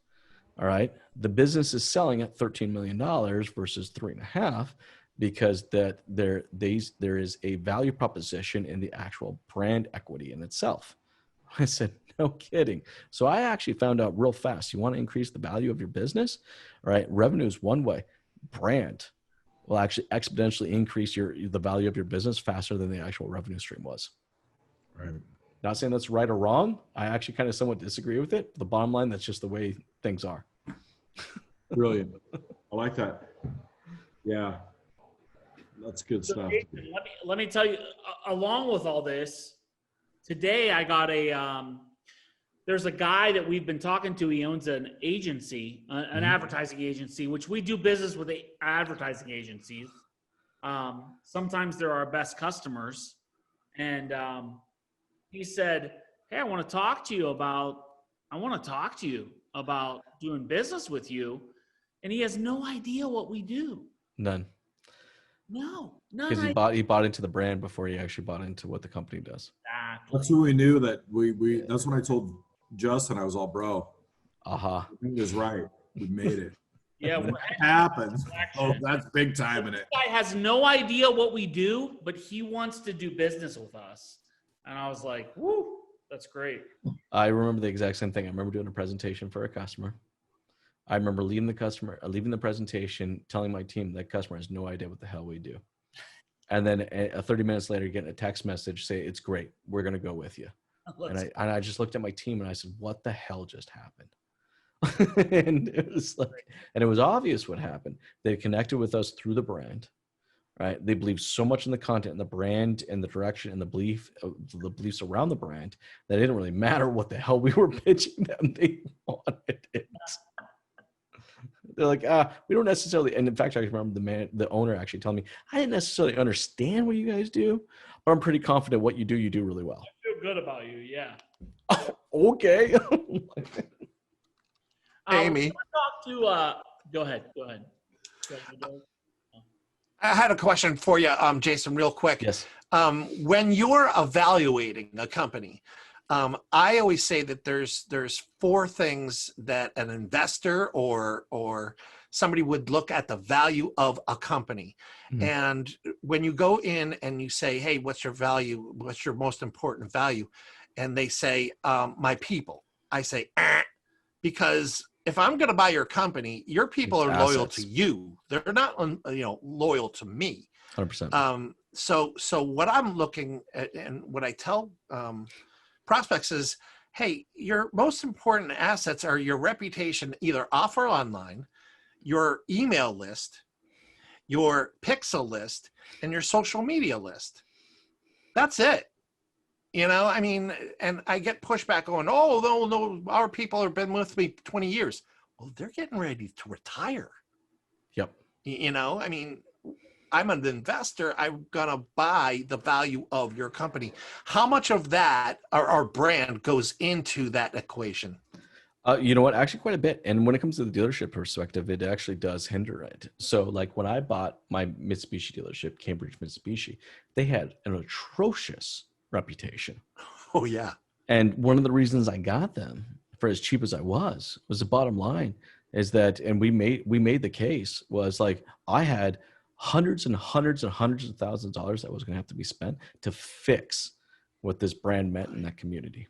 S2: All right. The business is selling at $13 million versus 3.5 because that there is a value proposition in the actual brand equity in itself. I said, no kidding. So I actually found out real fast. You want to increase the value of your business, all right? Revenue is one way. Brand will actually exponentially increase the value of your business faster than the actual revenue stream was.
S8: Right.
S2: Not saying that's right or wrong. I actually kind of somewhat disagree with it. The bottom line, that's just the way things are.
S8: Brilliant. I like that. Yeah. That's good
S1: So
S8: stuff.
S1: Jason, let me tell you, along with all this, today I got there's a guy that we've been talking to. He owns an agency, an advertising agency, which we do business with advertising agencies. Sometimes they're our best customers. And he said, hey, I want to talk to you about doing business with you. And he has no idea what we do.
S2: None.
S1: None.
S2: Because he bought into the brand before he actually bought into what the company does.
S1: Exactly.
S8: That's when we knew that we that's when I told Justin, I was all, bro.
S2: Uh-huh.
S8: He was right. We made it.
S1: Yeah.
S8: When it happens. Oh, that's big time in it.
S1: This guy has no idea what we do, but he wants to do business with us. And I was like, whoo, that's great.
S2: I remember the exact same thing. I remember doing a presentation for a customer. I remember leaving the presentation, telling my team that customer has no idea what the hell we do. And then 30 minutes later, getting a text message say, it's great. We're going to go with you. And I just looked at my team and I said, what the hell just happened? And it was like, and it was obvious what happened. They connected with us through the brand, right? They believed so much in the content and the brand and the direction and the beliefs around the brand that it didn't really matter what the hell we were pitching them. They wanted it. They're like, we don't necessarily, and in fact, I remember the owner actually telling me, I didn't necessarily understand what you guys do, but I'm pretty confident what you do really well.
S1: I feel good about you, yeah.
S2: Okay.
S6: Amy.
S1: Go ahead.
S6: I had a question for you, Jason, real quick.
S2: Yes.
S6: When you're evaluating a company, I always say that there's 4 things that an investor or somebody would look at the value of a company. Mm-hmm. And when you go in and you say, hey, what's your value? What's your most important value? And they say, my people. I say, because if I'm going to buy your company, your people are loyal to you. They're not, loyal to me.
S2: 100%.
S6: So what I'm looking at and what I tell prospects is, hey, your most important assets are your reputation, either off or online, your email list, your pixel list, and your social media list. That's it. And I get pushback going, oh, no, our people have been with me 20 years. Well, they're getting ready to retire.
S2: Yep.
S6: I'm an investor. I'm going to buy the value of your company. How much of that, our brand, goes into that equation?
S2: You know what? Actually, quite a bit. And when it comes to the dealership perspective, it actually does hinder it. So like when I bought my Mitsubishi dealership, Cambridge Mitsubishi, they had an atrocious reputation.
S6: Oh, yeah.
S2: And one of the reasons I got them for as cheap as I was the bottom line is that, and we made the case was like, I had hundreds and hundreds and hundreds of thousands of dollars that was going to have to be spent to fix what this brand meant in that community.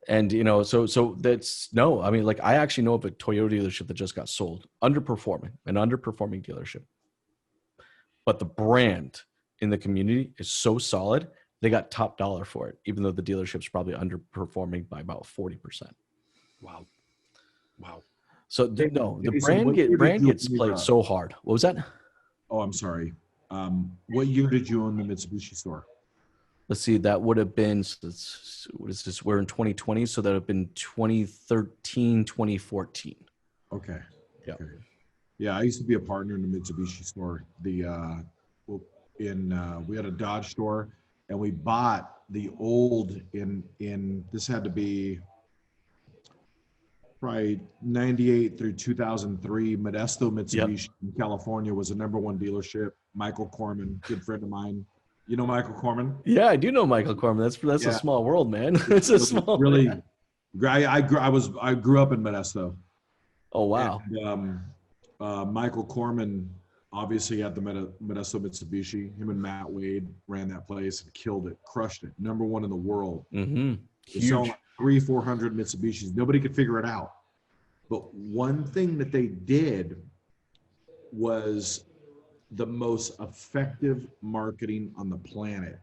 S2: And, you know, so that's no, I mean, like I actually know of a Toyota dealership that just got sold, an underperforming dealership. But the brand in the community is so solid, they got top dollar for it, even though the dealership's probably underperforming by about 40%.
S6: Wow.
S2: So the
S18: Jason,
S2: brand gets played so hard. What was that?
S18: Oh, I'm sorry. What year did you own the Mitsubishi store?
S2: Let's see, that would have been, what is this? We're in 2020, so that would have been 2013, 2014.
S18: Okay.
S2: Yeah.
S18: Okay. Yeah, I used to be a partner in the Mitsubishi store. We had a Dodge store, and we bought the old in this had to be probably 98 through 2003. Modesto Mitsubishi in California was the #1 dealership. Michael Corman, good friend of mine. You know Michael Corman?
S2: Yeah, I do know Michael Corman. That's a small world, man. It's a small
S18: really.
S2: man.
S18: I grew up in Modesto.
S2: Oh wow.
S18: And, Michael Corman obviously had the Modesto Mitsubishi. Him and Matt Wade ran that place and killed it, crushed it. #1 in the world.
S2: Mm-hmm.
S18: They sold 300-400 Mitsubishis. Nobody could figure it out. But one thing that they did was the most effective marketing on the planet.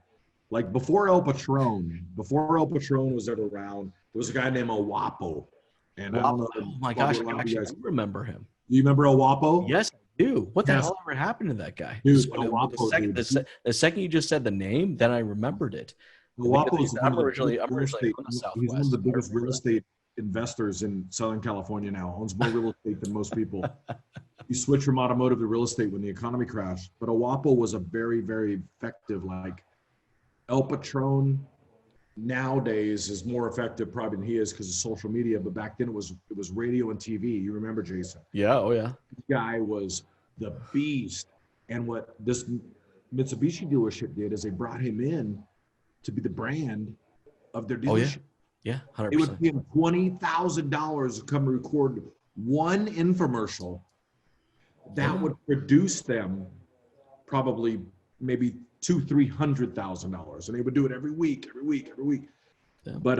S18: Like before El Patron was ever around, there was a guy named Awapo. And I don't know.
S2: Oh my gosh, I actually remember him.
S18: Do you remember Awapo?
S2: Yes, I do. What the hell ever happened to that guy?
S18: Dude,
S2: the second you just said the name, then I remembered it.
S18: Awapo is
S2: I'm originally from the
S18: he's
S2: Southwest.
S18: one of the biggest real estate investors in Southern California now. Owns more real estate than most people. You switch from automotive to real estate when the economy crashed. But Awapo was a very, very effective, like El Patron nowadays is more effective probably than he is because of social media. But back then it was radio and TV. You remember Jason?
S2: Yeah, oh yeah.
S18: This guy was the beast. And what this Mitsubishi dealership did is they brought him in to be the brand of their dealership.
S2: Yeah, 100%.
S18: It would pay him $20,000 to come record one infomercial that would produce them probably maybe $200,000-$300,000, and they would do it every week. Yeah. But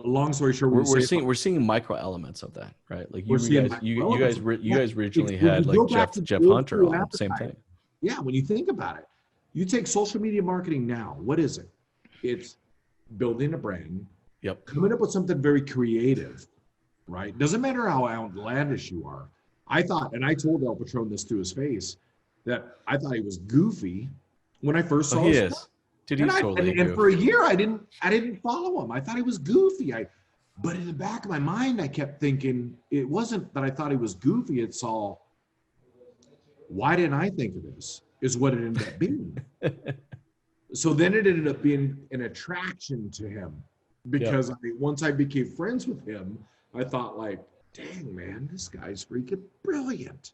S18: long story short,
S2: we're seeing micro elements of that, right? Like you guys originally had like Jeff Hunter on same thing.
S18: Yeah, when you think about it, you take social media marketing now. What is it? It's building a brand.
S2: Yep.
S18: Coming up with something very creative, right? Doesn't matter how outlandish you are. I thought, and I told El Patron this to his face, that I thought he was goofy when I first saw him.
S2: Dude, he's totally
S18: and for a year, I didn't follow him. I thought he was goofy. But in the back of my mind, I kept thinking it wasn't that I thought he was goofy. It's all, why didn't I think of this? Is what it ended up being. So then it ended up being an attraction to him because once I became friends with him, I thought like, dang man, this guy's freaking brilliant.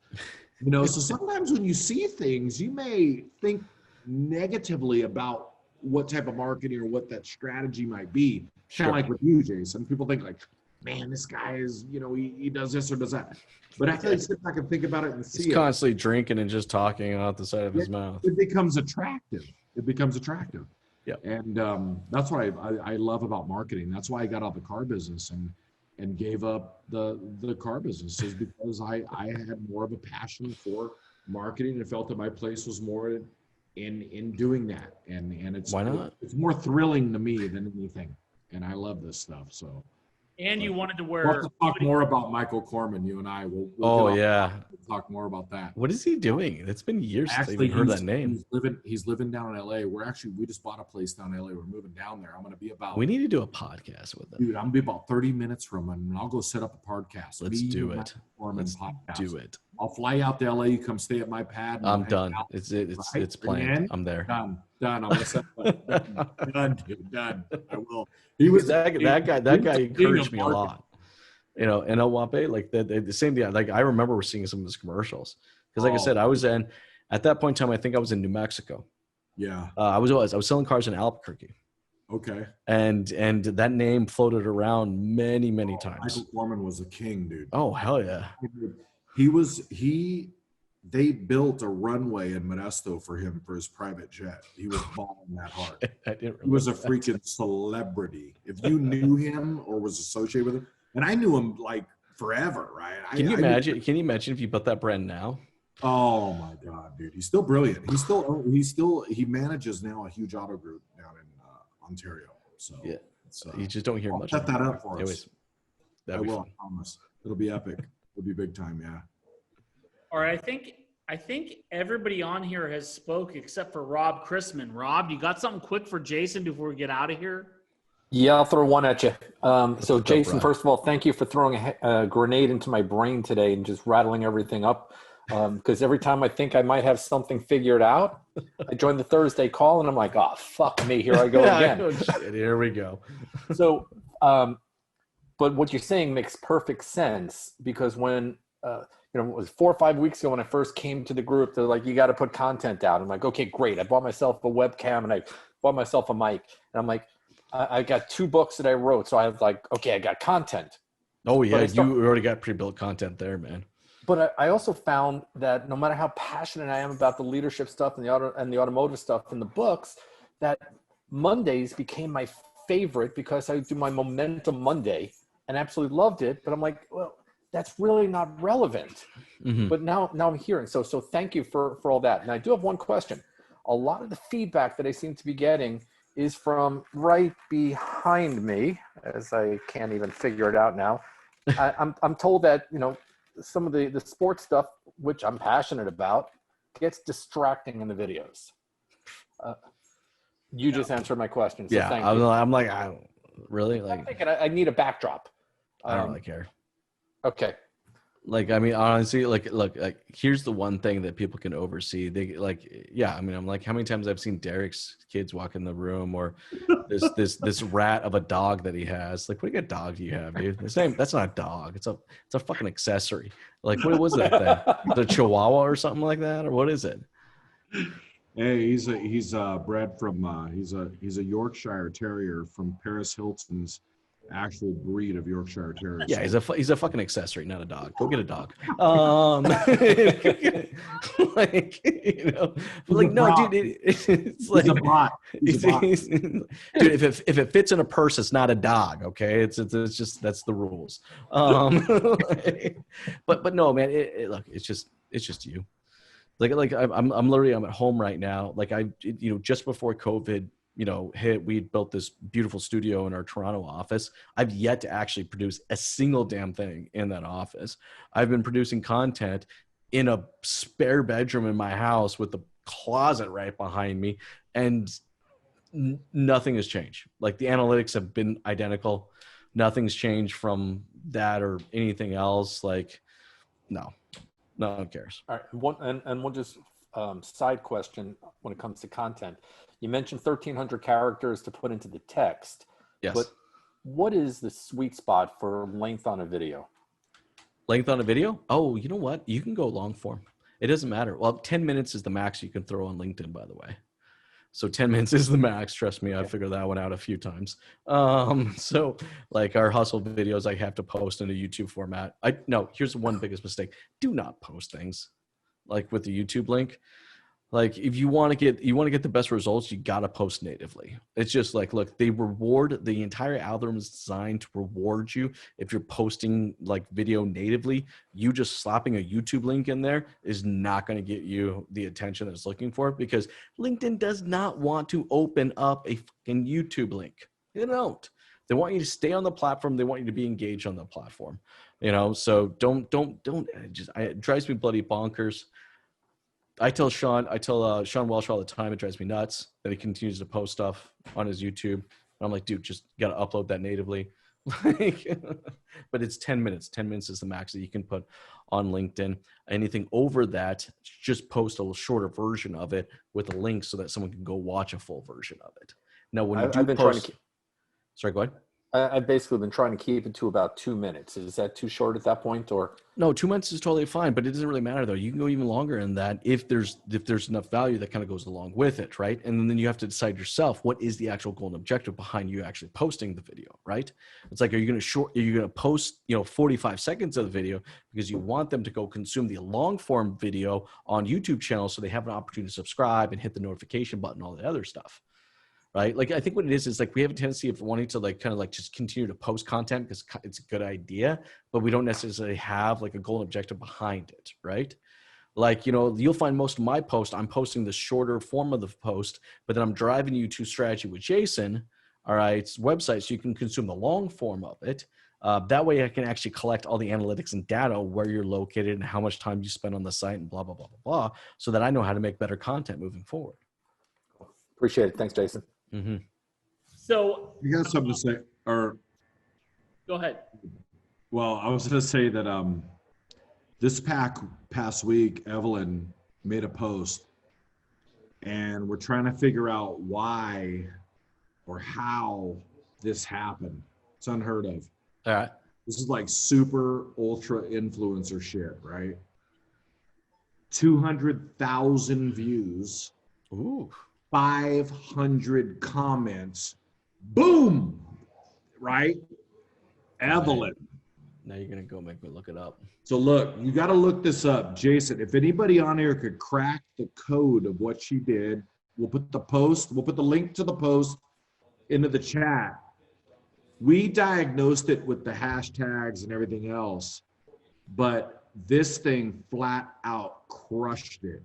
S18: You know, so sometimes when you see things, you may think negatively about what type of marketing or what that strategy might be. Kind of like with you, Jason. People think like, man, this guy is, you know, he does this or does that. But after they sit back and think about it and see
S2: He's constantly drinking and just talking out the side of his mouth.
S18: It becomes attractive. Yeah. And that's what I love about marketing. That's why I got out of the car business and gave up the car business, is because I had more of a passion for marketing and felt that my place was more in doing that. And it's
S2: why not?
S18: It's more thrilling to me than anything. And I love this stuff. So.
S1: And you wanted to wear.
S18: We'll have to talk more about Michael Corman. You and I will.
S2: We'll
S18: talk more about that.
S2: What is he doing? It's been years since I even heard that name.
S18: He's living down in LA. We just bought a place down in LA. We're moving down there. I'm going to be about.
S2: We need to do a podcast with him.
S18: Dude, I'm going to be about 30 minutes from him, and I'll go set up a podcast.
S2: Let's do it. I'll
S18: fly out to LA. You come stay at my pad.
S2: I'm done. It's planned. I'm there.
S18: Done. I'm going to set up. Done, dude. Done. I will.
S2: He was that guy encouraged me a lot. You know, and Awape, like the same thing. Like I remember seeing some of his commercials because, like I said, I was at that point in time. I think I was in New Mexico.
S18: Yeah.
S2: I was selling cars in Albuquerque.
S18: Okay.
S2: And that name floated around many times.
S18: Michael Corman was a king, dude.
S2: Oh hell yeah.
S18: He they built a runway in Modesto for him for his private jet. He was balling that hard. He was a freaking celebrity. If you knew him or was associated with him, and I knew him like forever, right?
S2: Can you imagine? Can you imagine if you built that brand now?
S18: Oh my God, dude, he's still brilliant. He manages now a huge auto group down in Ontario. So
S2: yeah, you just don't hear
S18: I'll
S2: much.
S18: set that
S2: about
S18: up for
S2: it.
S18: us. I
S2: That'd be
S18: will.
S2: fun.
S18: I promise. It'll be epic. It'll be big time. Yeah.
S1: All right, I think everybody on here has spoke except for Rob Chrisman. Rob, you got something quick for Jason before we get out of here?
S19: Yeah, I'll throw one at you. So,
S2: up,
S19: Jason,
S2: Rob?
S19: first of all, thank you for throwing a grenade into my brain today and just rattling everything up. Because every time I think I might have something figured out, I join the Thursday call and I'm like, oh, fuck me, here I go again.
S2: Oh, shit, here we go.
S19: So, but what you're saying makes perfect sense because when, it was 4 or 5 weeks ago when I first came to the group, they're like, you got to put content out. I'm like, okay, great. I bought myself a webcam and I bought myself a mic. And I'm like, I got 2 books that I wrote. So I was like, okay, I got content.
S2: Oh yeah, you already got pre-built content there, man.
S19: But I also found that no matter how passionate I am about the leadership stuff and the automotive stuff in the books, that Mondays became my favorite because I do my Momentum Monday and absolutely loved it. But I'm like, well, that's really not relevant.
S2: Mm-hmm.
S19: But now I'm hearing. So thank you for all that. And I do have one question. A lot of the feedback that I seem to be getting is from right behind me, as I can't even figure it out now. I'm told that, some of the sports stuff, which I'm passionate about, gets distracting in the videos. You just answered my question. So
S2: Yeah,
S19: thank
S2: I'm
S19: you.
S2: like, I don't really like.
S19: I'm thinking I need a backdrop.
S2: I don't really care.
S19: Okay.
S2: Like, I mean, honestly, look, here's the one thing that people can oversee. They I'm like, how many times I've seen Derek's kids walk in the room, or this rat of a dog that he has. Like, what kind of dog do you have, dude? That's not a dog. It's a fucking accessory. Like, what was that thing? The Chihuahua or something like that, or what is it?
S18: Hey, he's bred from he's a Yorkshire Terrier from Paris Hilton's actual breed of Yorkshire Terriers.
S2: Yeah, he's a fucking accessory, not a dog. Go get a dog. Dude, it's like
S18: he's a bot. He's a bot.
S2: Dude, if it fits in a purse, it's not a dog. Okay, it's just that's the rules. But no, man. Look, it's just you. Like I'm literally at home right now. Like just before COVID hit, we built this beautiful studio in our Toronto office. I've yet to actually produce a single damn thing in that office. I've been producing content in a spare bedroom in my house with the closet right behind me, and nothing has changed. Like, the analytics have been identical. Nothing's changed from that or anything else. Like, no one cares.
S19: All right. One just side question when it comes to content. You mentioned 1,300 characters to put into the text.
S2: Yes.
S19: But what is the sweet spot for length on a video?
S2: Length on a video? Oh, you know what? You can go long form. It doesn't matter. Well, 10 minutes is the max you can throw on LinkedIn, by the way. So 10 minutes is the max. Trust me, I've figured that one out a few times. So like our hustle videos, I have to post in a YouTube format. Here's one biggest mistake. Do not post things like with the YouTube link. Like, if you want to get the best results, you got to post natively. It's just like, look, the entire algorithm is designed to reward you if you're posting like video natively. You just slapping a YouTube link in there is not going to get you the attention that it's looking for, because LinkedIn does not want to open up a fucking YouTube link. They don't. They want you to stay on the platform. They want you to be engaged on the platform. So don't. It drives me bloody bonkers. I tell Sean Welsh all the time, it drives me nuts that he continues to post stuff on his YouTube. And I'm like, dude, just got to upload that natively. But it's 10 minutes. 10 minutes is the max that you can put on LinkedIn. Anything over that, just post a shorter version of it with a link so that someone can go watch a full version of it. Now, when you do post... Sorry, go ahead.
S19: I've basically been trying to keep it to about 2 minutes. Is that too short at that point, or?
S2: No, 2 months is totally fine, but it doesn't really matter though. You can go even longer than that if there's enough value that kind of goes along with it, right? And then you have to decide yourself what is the actual goal and objective behind you actually posting the video, right? It's like, are you going to post 45 seconds of the video because you want them to go consume the long form video on YouTube channel so they have an opportunity to subscribe and hit the notification button, all the other stuff. Right? Like, I think what it is like we have a tendency of wanting to like kind of like just continue to post content because it's a good idea, but we don't necessarily have like a goal and objective behind it. Right? Like, you'll find most of my posts, I'm posting the shorter form of the post, but then I'm driving you to Strategy with Jason, all right, website, so you can consume the long form of it. That way I can actually collect all the analytics and data, where you're located and how much time you spend on the site and blah, blah, blah, blah, blah, so that I know how to make better content moving forward.
S19: Appreciate it. Thanks, Jason.
S2: Mm-hmm.
S1: So
S18: You got something to say? Or
S1: go ahead.
S18: well, I was going to say that this past week, Evelyn made a post, and we're trying to figure out why or how this happened. It's unheard of.
S2: All right.
S18: This is like super ultra influencer shit, right? 200,000 views.
S2: Ooh.
S18: 500 comments. Boom! Right? Evelyn.
S2: Now you're going to go make me look it up.
S18: So look, you got to look this up. Jason, if anybody on here could crack the code of what she did, we'll put the link to the post into the chat. We diagnosed it with the hashtags and everything else, but this thing flat out crushed it.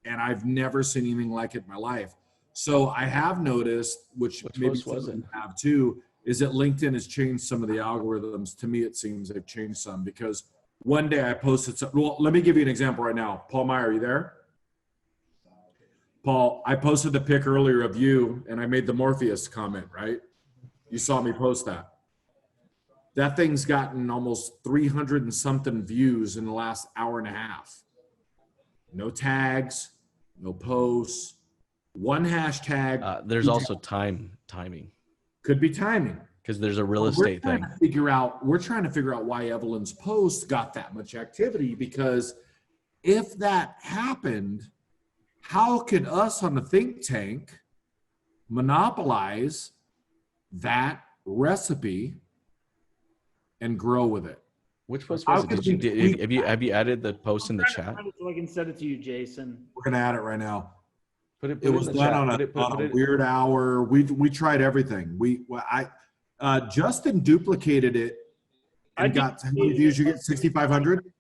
S18: And I've never seen anything like it in my life. So I have noticed, which maybe some of you have too, is that LinkedIn has changed some of the algorithms. To me, it seems they've changed some, because one day I posted some, well, let me give you an example right now. Paul Meyer, are you there? Paul, I posted the pic earlier of you, and I made the Morpheus comment, right? You saw me post that. That thing's gotten almost 300 and something views in the last hour and a half. No tags, no posts, one hashtag.
S2: There's also timing.
S18: Could be timing.
S2: Because there's a real estate thing.
S18: We're trying to figure out why Evelyn's post got that much activity, because if that happened, how could us on the think tank monopolize that recipe and grow with it?
S2: Which post was it? Have you added the post in the chat?
S1: So I can send it to you, Jason.
S18: We're gonna add it right now.
S2: It
S18: was done on a weird hour. We tried everything. Justin duplicated it and got how many views? You get 6,500.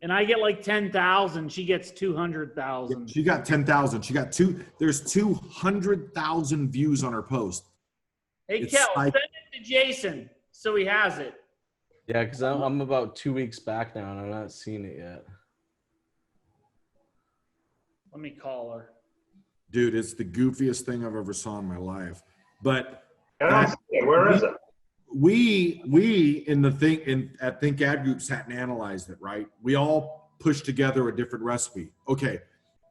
S1: And I get like 10,000. She gets 200,000.
S18: She got 10,000. She got there's 200,000 views on her post.
S1: Hey, Kel, send it to Jason so he has it.
S2: Yeah, because I'm about 2 weeks back now and I'm not seeing it yet.
S1: Let me call her.
S18: Dude, it's the goofiest thing I've ever saw in my life. But
S5: where is it?
S18: We at Think Ad Group sat and analyzed it, right? We all pushed together a different recipe. Okay,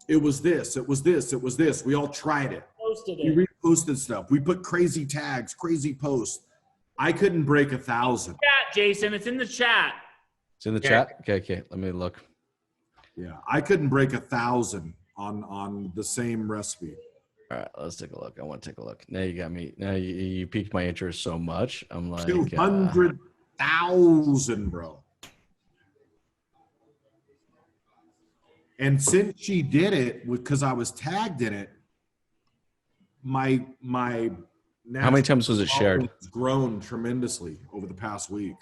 S18: it was this, it was this, it was this. We all tried it. We reposted stuff. We put crazy tags, crazy posts. I couldn't break 1,000.
S1: Chat, Jason. It's in the chat.
S2: It's in the chat? Okay. Let me look.
S18: Yeah, I couldn't break 1,000 on the same recipe.
S2: All right, let's take a look. I want to take a look. Now you got me. Now you piqued my interest so much. I'm like
S18: 200,000, bro. And since she did it, because I was tagged in it, my
S2: how many times was it shared?
S18: Has grown tremendously over the past week.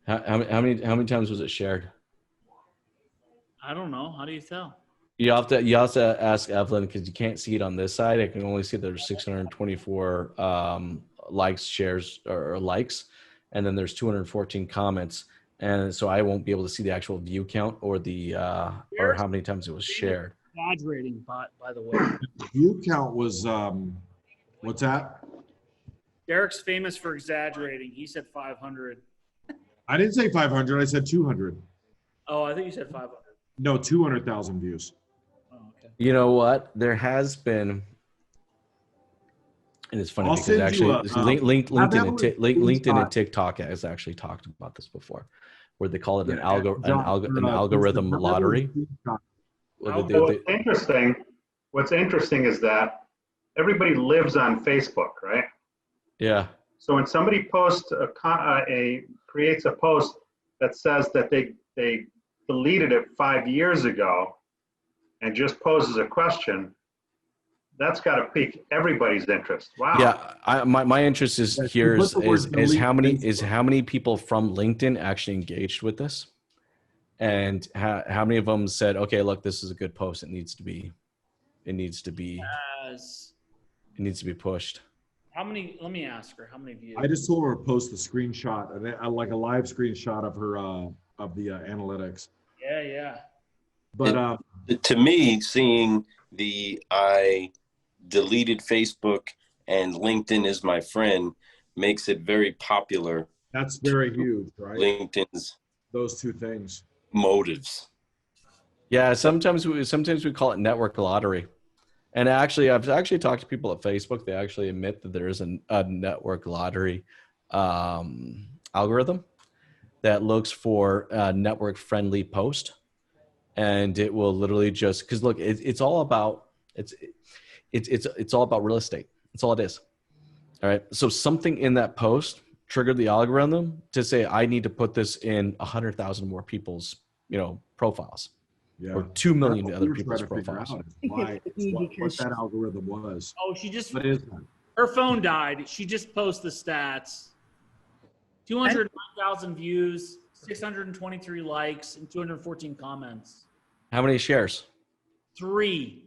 S2: How many times was it shared?
S1: I don't know. How do you tell?
S2: You have to ask Evelyn, because you can't see it on this side. I can only see there's 624 likes, shares, or likes, and then there's 214 comments, and so I won't be able to see the actual view count or the or how many times it was shared.
S1: Exaggerating, by the way.
S18: View count was what's that?
S1: Derek's famous for exaggerating. He said 500.
S18: I didn't say 500. I said 200.
S1: Oh, I think you said 500.
S18: No, 200,000 views.
S2: You know what? There has been, And it's funny
S18: I'll
S2: because
S18: send
S2: actually,
S18: you a,
S2: LinkedIn and
S18: screenshot.
S2: TikTok has actually talked about this before, where they call it an
S18: Yeah, John,
S2: an algorithm
S18: I'll
S2: lottery.
S5: What's interesting is that everybody lives on Facebook, right?
S2: Yeah.
S5: So when somebody posts creates a post that says that they deleted it 5 years ago and just poses a question, that's got to pique everybody's interest. Wow.
S2: Yeah, my interest is here is how many people from LinkedIn actually engaged with this, and how many of them said, okay, look, this is a good post. It needs to be pushed.
S1: How many? Let me ask her. How many views?
S18: I just told her to post the screenshot, like a live screenshot of her of the analytics.
S1: Yeah.
S18: But
S16: to me, seeing I deleted Facebook and LinkedIn is my friend makes it very popular.
S18: That's very huge, right?
S16: LinkedIn's
S18: those two things.
S16: Motives.
S2: Yeah, sometimes we call it network lottery. And actually, I've actually talked to people at Facebook. They actually admit that there is a network lottery algorithm that looks for a network-friendly post, and it will literally just because look, it's all about it's all about real estate. That's all it is. All right. So something in that post triggered the algorithm to say I need to put this in 100,000 more people's profiles.
S18: Yeah.
S2: Or 2 million
S18: That's what
S2: other
S18: we're
S2: people's
S18: trying to figure
S2: profiles.
S18: out what that algorithm was.
S1: Oh, she just.
S18: What is that?
S1: Her phone died. She just posted the stats. 209,000 views, 623 likes, and 214 comments.
S2: How many shares?
S1: 3.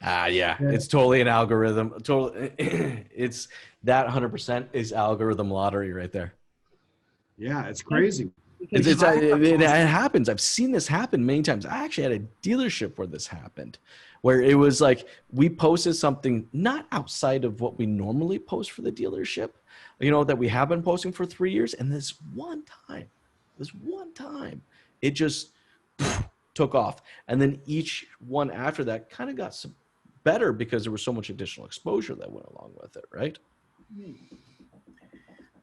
S2: Yeah, it's totally an algorithm. Totally, it's that 100% is algorithm lottery right there.
S18: Yeah, it's crazy.
S2: It happens. I've seen this happen many times. I actually had a dealership where this happened, where it was like we posted something not outside of what we normally post for the dealership, that we have been posting for 3 years. And this one time, it just took off. And then each one after that kind of got better because there was so much additional exposure that went along with it, right?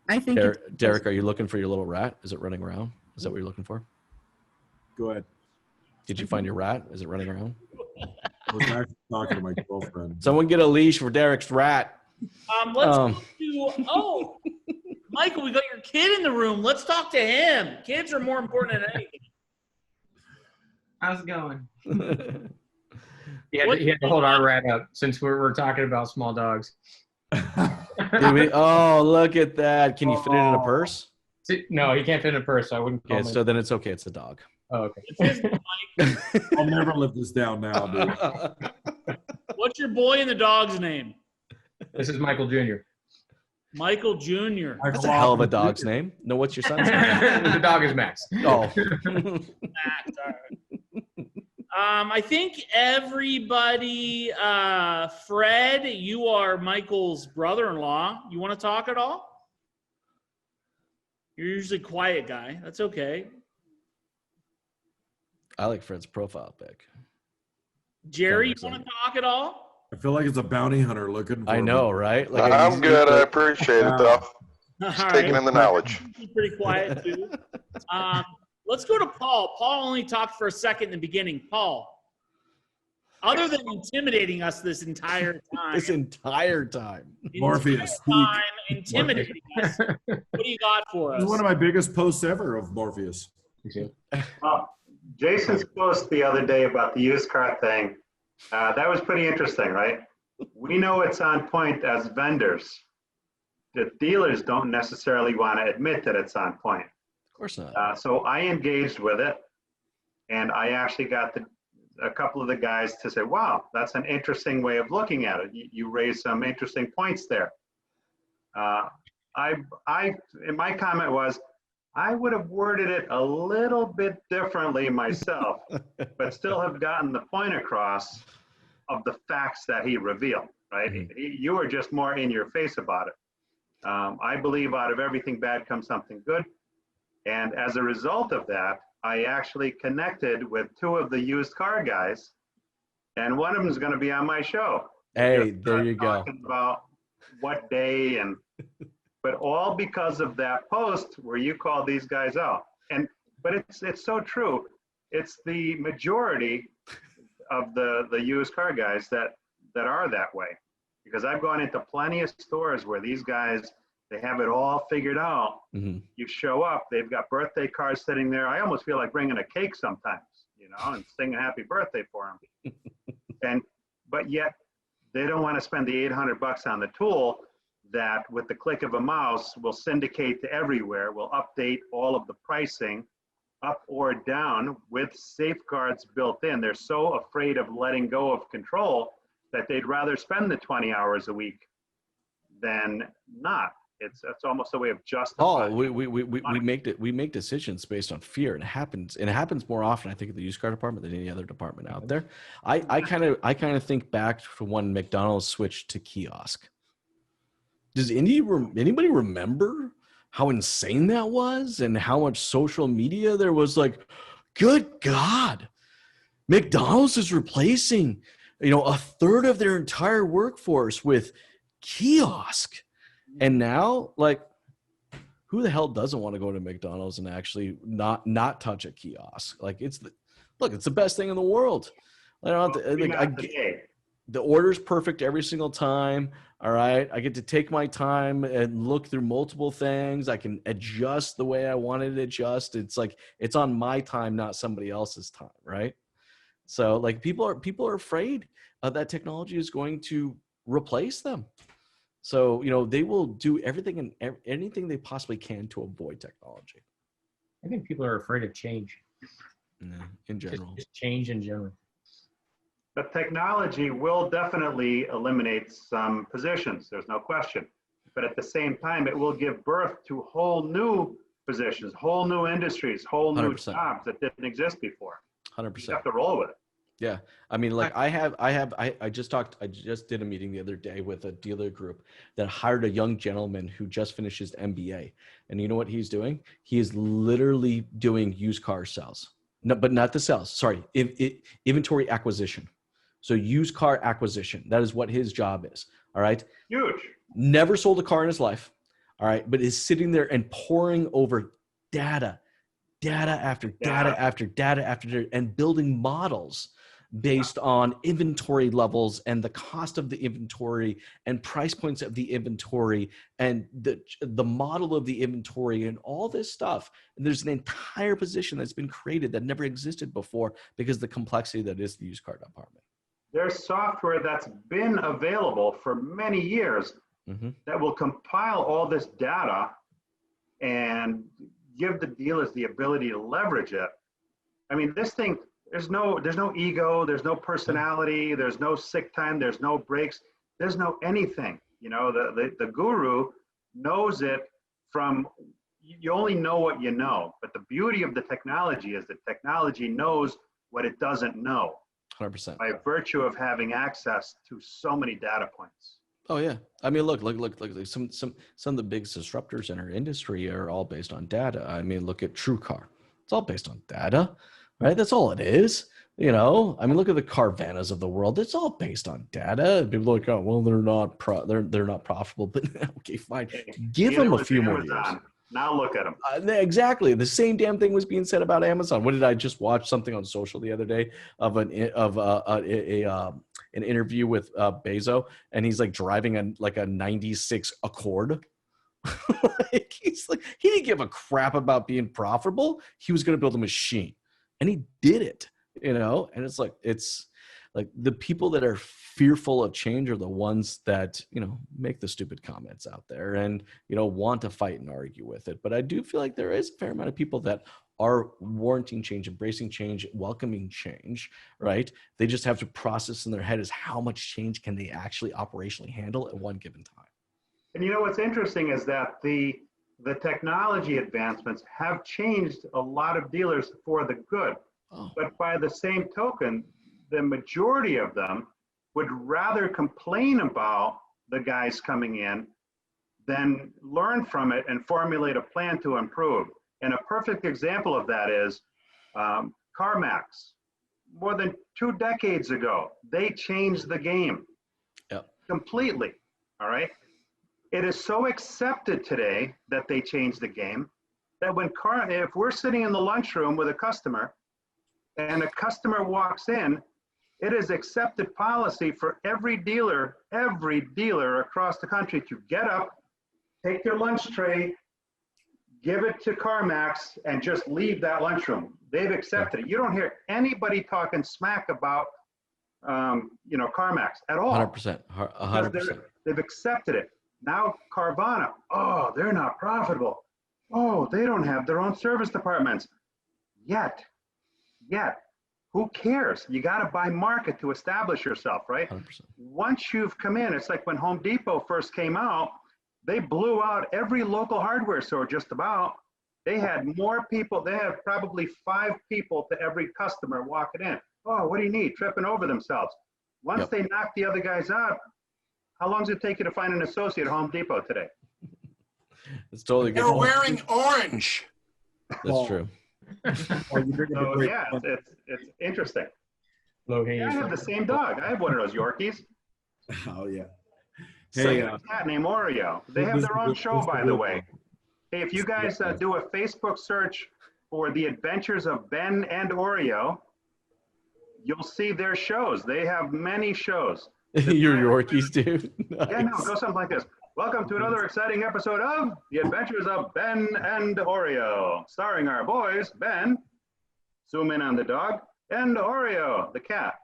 S15: I think
S2: Derek, are you looking for your little rat? Is it running around? Is that what you're looking for?
S18: Go ahead.
S2: Did you find your rat? Is it running around?
S18: I was actually talking to my girlfriend.
S2: Someone get a leash for Derek's rat.
S1: Let's go to Michael, we got your kid in the room. Let's talk to him. Kids are more important than anything.
S17: How's it going? He had to hold our rat up since we're talking about small dogs.
S2: Oh, look at that. Can you fit it in a purse?
S17: No, he can't fit in a purse. So I wouldn't call
S2: Okay, so then it's okay. It's a dog.
S17: Oh, okay.
S18: I'll never live this down now, dude.
S1: What's your boy and the dog's name?
S17: This is Michael Jr.
S1: Michael Jr.
S2: That's a hell of a dog's name. No, what's your son's name?
S17: The dog is Max.
S2: Oh.
S1: Max, all right. I think everybody, Fred, you are Michael's brother-in-law. You want to talk at all? You're usually a quiet guy. That's okay.
S2: I like Fred's profile pic.
S1: Jerry, you want to talk at all?
S18: I feel like it's a bounty hunter looking for
S2: I know, right? Like
S20: I'm good. I appreciate it, though. Just
S1: All
S20: taking
S1: right.
S20: in the knowledge.
S1: He's pretty quiet, too. Let's go to Paul. Paul only talked for a second in the beginning. Paul, other than intimidating us this entire time.
S18: Morpheus.
S1: Intimidating us. What do you got for us?
S18: This is one of my biggest posts ever of Morpheus.
S5: Jason's post the other day about the used car thing, that was pretty interesting, right? We know it's on point as vendors. The dealers don't necessarily want to admit that it's on point.
S2: Of course not.
S5: So I engaged with it, and I actually got a couple of the guys to say, wow, that's an interesting way of looking at it. You raised some interesting points there. And my comment was, I would have worded it a little bit differently myself, but still have gotten the point across of the facts that he revealed, right? You were just more in your face about it. I believe out of everything bad comes something good. And as a result of that, I actually connected with 2 of the used car guys, and one of them is going to be on my show.
S2: Hey, there you go.
S5: Talking about what day, but all because of that post where you call these guys out. But it's so true. It's the majority of the used car guys that are that way, because I've gone into plenty of stores where these guys, they have it all figured out.
S2: Mm-hmm.
S5: You show up, they've got birthday cards sitting there. I almost feel like bringing a cake sometimes, and singing happy birthday for them. But yet they don't want to spend the $800 on the tool that with the click of a mouse will syndicate to everywhere, will update all of the pricing up or down with safeguards built in. They're so afraid of letting go of control that they'd rather spend the 20 hours a week than not. It's almost a way of justifying.
S2: We make decisions based on fear, and it happens more often, I think, in the used car department than any other department out there. I kind of think back to when McDonald's switched to kiosk. Does anybody remember how insane that was, and how much social media there was? Like, good God, McDonald's is replacing, a third of their entire workforce with kiosk. And now, like, who the hell doesn't want to go to McDonald's and actually not touch a kiosk? Like, it's the best thing in the world. I don't have to, the order's perfect every single time. All right. I get to take my time and look through multiple things. I can adjust the way I wanted to adjust. It's like, it's on my time, not somebody else's time. Right. So, like, people are afraid that technology is going to replace them. So, they will do everything and anything they possibly can to avoid technology.
S17: I think people are afraid of change.
S2: In general.
S17: Just change in general.
S5: But technology will definitely eliminate some positions. There's no question. But at the same time, it will give birth to whole new positions, whole new industries, whole new
S2: 100%.
S5: jobs that didn't exist before.
S2: 100%.
S5: You have to roll with it.
S2: Yeah. I mean, like, I just did a meeting the other day with a dealer group that hired a young gentleman who just finished his MBA. And you know what he's doing? He is literally doing used car sales. No, but not the sales. Sorry. Inventory acquisition. So used car acquisition. That is what his job is. All right.
S5: Huge.
S2: Never sold a car in his life. All right. But is sitting there and poring over data after data after data, and building models based on inventory levels and the cost of the inventory and price points of the inventory and the model of the inventory and all this stuff. And there's an entire position that's been created that never existed before because of the complexity that is the used car department.
S5: There's software that's been available for many years that will compile all this data and give the dealers the ability to leverage it. I mean, this thing, there's no ego, there's no personality, there's no sick time, there's no breaks, there's no anything. The guru knows it from, you only know what you know. But the beauty of the technology is that technology knows what it doesn't know.
S2: 100%.
S5: By virtue of having access to so many data points.
S2: Oh yeah. I mean, look, some of the biggest disruptors in our industry are all based on data. I mean, look at TrueCar. It's all based on data, right? That's all it is. I mean, look at the Carvanas of the world. It's all based on data. People are like, oh, well, they're not profitable, but okay, fine. Give them a few more years.
S5: Now look at them.
S2: Exactly. The same damn thing was being said about Amazon. What did I just watch something on social the other day of an interview with Bezos, and he's like driving a 96 Accord. He's like, he didn't give a crap about being profitable. He was going to build a machine, and he did it. And it's like the people that are fearful of change are the ones that, make the stupid comments out there and, want to fight and argue with it. But I do feel like there is a fair amount of people that are warranting change, embracing change, welcoming change, right? They just have to process in their head is how much change can they actually operationally handle at one given time.
S5: And what's interesting is that the technology advancements have changed a lot of dealers for the good. Oh. But by the same token, the majority of them would rather complain about the guys coming in than learn from it and formulate a plan to improve. And a perfect example of that is CarMax. More than 2 decades ago, they changed the game completely, all right? It is so accepted today that they changed the game that if we're sitting in the lunchroom with a customer and a customer walks in, it is accepted policy for every dealer across the country to get up, take your lunch tray, give it to CarMax, and just leave that lunchroom. They've accepted it. You don't hear anybody talking smack about, CarMax at all.
S2: 100%. 100%.
S5: They've accepted it. Now Carvana, oh, they're not profitable. Oh, they don't have their own service departments. Yet. Who cares? You got to buy market to establish yourself, right?
S2: 100%.
S5: Once you've come in, it's like when Home Depot first came out, they blew out every local hardware store just about. They had more people. They had probably 5 people to every customer walking in. Oh, what do you need? Tripping over themselves. Once they knock the other guys out, how long does it take you to find an associate at Home Depot today?
S2: It's totally good.
S6: They're wearing orange.
S2: That's true.
S5: So yeah, it's interesting. I have the same dog. I have one of those Yorkies.
S18: Oh yeah.
S5: Hey, a cat named Oreo. They have their own show, by the way. Hey, if you guys do a Facebook search for The Adventures of Ben and Oreo, you'll see their shows. They have many shows.
S2: Your Yorkies, dude. Nice.
S5: Yeah, no, go something like this. Welcome to another exciting episode of The Adventures of Ben and Oreo, starring our boys, Ben, zoom in on the dog, and Oreo, the cat.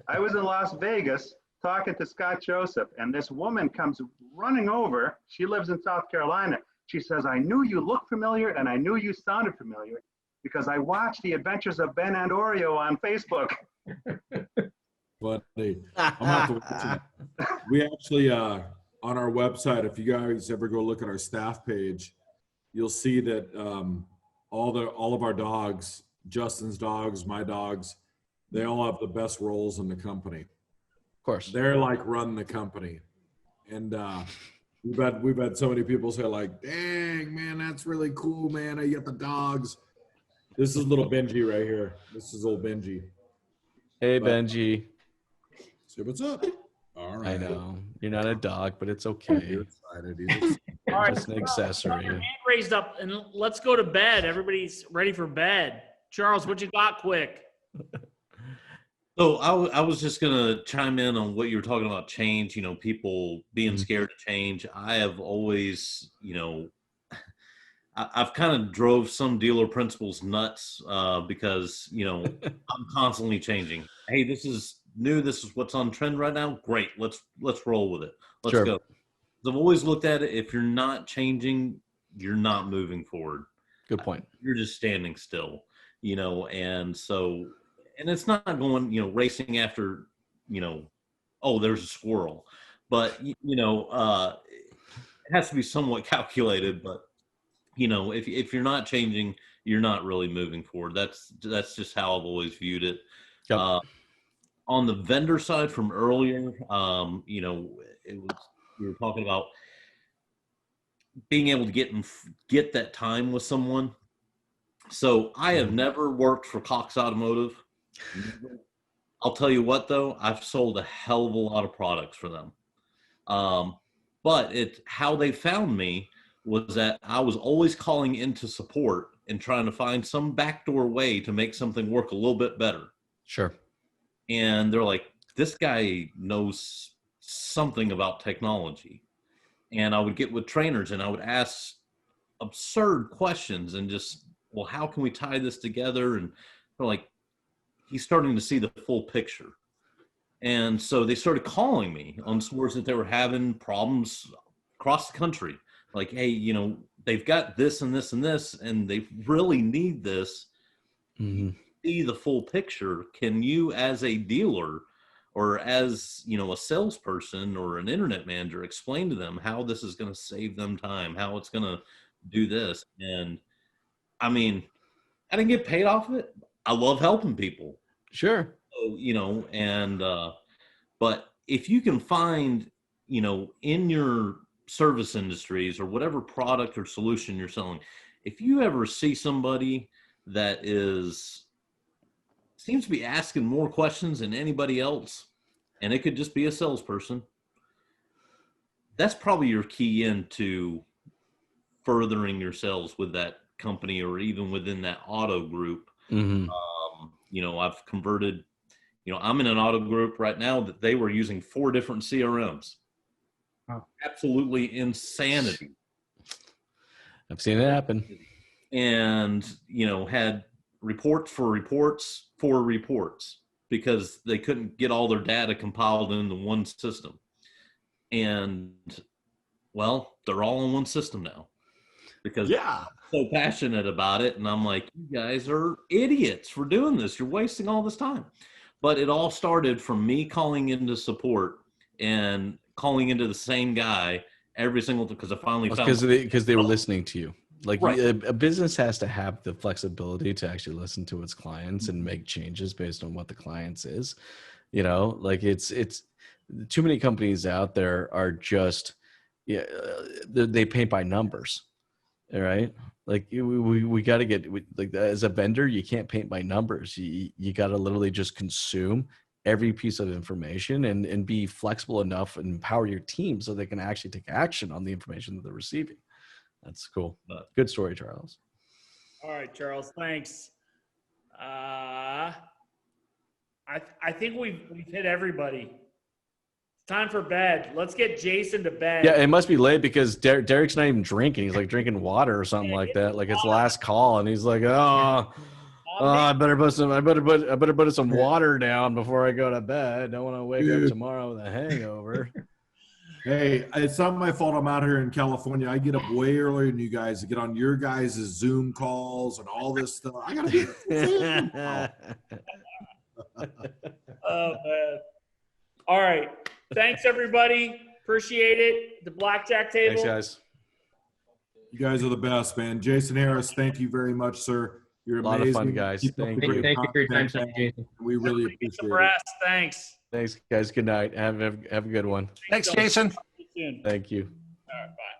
S5: I was in Las Vegas talking to Scott Joseph, and this woman comes running over. She lives in South Carolina. She says, I knew you looked familiar, and I knew you sounded familiar because I watched The Adventures of Ben and Oreo on Facebook.
S18: But hey, I'm not to watch it. We actually, on our website, if you guys ever go look at our staff page, you'll see that all of our dogs, Justin's dogs, my dogs, they all have the best roles in the company.
S2: Of course.
S18: They're like run the company. And we've had so many people say like, dang, man, that's really cool, man. I get the dogs. This is little Benji right here. This is old Benji.
S2: Hey, Benji.
S18: Say what's up. All right.
S2: I know. You're not a dog, but it's okay.
S18: You're excited.
S1: All right,
S2: Just an accessory.
S1: your hand raised up, and let's go to bed. Everybody's ready for bed. Charles, what you got quick?
S10: So I was just going to chime in on what you were talking about change, people being scared to change. I have always, I've kind of drove some dealer principals nuts because, I'm constantly changing. Hey, this is new. This is what's on trend right now. Great. Let's roll with it. Let's go. I've always looked at it. If you're not changing, you're not moving forward.
S2: Good point.
S10: You're just standing still, and so, and it's not going, racing after, oh, there's a squirrel, but, it has to be somewhat calculated, but, if you're not changing, you're not really moving forward. That's just how I've always viewed it.
S2: Yep.
S10: On the vendor side from earlier, we were talking about being able to get that time with someone. So I have never worked for Cox Automotive. I'll tell you what, though, I've sold a hell of a lot of products for them. But how they found me was that I was always calling into support and trying to find some backdoor way to make something work a little bit better.
S2: Sure.
S10: And they're like, this guy knows something about technology. And I would get with trainers and I would ask absurd questions and just, well, how can we tie this together? And they're like, he's starting to see the full picture. And so they started calling me on stores that they were having problems across the country. Like, hey, they've got this and this and this, and they really need this.
S2: Mm-hmm.
S10: See the full picture. Can you, as a dealer or as, a salesperson or an internet manager, explain to them how this is going to save them time, how it's going to do this? And I mean, I didn't get paid off of it. I love helping people.
S2: Sure.
S10: So, but if you can find, in your service industries or whatever product or solution you're selling, if you ever see somebody that seems to be asking more questions than anybody else, and it could just be a salesperson, that's probably your key into furthering yourselves with that company or even within that auto group. I've converted, I'm in an auto group right now that they were using 4 different CRMs.
S17: Wow.
S10: Absolutely insanity.
S2: I've seen it happen.
S10: And, had reports for reports because they couldn't get all their data compiled into one system. And, well, they're all in one system now because I'm so passionate about it. And I'm like, you guys are idiots for doing this. You're wasting all this time. But it all started from me calling into support and calling into the same guy every single time because I finally found
S2: because they were listening to you. Like
S10: Right.
S2: a business has to have the flexibility to actually listen to its clients and make changes based on what the clients is. Like it's too many companies out there are just they paint by numbers. All right. Like we got to get like as a vendor, you can't paint by numbers. You got to literally just consume every piece of information and be flexible enough and empower your team so they can actually take action on the information that they're receiving. That's cool. Good story, Charles.
S1: All right, Charles. Thanks. I think we've hit everybody. It's time for bed. Let's get Jason to bed.
S2: Yeah, it must be late because Derek's not even drinking. He's like drinking water or something like that. Like it's last call, and he's like, I better put some water down before I go to bed. Don't want to wake up tomorrow with a hangover.
S18: Hey, it's not my fault I'm out here in California. I get up way earlier than you guys to get on your guys' Zoom calls and all this stuff. I gotta be
S1: Oh man. All right. Thanks everybody. Appreciate it. The blackjack table.
S2: Thanks, guys.
S18: You guys are the best, man. Jason Harris, thank you very much, sir. You're
S2: A lot
S18: amazing.
S2: of fun, guys.
S18: Keep up
S2: Thank
S18: the
S2: you.
S18: great
S17: Thank you for your time
S18: content,
S17: tonight, Jason.
S18: We really
S1: Get
S18: appreciate
S1: some
S18: it.
S1: rest. Thanks.
S2: Thanks, guys. Good night. Have a good one.
S6: Thanks, Jason.
S1: See you soon.
S2: Thank you.
S1: All right. Bye.